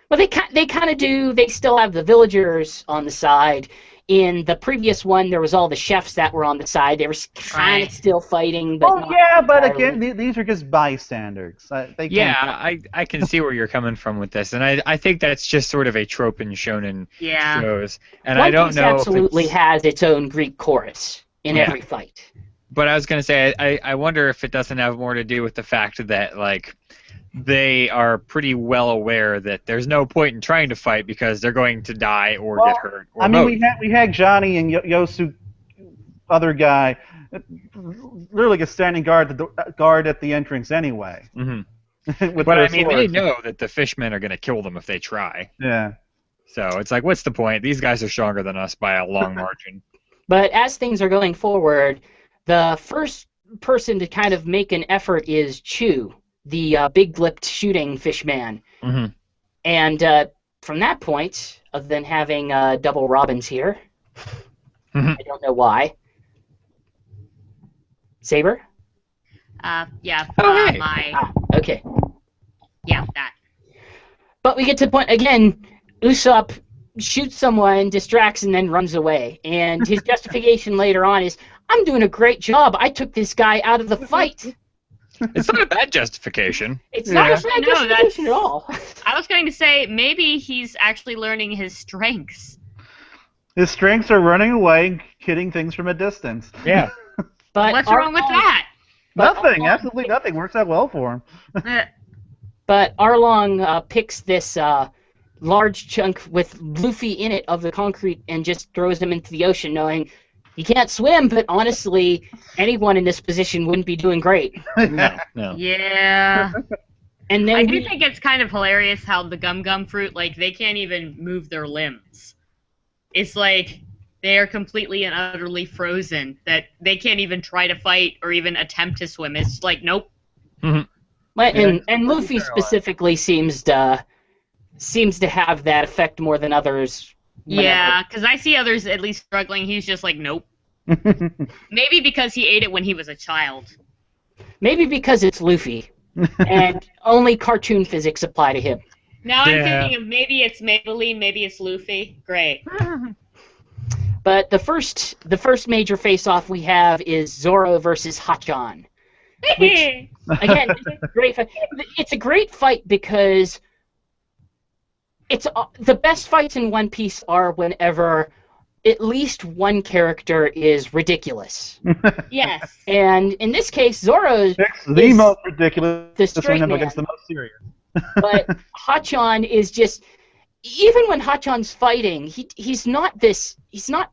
Well, they kind of do. They still have the villagers on the side. In the previous one, there was all the chefs that were on the side. They were kind Right. of still fighting, but Oh not yeah, but entirely. again, these are just bystanders. They Yeah, can't. I can see where you're coming from with this, and I think that's just sort of a trope in shonen Yeah. shows, and One I don't Piece know absolutely if it's, has its own Greek chorus in Yeah. every fight. but I was gonna say I wonder if it doesn't have more to do with the fact that like they are pretty well aware that there's no point in trying to fight because they're going to die or Well, get hurt. Or I mean, both. we had Johnny and Yosu, other guy, literally just standing guard at the entrance anyway. Mhm. with But their I mean, they swords. know that the fishmen are going to kill them if they try. Yeah. So it's like, what's the point? These guys are stronger than us by a long margin. But as things are going forward, the first person to kind of make an effort is Chu, the big-lipped shooting fish man. hmm And from that point, other than having double Robins here, Mhm. I don't know why. Saber? Yeah. Oh, hey. Okay. That. But we get to the point, again, Usopp shoots someone, distracts, and then runs away. And his justification later on is, I'm doing a great job. I took this guy out of the fight. It's not a bad justification. It's not a Yeah. bad No, justification at all. I was going to say maybe he's actually learning his strengths. His strengths are running away, hitting things from a distance. Yeah. But What's wrong with that? Nothing, absolutely nothing. Works out well for him. But Arlong picks this large chunk with Luffy in it of the concrete and just throws him into the ocean, knowing he can't swim, but honestly, anyone in this position wouldn't be doing great. No. Yeah. And then I do we- think it's kind of hilarious how the gum fruit, like, they can't even move their limbs. It's like they are completely and utterly frozen, that they can't even try to fight or even attempt to swim. It's like, nope. and Luffy specifically seems to have that effect more than others. whenever- Yeah, because I see others at least struggling. He's just like, nope. Maybe because he ate it when he was a child. Maybe because it's Luffy, and only cartoon physics apply to him. Now I'm Yeah. thinking of maybe it's Maybelline, maybe it's Luffy. Great. But the first major face-off we have is Zoro versus Hachan. Which- Again, it's a great fight. It's a great fight because it's the best fights in One Piece are whenever at least one character is ridiculous. Yes. And in this case, Zoro, Picks the Is most ridiculous the straight one man. against the most serious. but Hachan is just, even when Hachan's fighting, he's not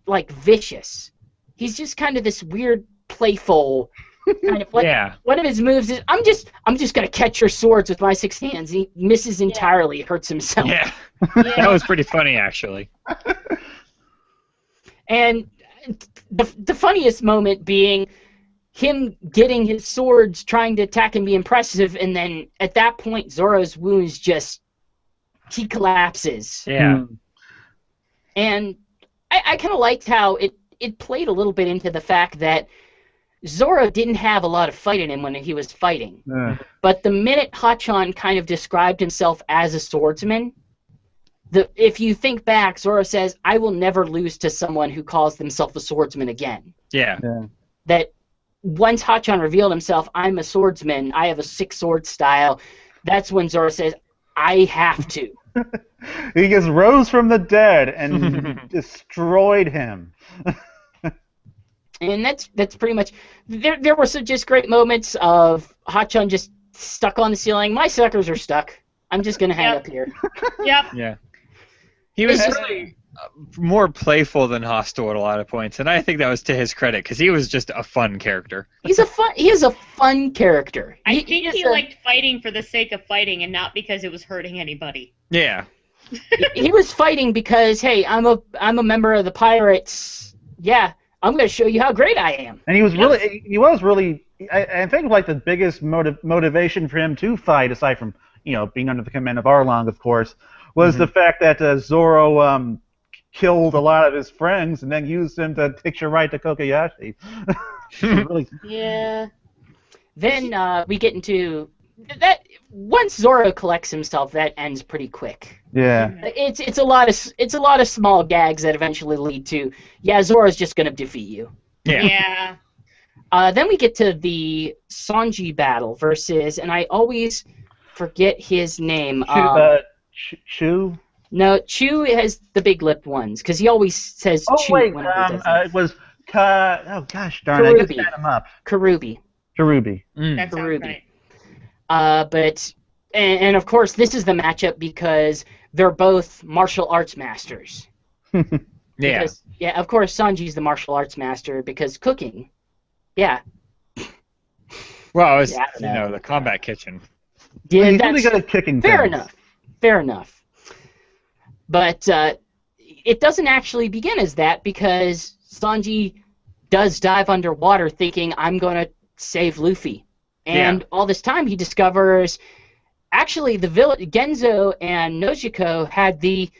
like vicious. He's just kind of this weird, playful kind of like. Yeah. One of his moves is, I'm just gonna catch your swords with my 6 hands. He misses entirely, hurts himself. Yeah. That was pretty funny, actually. And the funniest moment being him getting his swords, trying to attack and be impressive, and then at that point Zoro's wounds he collapses. Yeah. And I kind of liked how it played a little bit into the fact that Zoro didn't have a lot of fight in him when he was fighting. Yeah. But the minute Hachan kind of described himself as a swordsman, if you think back, Zoro says, I will never lose to someone who calls themselves a swordsman again. Yeah. That once Hachan revealed himself, I'm a swordsman, I have a 6-sword style, that's when Zoro says, I have to. He just rose from the dead and destroyed him. And that's pretty much. There were some just great moments of Hachan just stuck on the ceiling. My suckers are stuck. I'm just gonna hang Yep. up here. Yep. Yeah. He was It's really more playful than hostile at a lot of points, and I think that was to his credit because he was just a fun character. He is a fun character. I think is he liked fighting for the sake of fighting and not because it was hurting anybody. Yeah. he was fighting because, hey, I'm a member of the pirates. Yeah, I'm gonna show you how great I am. And he was really, I think like the biggest motivation for him to fight, aside from being under the command of Arlong, of course, was the fact that Zoro killed a lot of his friends and then used him to hitch a ride to Kokoyashi. Really, Yeah. Then we get into that. Once Zoro collects himself, that ends pretty quick. yeah. It's a lot of small gags that eventually lead to, yeah, Zoro's just gonna defeat you. Yeah. Then we get to the Sanji battle versus, and I always forget his name. Chu? No, Chu has the big lipped ones because he always says Oh Chu wait, whenever he does it. it was oh gosh darn, I just Karubi. had him up. Karubi. Cherubi. That sounds Ruby. right. But of course this is the matchup because they're both martial arts masters. Yeah. Because, yeah, of course Sanji's the martial arts master because cooking. Yeah. Well, it's Yeah, I don't know. the combat kitchen. Yeah, He's that's really good at kicking fair things. enough. Fair enough. But it doesn't actually begin as that because Sanji does dive underwater thinking, I'm going to save Luffy. And all this time he discovers actually the Genzo and Nojiko had the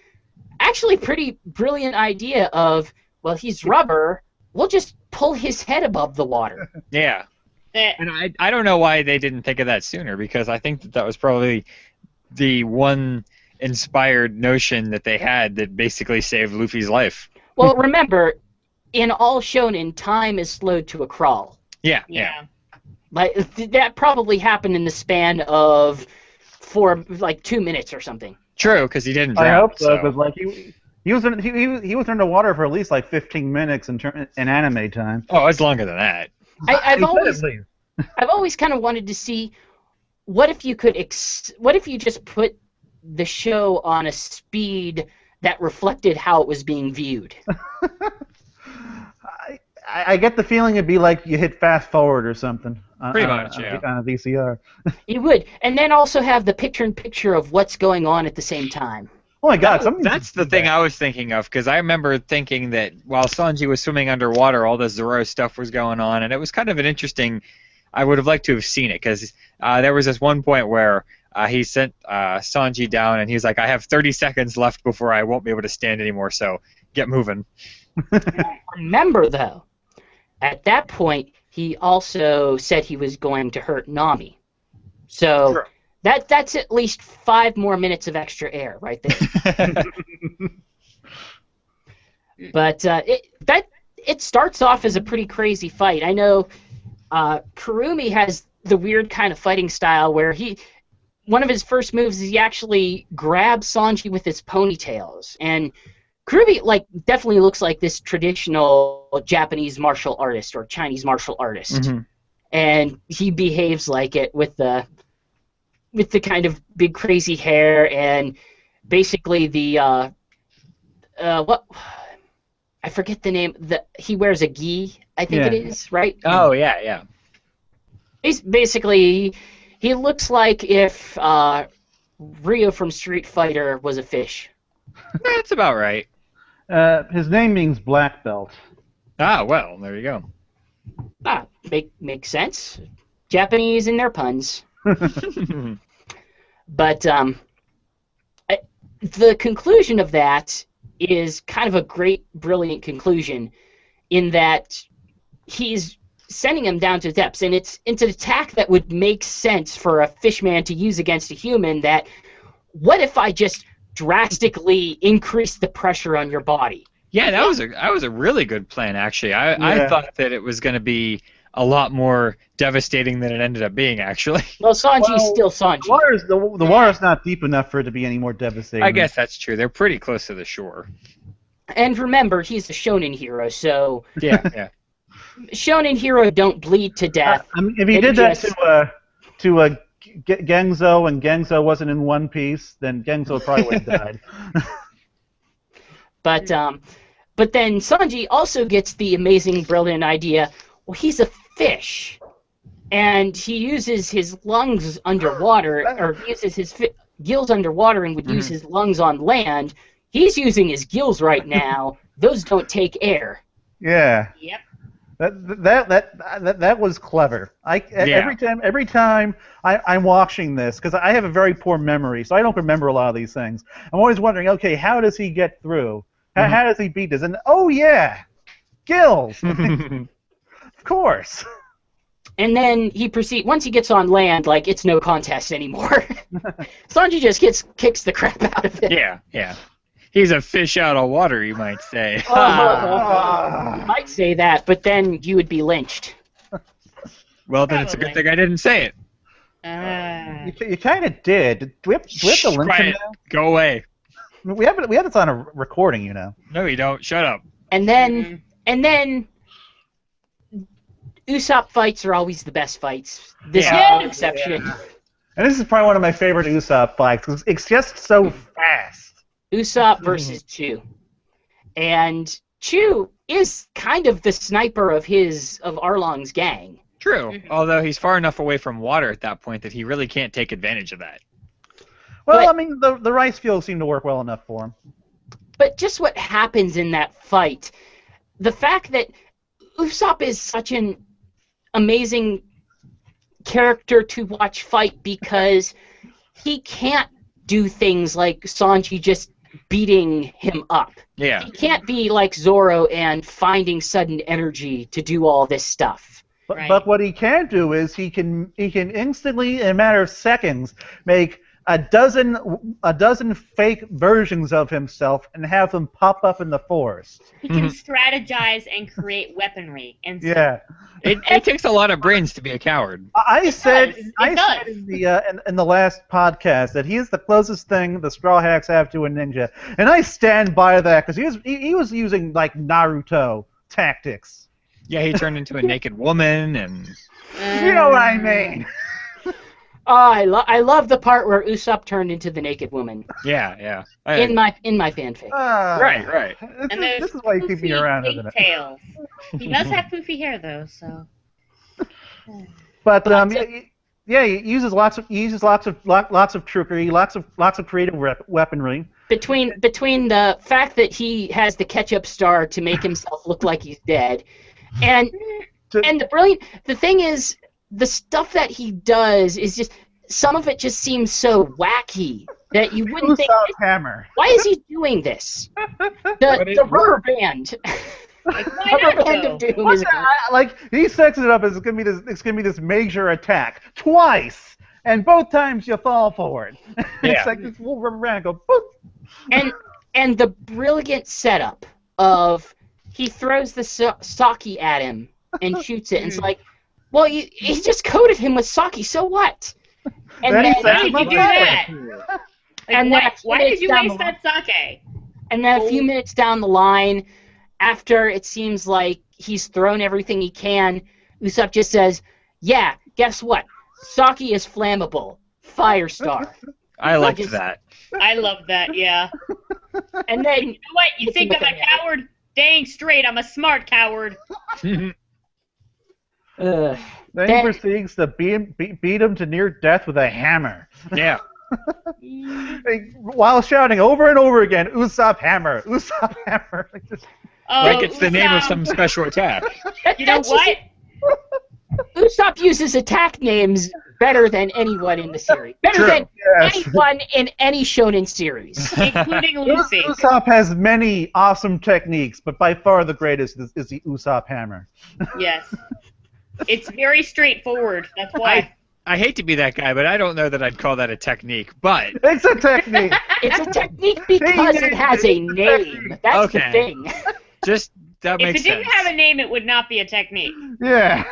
actually pretty brilliant idea of, well, he's rubber, we'll just pull his head above the water. Yeah. That- And I don't know why they didn't think of that sooner, because I think that was probably the one inspired notion that they had that basically saved Luffy's life. Well, remember, in all shonen, time is slowed to a crawl. Yeah. yeah. Like that probably happened in the span of 2 minutes or something. True, because he didn't drown. I hope so, because like he was underwater for at least like 15 minutes in anime time. Oh, it's longer than that. I've He said always at least. I've always kind of wanted to see what if you could what if you just put the show on a speed that reflected how it was being viewed. I get the feeling it'd be like you hit fast forward or something. Pretty much, yeah. On a VCR. You would, and then also have the picture-in-picture of what's going on at the same time. Oh my God! That's the thing I was thinking of, because I remember thinking that while Sanji was swimming underwater, all this Zoro stuff was going on, and it was kind of an interesting. I would have liked to have seen it, because there was this one point where he sent Sanji down, and he was like, "I have 30 seconds left before I won't be able to stand anymore, so get moving." Remember, though, at that point, he also said he was going to hurt Nami. So Sure. that's at least 5 more minutes of extra air right there. But it starts off as a pretty crazy fight. I know Kurumi has the weird kind of fighting style where one of his first moves is he actually grabs Sanji with his ponytails, and Kurumi definitely looks like this traditional Japanese martial artist or Chinese martial artist, Mhm. and he behaves like it with the kind of big crazy hair and basically the what I forget the name. He wears a gi, I think it is, right? Oh yeah. Basically, he looks like if Ryo from Street Fighter was a fish. That's about right. His name means black belt. Ah, well, there you go. Makes sense. Japanese in their puns. But the conclusion of that is kind of a great, brilliant conclusion in that he's sending him down to depths, and it's an attack that would make sense for a fishman to use against a human. That what if I just drastically increase the pressure on your body? Yeah, that was a really good plan, actually. I thought that it was going to be a lot more devastating than it ended up being, actually. Well, Sanji's still Sanji. The water's not deep enough for it to be any more devastating. I guess that's true. They're pretty close to the shore. And remember, he's a shonen hero, so Yeah. shonen hero don't bleed to death. If he They did that just- to Genzo and Genzo wasn't in one piece, then Genzo probably would have died. But then Sanji also gets the amazing, brilliant idea. Well, he's a fish, and he uses his lungs underwater, or he uses his gills underwater, and would use his lungs on land. He's using his gills right now. Those don't take air. Yeah. Yep. That was clever. Every time I'm watching this, because I have a very poor memory, so I don't remember a lot of these things. I'm always wondering, okay, how does he get through? How does he beat this? And oh yeah, gills. Of course. And then once he gets on land, like, it's no contest anymore. Sanji just kicks the crap out of it. Yeah. He's a fish out of water, you might say. You might say that, but then you would be lynched. Well, then it's a good thing I didn't say it. You kind of did. Do we have to lynch him now? Go away. We have this on a recording, you know. No, you don't. Shut up. And then Usopp fights are always the best fights. This is no exception. Yeah. And this is probably one of my favorite Usopp fights because it's just so fast. Usopp versus Chu. And Chu is kind of the sniper of Arlong's gang. True. Although he's far enough away from water at that point that he really can't take advantage of that. Well, I mean, the rice fields seem to work well enough for him. But just what happens in that fight, the fact that Usopp is such an amazing character to watch fight because he can't do things like Sanji just beating him up. Yeah. He can't be like Zoro and finding sudden energy to do all this stuff. But what he can do is he can instantly, in a matter of seconds, make a dozen fake versions of himself and have them pop up in the forest. He can strategize and create weaponry. And yeah. It takes a lot of brains to be a coward. I said in the last podcast that he is the closest thing the Straw Hats have to a ninja, and I stand by that because he was using like Naruto tactics. Yeah, he turned into a naked woman, and you know what I mean. I love the part where Usopp turned into the naked woman. Yeah. In my fanfic. Right. This is why you keep me around, isn't it? Tails. He does have poofy hair though, so. But yeah, he uses lots of trickery, lots of creative weaponry. Between the fact that he has the ketchup star to make himself look like he's dead, and the thing is, the stuff that he does is just, some of it just seems so wacky that you wouldn't think, hammer. Why is he doing this? The rubber band. Rubber band of doom is like he sets it up as it's gonna be this major attack twice, and both times you fall for it. It's like this little rubber band go boop. And the brilliant setup of he throws the sake at him and shoots it, and it's like, well, he just coated him with sake, so what? And then why did you do that? And why did you waste that sake? And then a few minutes down the line, after it seems like he's thrown everything he can, Usopp just says, yeah, guess what? Sake is flammable. Firestar. I liked that. I love that, yeah. And then... You know what? You think I'm a coward? Dang straight, I'm a smart coward. Then he proceeds to beat him to near death with a hammer. Yeah. While shouting over and over again, Usopp hammer, Usopp hammer. Like it's the name of some special attack. You know what? Usopp uses attack names better than anyone in the series. Better than anyone in any shonen series. Including Luffy. Usopp has many awesome techniques, but by far the greatest is the Usopp hammer. Yes. It's very straightforward. That's why. I hate to be that guy, but I don't know that I'd call that a technique. But it's a technique. It's a technique because it has a name. That's the thing. Just that makes sense. If it didn't have a name, it would not be a technique. Yeah.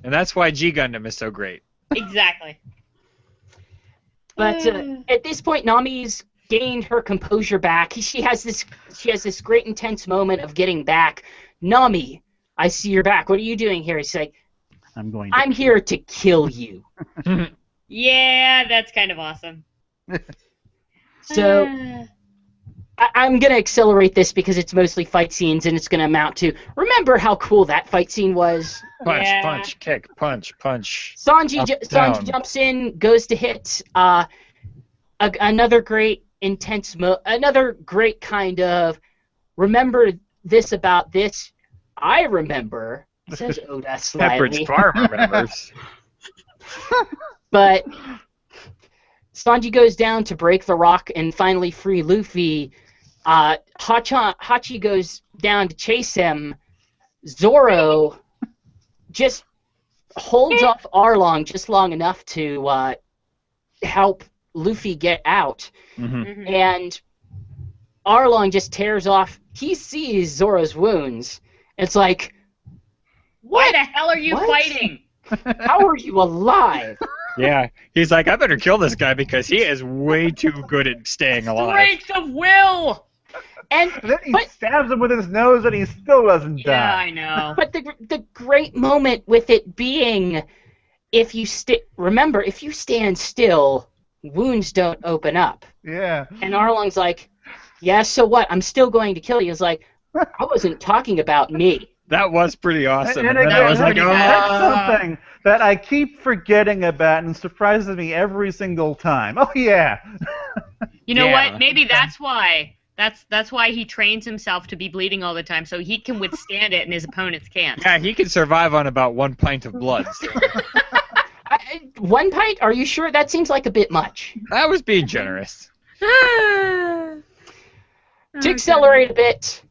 And that's why G Gundam is so great. Exactly. But at this point, Nami's gained her composure back. She has this great intense moment of getting back. Nami, I see you're back. What are you doing here? She's like, I'm here to kill you. Yeah, that's kind of awesome. So I'm going to accelerate this because it's mostly fight scenes and it's going to amount to, remember how cool that fight scene was? Punch, kick, punch. Sanji jumps in, goes to hit another great intense another great kind of remember this about this. I remember, says Oda Pepperidge slyly. Farm remembers. But Sanji goes down to break the rock and finally free Luffy. Hachi goes down to chase him. Zoro just holds off Arlong just long enough to help Luffy get out. Mm-hmm. And Arlong just tears off. He sees Zoro's wounds. It's like, Why the hell are you What? fighting? how are you alive? Yeah, he's like, I better kill this guy because he is way too good at staying alive. Strength of will. And And then he But- stabs him with his nose and he still doesn't Yeah, die. I know. but the great moment with it being, if you remember, if you stand still, wounds don't open up. Yeah. And Arlong's like, yeah, so what? I'm still going to kill you. It's like, I wasn't talking about me. That was pretty awesome. And And then I was like, pretty oh, that's something that I keep forgetting about and surprises me every single time. Oh yeah. You know Yeah. what? Maybe that's why. That's why he trains himself to be bleeding all the time, so he can withstand it and his opponents can't. yeah, he can survive on about 1 pint of blood. So. 1 pint? Are you sure? That seems like a bit much. I was being generous. To accelerate a bit,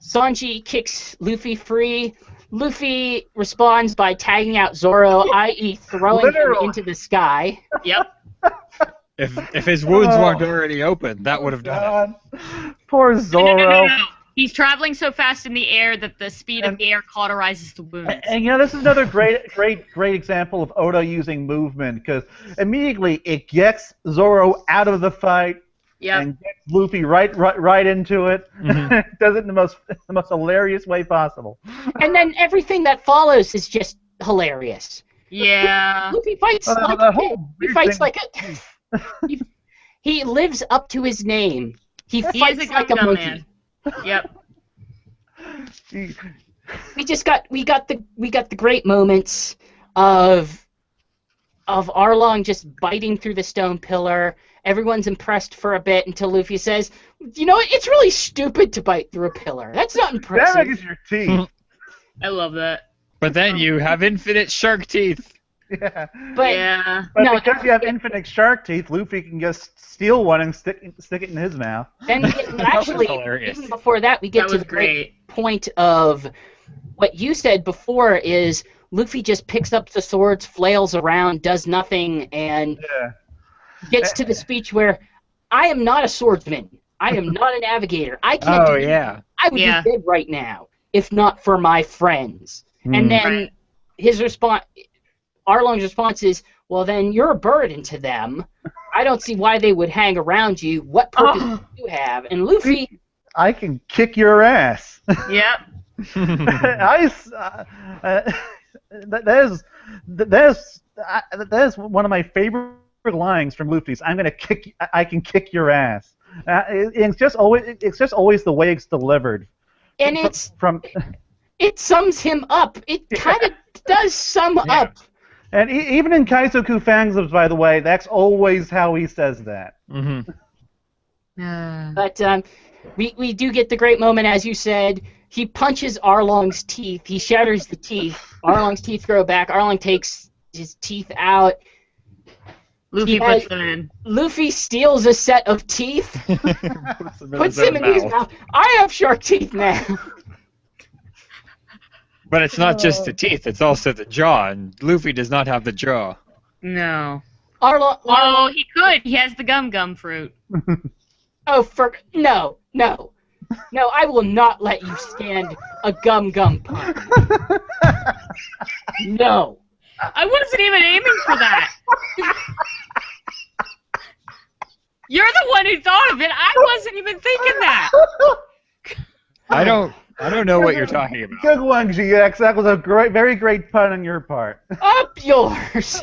Sanji kicks Luffy free. Luffy responds by tagging out Zoro, i.e. throwing him Literal. into the sky. Yep. If his wounds weren't already open, that would have done it. God. Poor No, Zoro. no. He's traveling so fast in the air that the speed of air cauterizes the wounds. And this is another great example of Oda using movement because immediately it gets Zoro out of the fight Yep. and gets Luffy right into it. Mhm. Does it in the most hilarious way possible. And then everything that follows is just hilarious. Yeah. Luffy fights Well, like the a whole kid. He weird fights thing- like a... he lives up to his name. He He is fights a like a gum monkey. man. Yep. We got the great moments of Arlong just biting through the stone pillar. Everyone's impressed for a bit until Luffy says, "You know what? It's really stupid to bite through a pillar. That's not That impressive." makes your teeth. I love that. But then you have infinite shark teeth. Yeah. But Yeah. But No, because you have infinite shark teeth, Luffy can just steal one and stick it in his mouth. then actually, hilarious. even before that, we get That to was the great great. point of what you said before is Luffy just picks up the swords, flails around, does nothing, and Yeah. gets to the speech where I am not a swordsman. I am not a navigator. I can't Oh, do yeah. I would Yeah. be dead right now if not for my friends. And then Right. his response, Arlong's response is, well, then you're a burden to them. I don't see why they would hang around you. What purpose do you have? And Luffy, I can kick your ass. Yep. There's one of my favorite lines from Luffy's. I can kick your ass. It's just always the way it's delivered. and it sums him up. It kind of does sum up. And even in Kaizoku Fangzibs, by the way, that's always how he says that. Mhm. But we do get the great moment, as you said. He punches Arlong's teeth. He shatters the teeth. Arlong's teeth grow back. Arlong takes his teeth out. Luffy He puts has- them in. Luffy steals a set of teeth, puts them in his mouth. I have shark teeth now. But it's not just the teeth, it's also the jaw, and Luffy does not have the jaw. No. Arlong. Oh, he could. He has the gum fruit. Oh, no. I will not let you stand a gum pun. No. I wasn't even aiming for that. You're the one who thought of it. I wasn't even thinking that. I don't know what you're talking about. Good one, GX. That was a very great pun on your part. Up yours.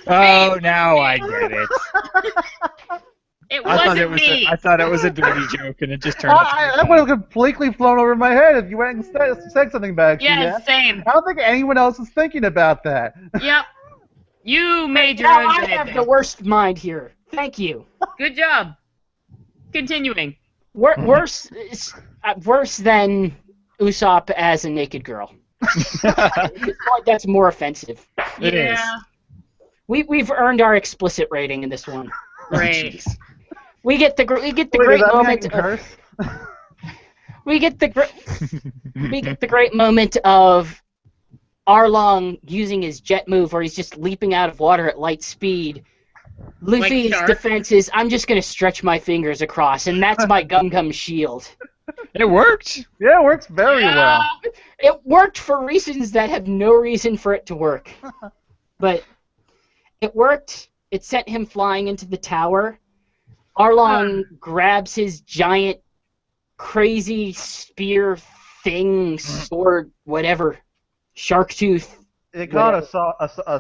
Oh, now I get it. It I thought wasn't me. I thought it was a dirty joke, and it just turned out to be That would have completely flown over my head if you went and said something back. Yeah, GX. same. I don't think anyone else is thinking about that. Yep. You made your Now own I bed have then. the worst mind here. Thank you. Good job. Continuing. Worse than Usopp as a naked girl. That's more offensive. It is. Yeah. We've earned our explicit rating in this one. Right. Jeez. We get the Wait, great does that mean I moment can of, curse? we get the great moment of Arlong using his jet move where he's just leaping out of water at light speed. Luffy's Shark. defense is, I'm just going to stretch my fingers across, and that's my Gum shield. It worked. Yeah, it works very well. It worked for reasons that have no reason for it to work. But it worked. It sent him flying into the tower. Arlong grabs his giant, crazy spear thing, sword, whatever, shark tooth, They call it a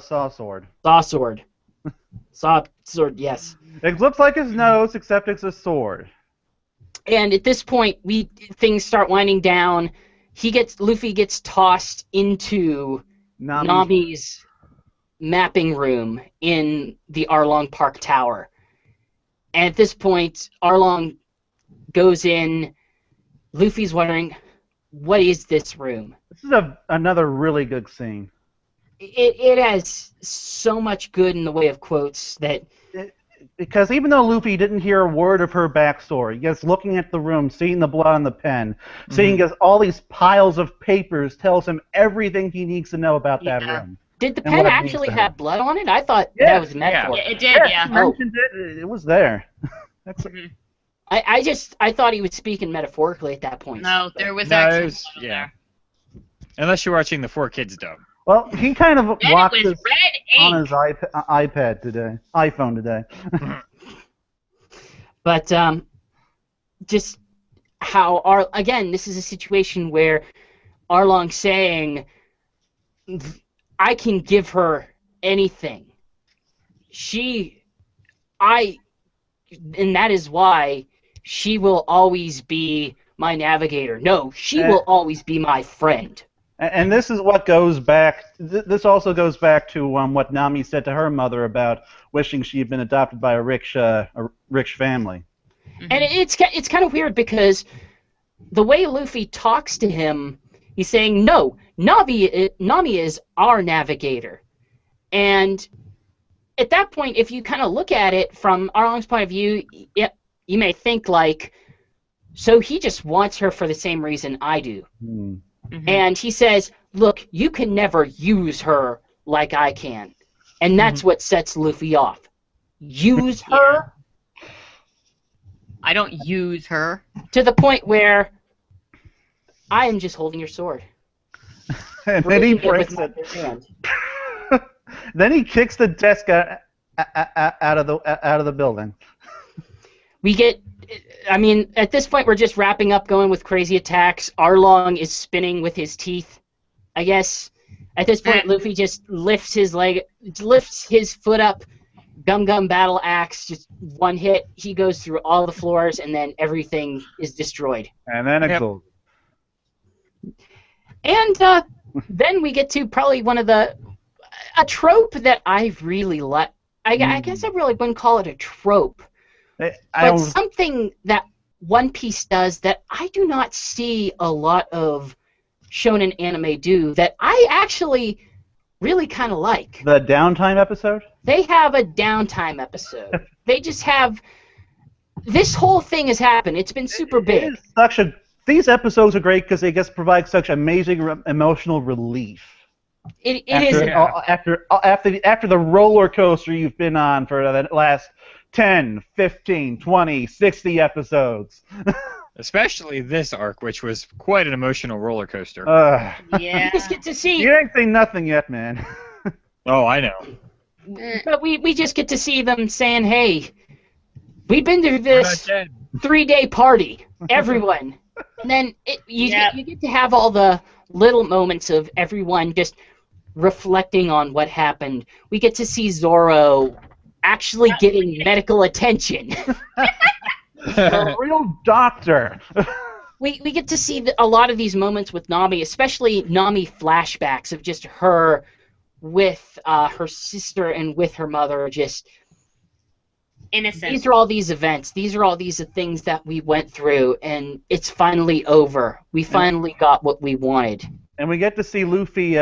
saw sword. saw sword. Saw sword, yes. It looks like his nose, except it's a sword. And at this point, things start winding down. Luffy gets tossed into Nami's mapping room in the Arlong Park Tower. And at this point, Arlong goes in. Luffy's wondering, what is this room? This is another really good scene. It has so much good in the way of quotes that... Because even though Luffy didn't hear a word of her backstory, just looking at the room, seeing the blood on the pen, seeing all these piles of papers tells him everything he needs to know about that room. Did the And pen what it actually means to have blood on it? I thought Yeah. that was a metaphor. Yeah, it did, yeah. He mentioned it. It was there. That's I thought he was speaking metaphorically at that point. No, there was No, actually it was- blood yeah. there. Unless you're watching the 4Kids dub. well, he kind of And watched it was this red on ink. his iPad today, iPhone today. But just how again, this is a situation where Arlong saying, I can give her anything. And that is why she will always be my navigator. No, she will always be my friend. And this is what goes back. This also goes back to what Nami said to her mother about wishing she had been adopted by a rich family. And it's kind of weird because the way Luffy talks to him, he's saying, no, Nami is our navigator. And at that point, if you kind of look at it from Arlong's point of view, you may think like, so he just wants her for the same reason I do. And he says, look, you can never use her like I can. And that's what sets Luffy off. Use her I don't use her. to the point where I am just holding your sword. And then he Breaking breaks with my it. bare hand. Then he kicks the desk out of the building. We get, I mean, at this point we're just wrapping up, going with crazy attacks. Arlong is spinning with his teeth, I guess. At this point, Luffy just lifts his foot up, Gum battle axe, just one hit. He goes through all the floors, and then everything is destroyed. And then Exalt. And then we get to probably a trope that I really like. I guess I really wouldn't call it a trope. But something that One Piece does that I do not see a lot of shonen anime do that I actually really kind of like. The downtime episode? They have a downtime episode. They just have... This whole thing has happened. It's been super big. These episodes are great because they just provide such amazing emotional relief. It is... After the roller coaster you've been on for the last 10, 15, 20, 60 episodes. Especially this arc, which was quite an emotional roller coaster. Yeah. You just get to see... You ain't seen nothing yet, man. Oh, I know. But we just get to see them saying, hey, we've been through this 3-day party, everyone. And then you get to have all the little moments of everyone just reflecting on what happened. We get to see Zoro actually getting medical attention. A real doctor. We get to see a lot of these moments with Nami, especially Nami flashbacks of just her with her sister and with her mother, just Innocent. These are all these events. These are all these things that we went through, and it's finally over. We finally got what we wanted. And we get to see Luffy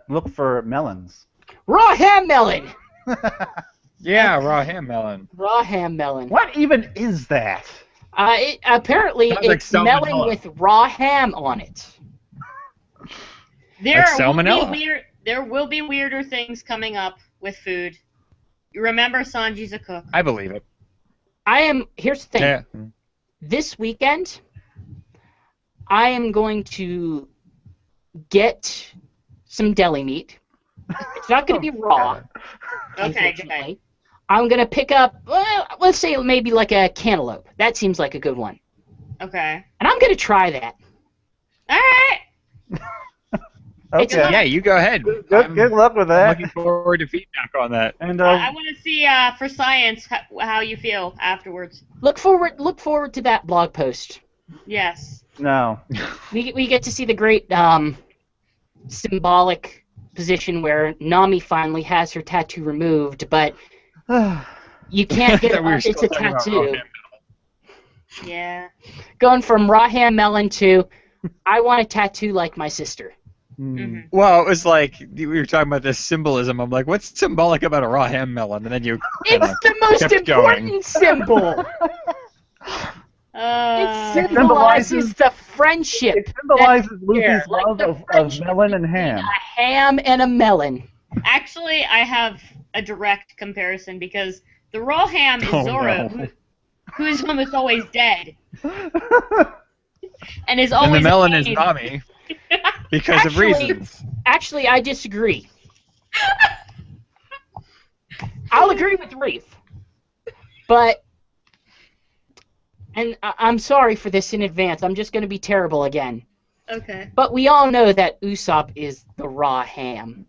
look for melons. Raw ham melon! Yeah, raw ham melon. Raw ham melon. What even is that? Apparently, Sounds like it's melon salmonella. with raw ham on it. There Like will be salmonella. There will be weirder things coming up with food. You remember Sanji's a cook. I believe it. Here's the thing. Yeah. This weekend, I am going to get some deli meat. It's not going to be raw, Okay, unfortunately. good. I'm going to pick up, well, let's say maybe like a cantaloupe. That seems like a good one. Okay. And I'm going to try that. All right. It's Okay. not- Yeah, you go ahead. Good luck with I'm that. looking forward to feedback on that. And I want to see for science how you feel afterwards. Look forward to that blog post. Yes. no. We get to see the great symbolic position where Nami finally has her tattoo removed, but you can't get That we were it's a still talking about raw tattoo. ham. Yeah. Going from raw ham melon to I want a tattoo like my sister. hmm Well, it was like we were talking about this symbolism. I'm like, what's symbolic about a raw ham melon? And then you kinda It's the most kept important going. symbol. It symbolizes- symbolizes the friendship. It symbolizes Yeah, Luffy's like love the of friendship melon and between ham. A ham and a melon. Actually, I have a direct comparison because the raw ham is Oh, Zoro, no. who is almost always dead and is And always the melon is pain. Nami because of Actually- reasons. Actually, I disagree. I'll agree with Reef. But, and I'm sorry for this in advance, I'm just going to be terrible again. Okay. But we all know that Usopp is the raw ham.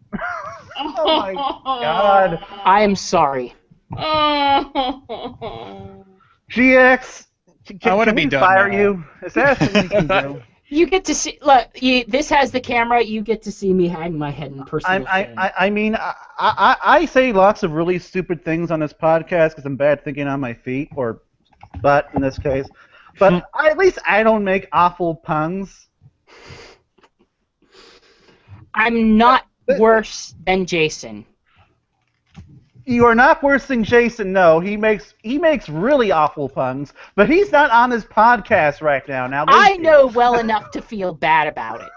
Oh my God. I am sorry. Oh. GX, I wanna can be we done fire now. you? Is that something we can do? You get to see, look, this has the camera, you get to see me hang my head in personal shame. I mean, I say lots of really stupid things on this podcast because I'm bad thinking on my feet, or butt in this case. But at least I don't make awful puns. I'm not worse than Jason. You are not worse than Jason. No, he makes really awful puns, but he's not on his podcast right now. Now I Lucy, know well enough to feel bad about it.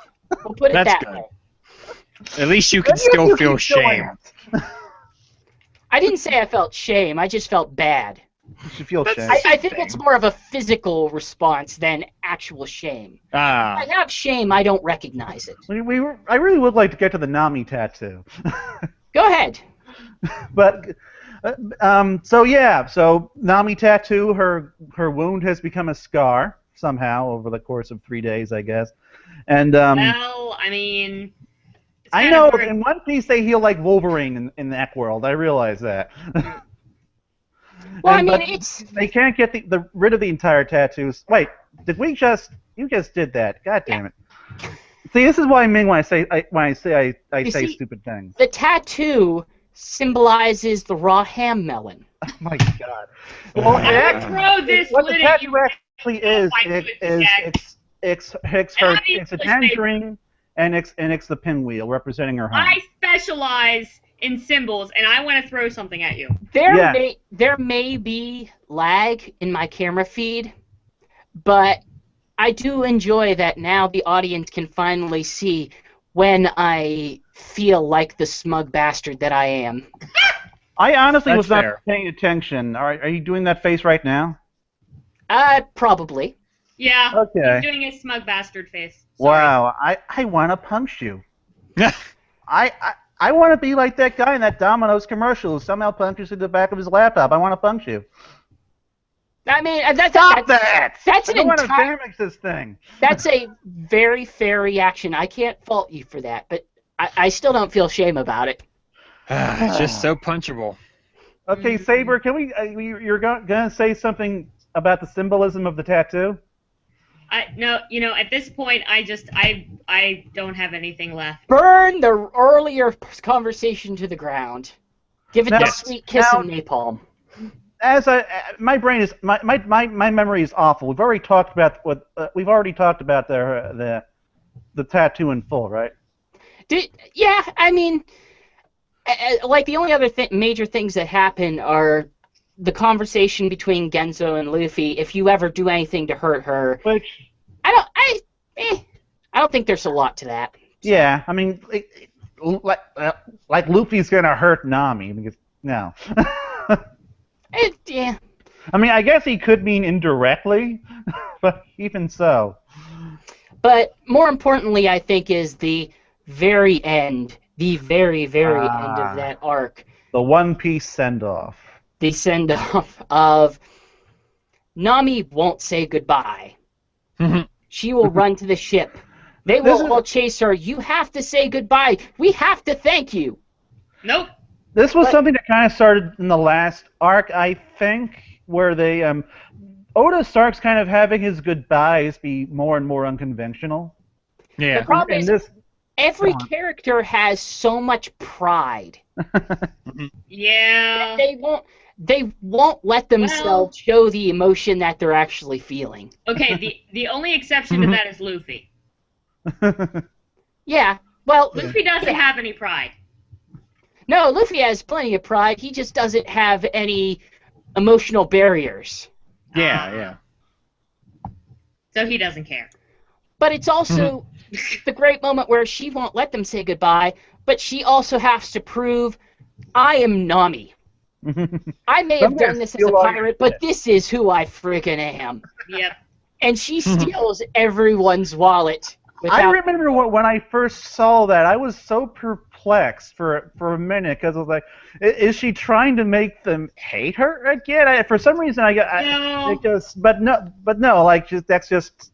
We'll put it That's that good. way. At least you can you still can feel still shame. act. I didn't say I felt shame, I just felt bad. You should feel shame. I think it's more of a physical response than actual shame. If Ah, I have shame, I don't recognize it. I really would like to get to the Nami tattoo. Go ahead. But so Nami tattoo, her wound has become a scar somehow over the course of 3 days, I guess. And Well, I mean, it's I kind know of hard. in One Piece they heal like Wolverine in that world. I realize that. Well, I And- mean, but it's they can't get rid of the entire tattoos. Wait, you just did that? God damn it! See, this is what I mean when I say You see- stupid things. the tattoo symbolizes the raw ham melon. Oh my God. Well, I'm gonna throw this what the lid at you. tattoo actually is, Fight with the gag. it's And a obviously tangerine, and it's the pinwheel representing her home. I specialize in symbols, and I want to throw something at you. Yeah. There may be lag in my camera feed, but I do enjoy that now the audience can finally see when I feel like the smug bastard that I am. I honestly That's was not fair. paying attention. Are you doing that face right now? Probably. Yeah. Okay. He's doing his smug bastard face. Sorry. Wow, I want to punch you. I want to be like that guy in that Domino's commercial who somehow punches in the back of his laptop. I want to punch you. I mean, Stop that! That's I an don't want to entire. damage this thing. That's a very fair reaction. I can't fault you for that, but I still don't feel shame about it. it's just so punchable. Okay, Saber, can we? You're gonna say something about the symbolism of the tattoo? No, at this point, I don't have anything left. Burn the earlier conversation to the ground. Give it Now- the sweet kiss now- of napalm. my brain is my memory is awful. We've already talked about the tattoo in full, right? Yeah, I mean, like the only other major things that happen are the conversation between Genzo and Luffy. If you ever do anything to hurt her, Which I don't think there's a lot to that. yeah, I mean, like Luffy's gonna hurt Nami because no. Yeah. I mean, I guess he could mean indirectly, but even so. But more importantly, I think is the very end, the very, very end of that arc. The One Piece send-off. The send-off of Nami won't say goodbye. She will run to the ship. They will all chase her. You have to say goodbye. We have to thank you. Nope. This was something that kind of started in the last arc, I think, where they Oda starts kind of having his goodbyes be more and more unconventional. Yeah. The problem is every character has so much pride. Yeah. They won't let themselves show the emotion that they're actually feeling. Okay, the only exception to that is Luffy. Yeah. Well, Luffy doesn't have any pride. No, Luffy has plenty of pride. He just doesn't have any emotional barriers. Yeah. So he doesn't care. But it's also the great moment where she won't let them say goodbye, but she also has to prove, I am Nami. I may have done this as a pirate, but this is who I friggin' am. Yep. And she steals everyone's wallet. I remember when I first saw that, I was so perplexed for a minute because I was like, is she trying to make them hate her again? For some reason, but no, like that's just.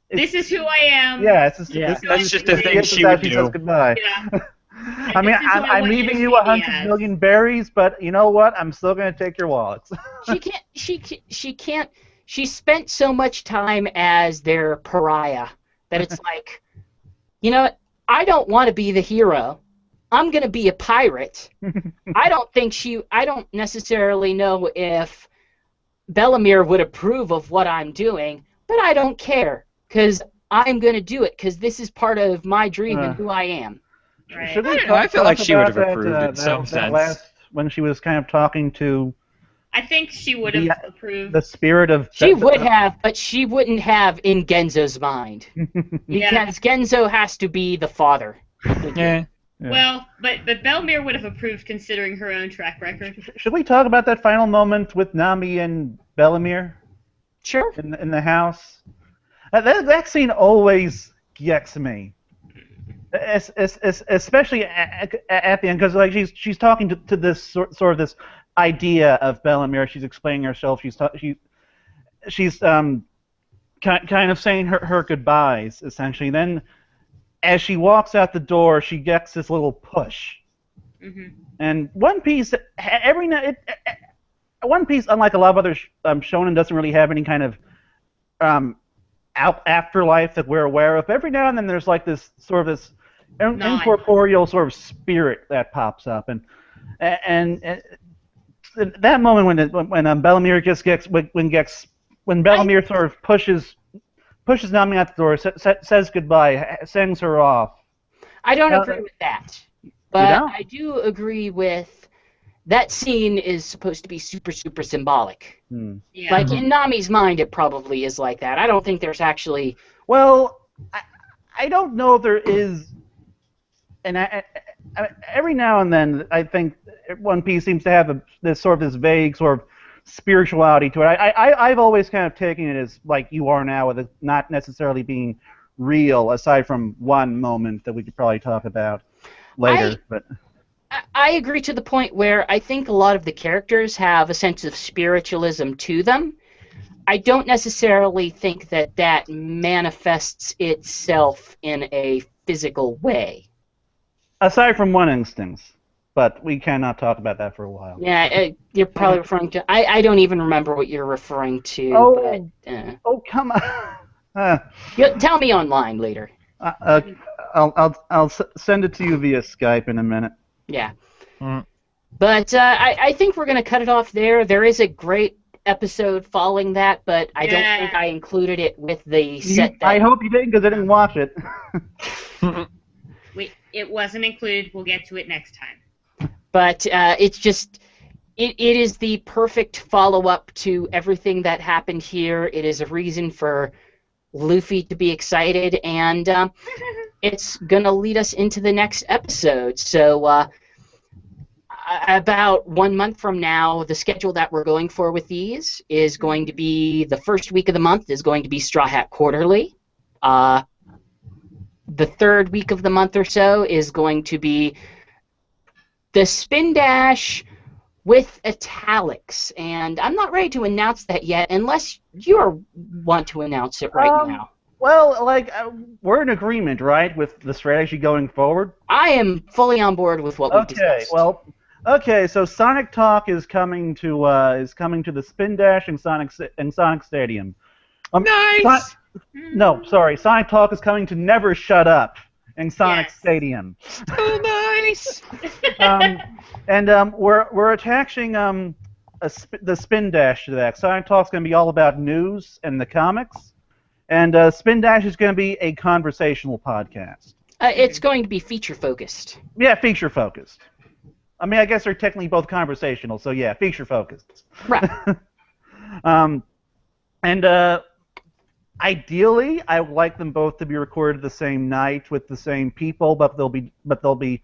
This is who I am. Yeah, that's just a thing she would do. Says goodbye. Yeah. I mean, I'm leaving you 100 million berries, but you know what? I'm still going to take your wallets. She can't. She spent so much time as their pariah that it's like, you know, I don't want to be the hero. I'm going to be a pirate. I don't necessarily know if Bellemere would approve of what I'm doing, but I don't care because I'm going to do it because this is part of my dream and who I am. Right. I feel like she would have approved in some sense. When she was kind of talking to... I think she would have approved. The spirit of... She would have, but she wouldn't have in Genzo's mind. Because Genzo has to be the father. Yeah. Well, but Bellemere would have approved considering her own track record. Should we talk about that final moment with Nami and Bellemere? Sure. In the house? That scene always gets me. Especially at the end, because like she's talking to this sort of this idea of Bellemere. She's explaining herself. She's kind of saying her goodbyes essentially. Then, as she walks out the door, she gets this little push. And One Piece One Piece, unlike a lot of other shonen, doesn't really have any kind of afterlife that we're aware of. Every now and then, there's like this sort of this incorporeal sort of spirit that pops up, and that moment when Bellemere when Bellemere sort of pushes Nami out the door, says goodbye, sends her off. I don't agree with that, but I do agree with that scene is supposed to be super, super symbolic. Yeah. Like in Nami's mind, it probably is like that. I don't think there's actually. Well, I don't know if there is. And every now and then, I think One Piece seems to have this vague sort of spirituality to it. I've always kind of taken it as like you are now, with it not necessarily being real, aside from one moment that we could probably talk about later. I agree to the point where I think a lot of the characters have a sense of spiritualism to them. I don't necessarily think that manifests itself in a physical way. Aside from One Instance, but we cannot talk about that for a while. Yeah, you're probably referring to... I don't even remember what you're referring to. Oh, but, oh come on. Tell me online later. I'll send it to you via Skype in a minute. Yeah. But I think we're going to cut it off there. There is a great episode following that, but I don't think I included it with the set. I hope you didn't, because I didn't watch it. It wasn't included. We'll get to it next time. But it's just, it is the perfect follow-up to everything that happened here. It is a reason for Luffy to be excited, and it's going to lead us into the next episode. So about 1 month from now, the schedule that we're going for with these is going to be the first week of the month is going to be Straw Hat Quarterly. The third week of the month or so is going to be the Spin Dash with italics, and I'm not ready to announce that yet unless you want to announce it right now. Well, like, we're in agreement, right, with the strategy going forward? I am fully on board with what we've discussed. Okay, so Sonic Talk is coming to the Spin Dash and Sonic Stadium. Nice! Sonic Talk is coming to Never Shut Up in Sonic Stadium. Oh, nice! We're attaching the Spin Dash to that. Sonic Talk's going to be all about news and the comics, and Spin Dash is going to be a conversational podcast. It's going to be feature-focused. Yeah, feature-focused. I mean, I guess they're technically both conversational, so yeah, feature-focused. Right. Ideally, I would like them both to be recorded the same night with the same people, but they'll be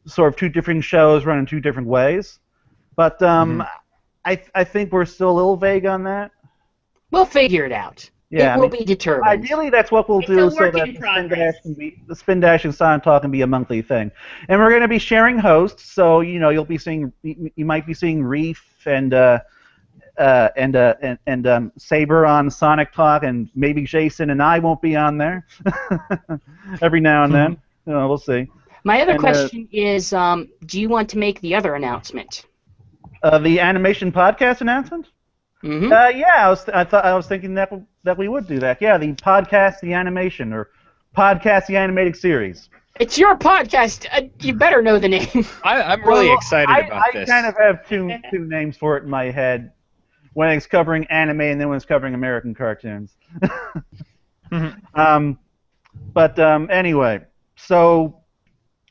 sort of two different shows run in two different ways. But I think we're still a little vague on that. We'll figure it out. Yeah, it will be determined. Ideally, that's what we'll do, so that the Spin Dash and Sonic Talk can be a monthly thing. And we're going to be sharing hosts, so you might be seeing Reef and Saber on Sonic Talk, and maybe Jason and I won't be on there every now and then. We'll see. My other question is, do you want to make the other announcement? The animation podcast announcement? Mm-hmm. I was thinking that we would do that. Yeah, the podcast, the animation, or podcast, the animated series. It's your podcast. You better know the name. I'm really excited about this. I kind of have two names for it in my head when it's covering anime and then when it's covering American cartoons. Anyway, so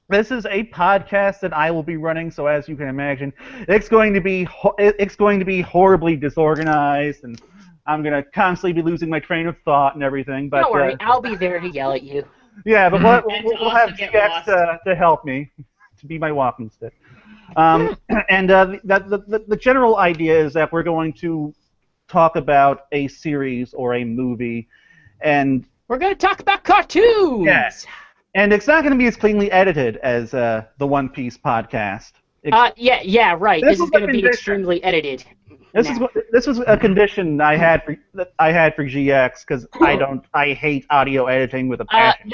this is a podcast that I will be running. So as you can imagine, it's going to be horribly disorganized, and I'm going to constantly be losing my train of thought and everything. But don't worry, I'll be there to yell at you. Yeah, but we'll have GX to help me, to be my walking stick. The general idea is that we're going to talk about a series or a movie, and we're going to talk about cartoons. Yes. And it's not going to be as cleanly edited as the One Piece podcast. Yeah, right. This is going to be extremely edited. This was a condition I had for GX, because I hate audio editing with a passion.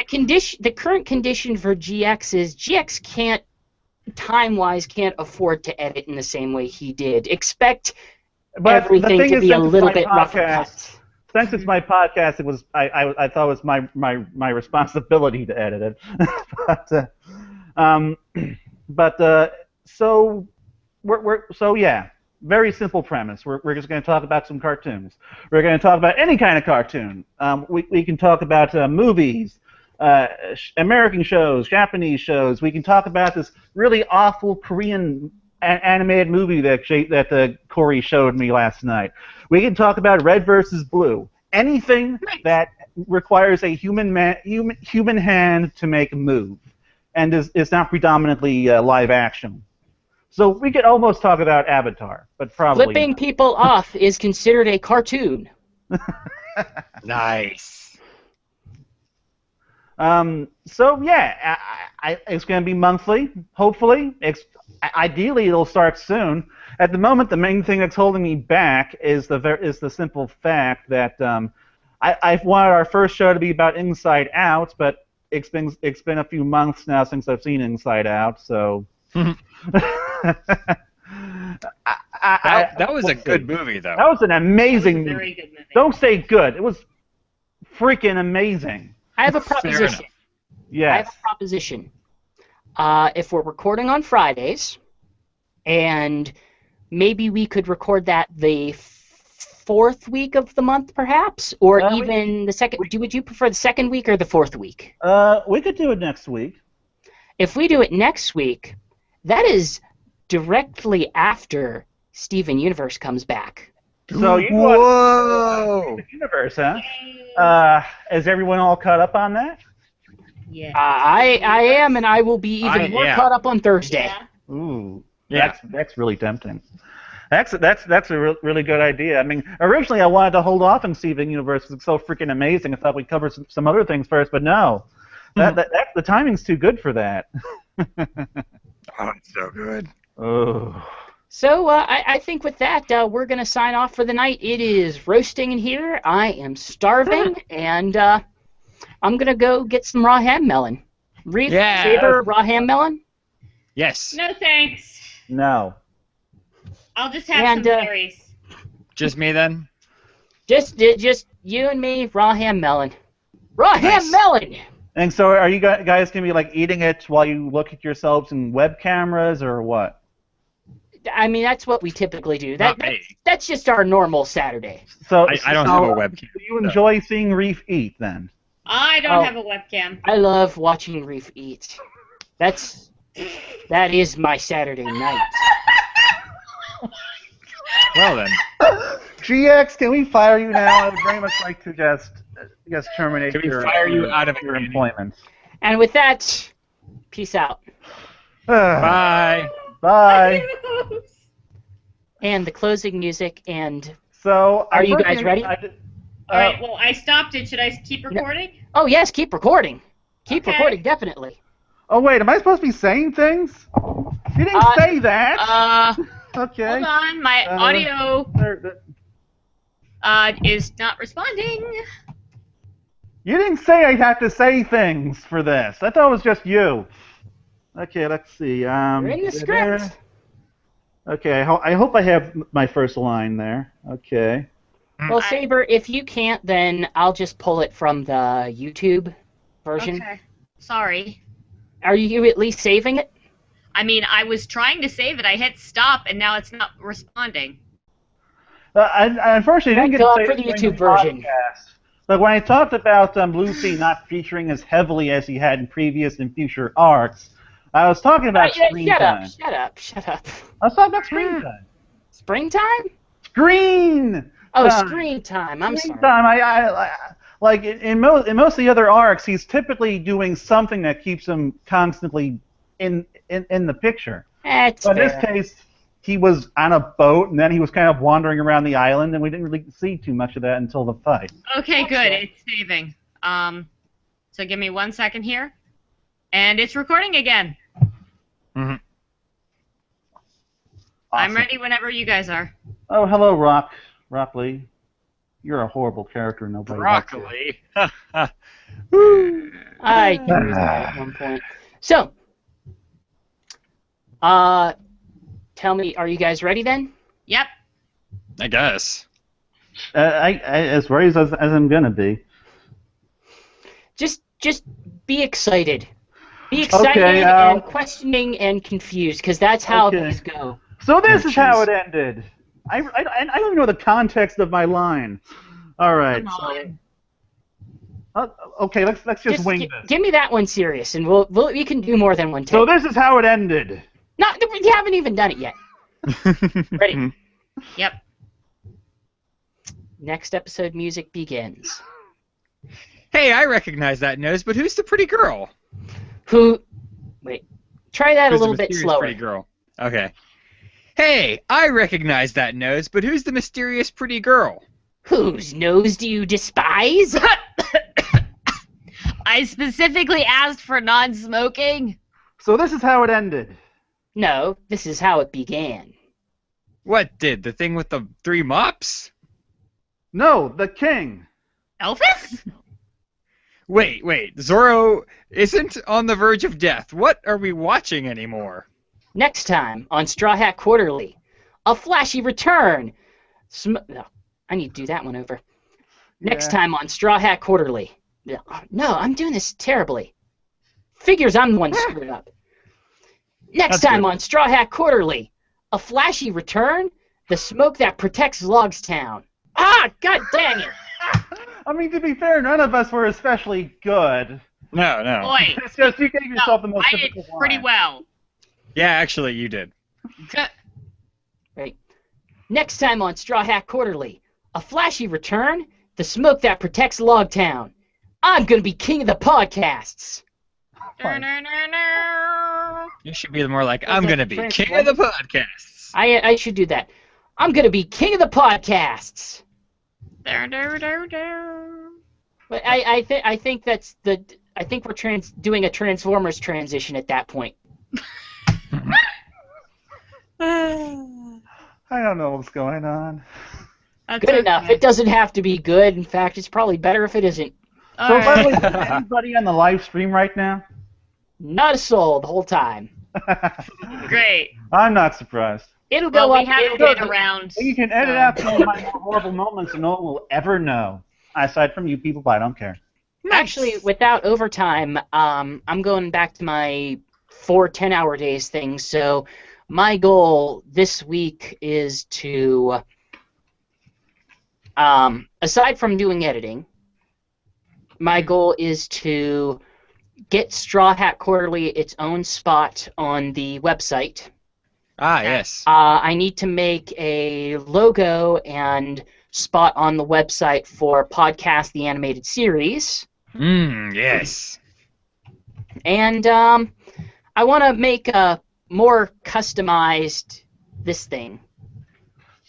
The current condition for GX is GX can't, time-wise, can't afford to edit in the same way he did. Expect everything to be a little bit rougher cut. Since it's my podcast, I thought it was my responsibility to edit it. Very simple premise. We're just going to talk about some cartoons. We're going to talk about any kind of cartoon. We can talk about movies, American shows, Japanese shows. We can talk about this really awful Korean animated movie that Corey showed me last night. We can talk about Red versus Blue. Anything that requires a human hand to make a move, and is not predominantly live action. So we could almost talk about Avatar, but probably flipping people off is considered a cartoon. Nice. So yeah, it's going to be monthly. Hopefully, ideally it'll start soon. At the moment, the main thing that's holding me back is the simple fact that I've wanted our first show to be about Inside Out, but it's been a few months now since I've seen Inside Out, so. That was a good movie, though. That was an amazing movie. Very good movie. Don't say good. It was freaking amazing. I have a proposition. Yes. I have a proposition. If we're recording on Fridays, and maybe we could record that the fourth week of the month, perhaps, or even the second. Would you prefer the second week or the fourth week? We could do it next week. If we do it next week, that is directly after Steven Universe comes back. So you Whoa! the universe, huh? Is everyone all caught up on that? Yeah. I am, and I will be even more caught up on Thursday. Yeah. Ooh, Yeah. that's really tempting. That's a really good idea. I mean, originally I wanted to hold off on Steven Universe because it's so freaking amazing. I thought we'd cover some other things first, but no, the timing's too good for that. Oh, it's so good. Oh. So I think with that, we're going to sign off for the night. It is roasting in here. I am starving, and I'm going to go get some raw ham melon. Reed, Yeah. Saber, raw ham melon? Yes. No thanks. No. I'll just have And, some berries. Just me then? Just you and me, raw ham melon. Raw ham Nice. melon! And so are you guys going to be like eating it while you look at yourselves in web cameras or what? I mean, that's what we typically do. Not me. That's just our normal Saturday. So I don't have a webcam. Do you enjoy seeing Reef eat then? I don't Oh. have a webcam. I love watching Reef eat. That is my Saturday night. Well then. GX, can we fire you now? I would very much like to just terminate Can we your, fire you out of your your employment. And with that, peace out. Bye. Bye. And the closing music and... So, Are you guys ready? All right. Well, I stopped it. Should I keep recording? Oh, yes, keep recording. Keep Okay. recording, definitely. Oh wait, am I supposed to be saying things? You didn't say that. Okay. Hold on. My audio is not responding. You didn't say I'd have to say things for this. I thought it was just you. Okay, let's see. You're in the script. Okay, I hope I have my first line there. Okay. Well, Saber, if you can't, then I'll just pull it from the YouTube version. Okay. Sorry. Are you at least saving it? I mean, I was trying to save it. I hit stop, and now it's not responding. I unfortunately didn't get to Thank say God for this the during YouTube version. podcast. But when I talked about Luffy not featuring as heavily as he had in previous and future arcs, I was talking about screen time. Shut up. I was talking about screen time. Springtime? Screen! Oh, time. Screen time. I'm Screen sorry. time. I like in most of the other arcs, he's typically doing something that keeps him constantly in the picture. That's But in fair. this case, he was on a boat, and then he was kind of wandering around the island, and we didn't really see too much of that until the fight. Okay, good. It's saving. So give me 1 second here, and it's recording again. Mhm. I'm Awesome. ready whenever you guys are. Oh, hello, Rock Lee. You're a horrible character. Nobody likes you. Broccoli. I used that at one point. So, tell me, are you guys ready then? Yep. I guess. I as ready as I'm gonna be. Just be excited. Be excited Okay, and questioning and confused, because that's how Okay. these go. So this Oh, is how jeez. it ended. I don't even know the context of my line. All right. Come on. Okay, let's just wing gi- this. give me that one serious, and we can do more than one take. So this is how it ended. No, you haven't even done it yet. Ready? Yep. Next episode music begins. Hey, I recognize that nose, but who's the pretty girl? Wait, try that Who's a little the bit mysterious slower. Pretty girl. Okay. Hey, I recognize that nose, but who's the mysterious pretty girl? Whose nose do you despise? I specifically asked for non-smoking. So this is how it ended. No, this is how it began. What did? The thing with the 3 mops? No, the king. Elvis? Wait. Zoro isn't on the verge of death. What are we watching anymore? Next time on Straw Hat Quarterly, a flashy return. No, I need to do that one over. Next Yeah. time on Straw Hat Quarterly. No, I'm doing this terribly. Figures I'm the one screwed up. Next That's time good. on Straw Hat Quarterly, a flashy return, the smoke that protects Logstown. Ah, god dang it! I mean, to be fair, none of us were especially good. No, no. Boy, It's just you gave yourself the most I did difficult pretty line. well. Yeah, actually, you did. Right. Next time on Straw Hat Quarterly, a flashy return, the smoke that protects Logtown. I'm gonna be king of the podcasts. You should be more like, Is I'm that going to be king of Transformers? the podcasts. I should do that. I'm gonna be king of the podcasts. But I think that's the. I think we're doing a Transformers transition at that point. I don't know what's going on. That's Good enough. okay. It doesn't have to be good. In fact, it's probably better if it isn't. All So, by the way, right. is anybody on the live stream right now? Not a soul the whole time. Great. I'm not surprised. It'll go Well, we up. haven't it'll been go- around. You can edit so- out some of my more horrible moments and no one will ever know. Aside from you people, but I don't care. Actually, without overtime, I'm going back to my 4 10-hour days thing. So my goal this week is to, aside from doing editing, my goal is to get Straw Hat Quarterly its own spot on the website. Ah, yes. I need to make a logo and spot on the website for Podcast the Animated Series. Yes. And I want to make a more customized this thing.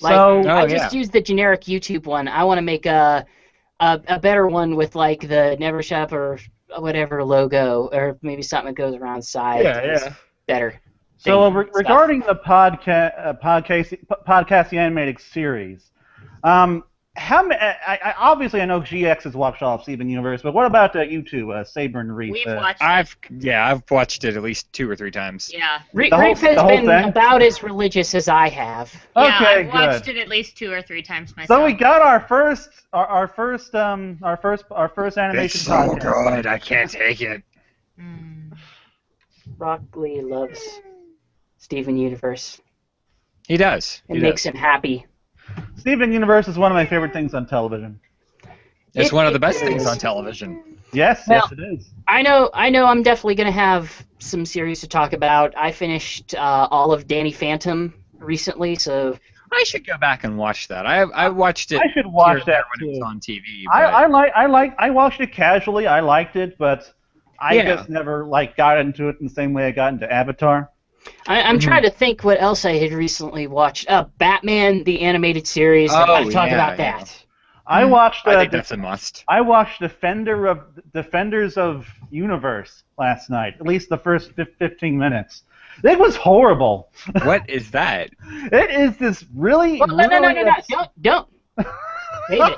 Like, So, Oh, I just used the generic YouTube one. I want to make a better one with like the Never Shop or whatever logo, or maybe something that goes around the side. Yeah, It's yeah. better. so thing, regarding the podcast the animated series, obviously I know GX has watched all of Steven Universe, but what about you two, Saber and Reef? We've watched. I've watched it at least 2 or 3 times. Yeah. Reef The whole- has the whole been thing? about as religious as I have. Yeah, Okay, I've watched good. it at least 2 or 3 times myself. So we got our first animation podcast. good. I can't take it. Mm. Rock Lee loves Steven Universe. He does. It makes him happy. Steven Universe is one of my favorite things on television. It's one of the It best things is. on television. Yes, Well- yes, it is. I know I'm definitely going to have some series to talk about. I finished all of Danny Phantom recently, so I should go back and watch that. I watched it I should watch here and there that when it was too. on TV. I watched it casually. I liked it, but I Yeah. just never got into it in the same way I got into Avatar. I'm trying to think what else I had recently watched. Batman, the animated series. I Oh, gotta talk yeah, about yeah. that. I watched. I think that's a must. I watched Defenders of Universe last night. At least the first 15 minutes. It was horrible. What is that? It is this really. Well, no, really don't. Save it.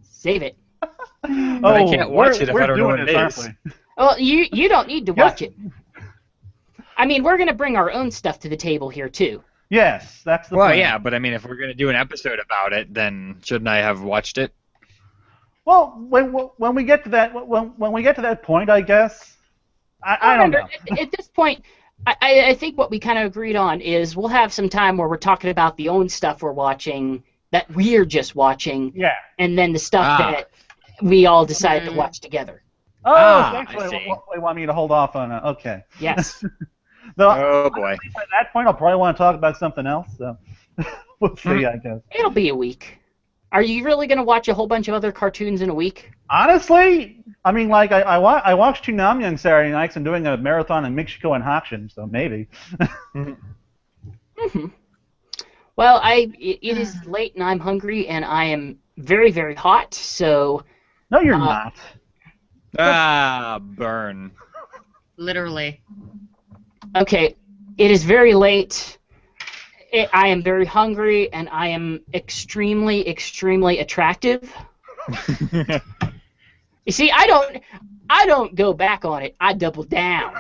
Save it. But I can't watch it if I don't know what it aren't is. we? Well, you don't need to Yes. watch it. I mean, we're gonna bring our own stuff to the table here too. Yes, that's the Well, plan. yeah, but I mean, if we're gonna do an episode about it, then shouldn't I have watched it? Well, when we get to that point, I guess. I don't know. At this point, I think what we kind of agreed on is we'll have some time where we're talking about the own stuff we're watching, that we're just watching, Yeah. and then the stuff Ah. that we all decided to watch together. Oh, I actually, see. they want me to hold off on it. Okay. Yes. Though, Oh boy. at that point, I'll probably want to talk about something else. So we'll see, I guess. It'll be a week. Are you really going to watch a whole bunch of other cartoons in a week? Honestly, I mean, like I watched Toonami on Saturday nights and doing a marathon in Mexico and Hakshin, so maybe. Mm-hmm. Well, it is late and I'm hungry and I am very, very hot, so No, you're not. Ah, burn. Literally. okay, it is very late. I am very hungry and I am extremely, extremely attractive. You see, I don't go back on it. I double down.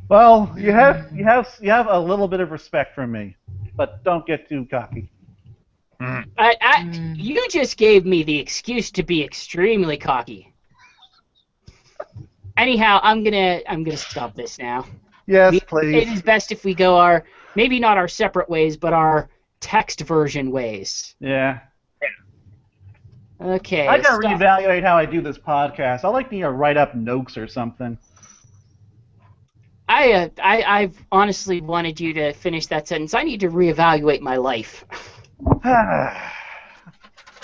Well, you have a little bit of respect from me, but don't get too cocky. You just gave me the excuse to be extremely cocky. Anyhow, I'm gonna stop this now. Yes, It please. is best if we go our, maybe not our separate ways, but our text version ways. Yeah. Okay. I gotta stop. reevaluate how I do this podcast. I like to write up notes or something. I've honestly wanted you to finish that sentence. I need to reevaluate my life.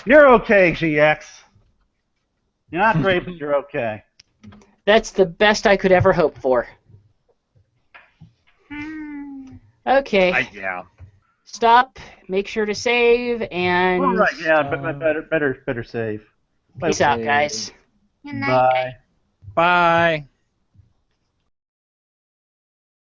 You're okay, GX. You're not great, but you're okay. That's the best I could ever hope for. Okay. Yeah. Stop. Make sure to save and. All right, yeah, but better save. Peace out, guys. Good night. Bye. Bye.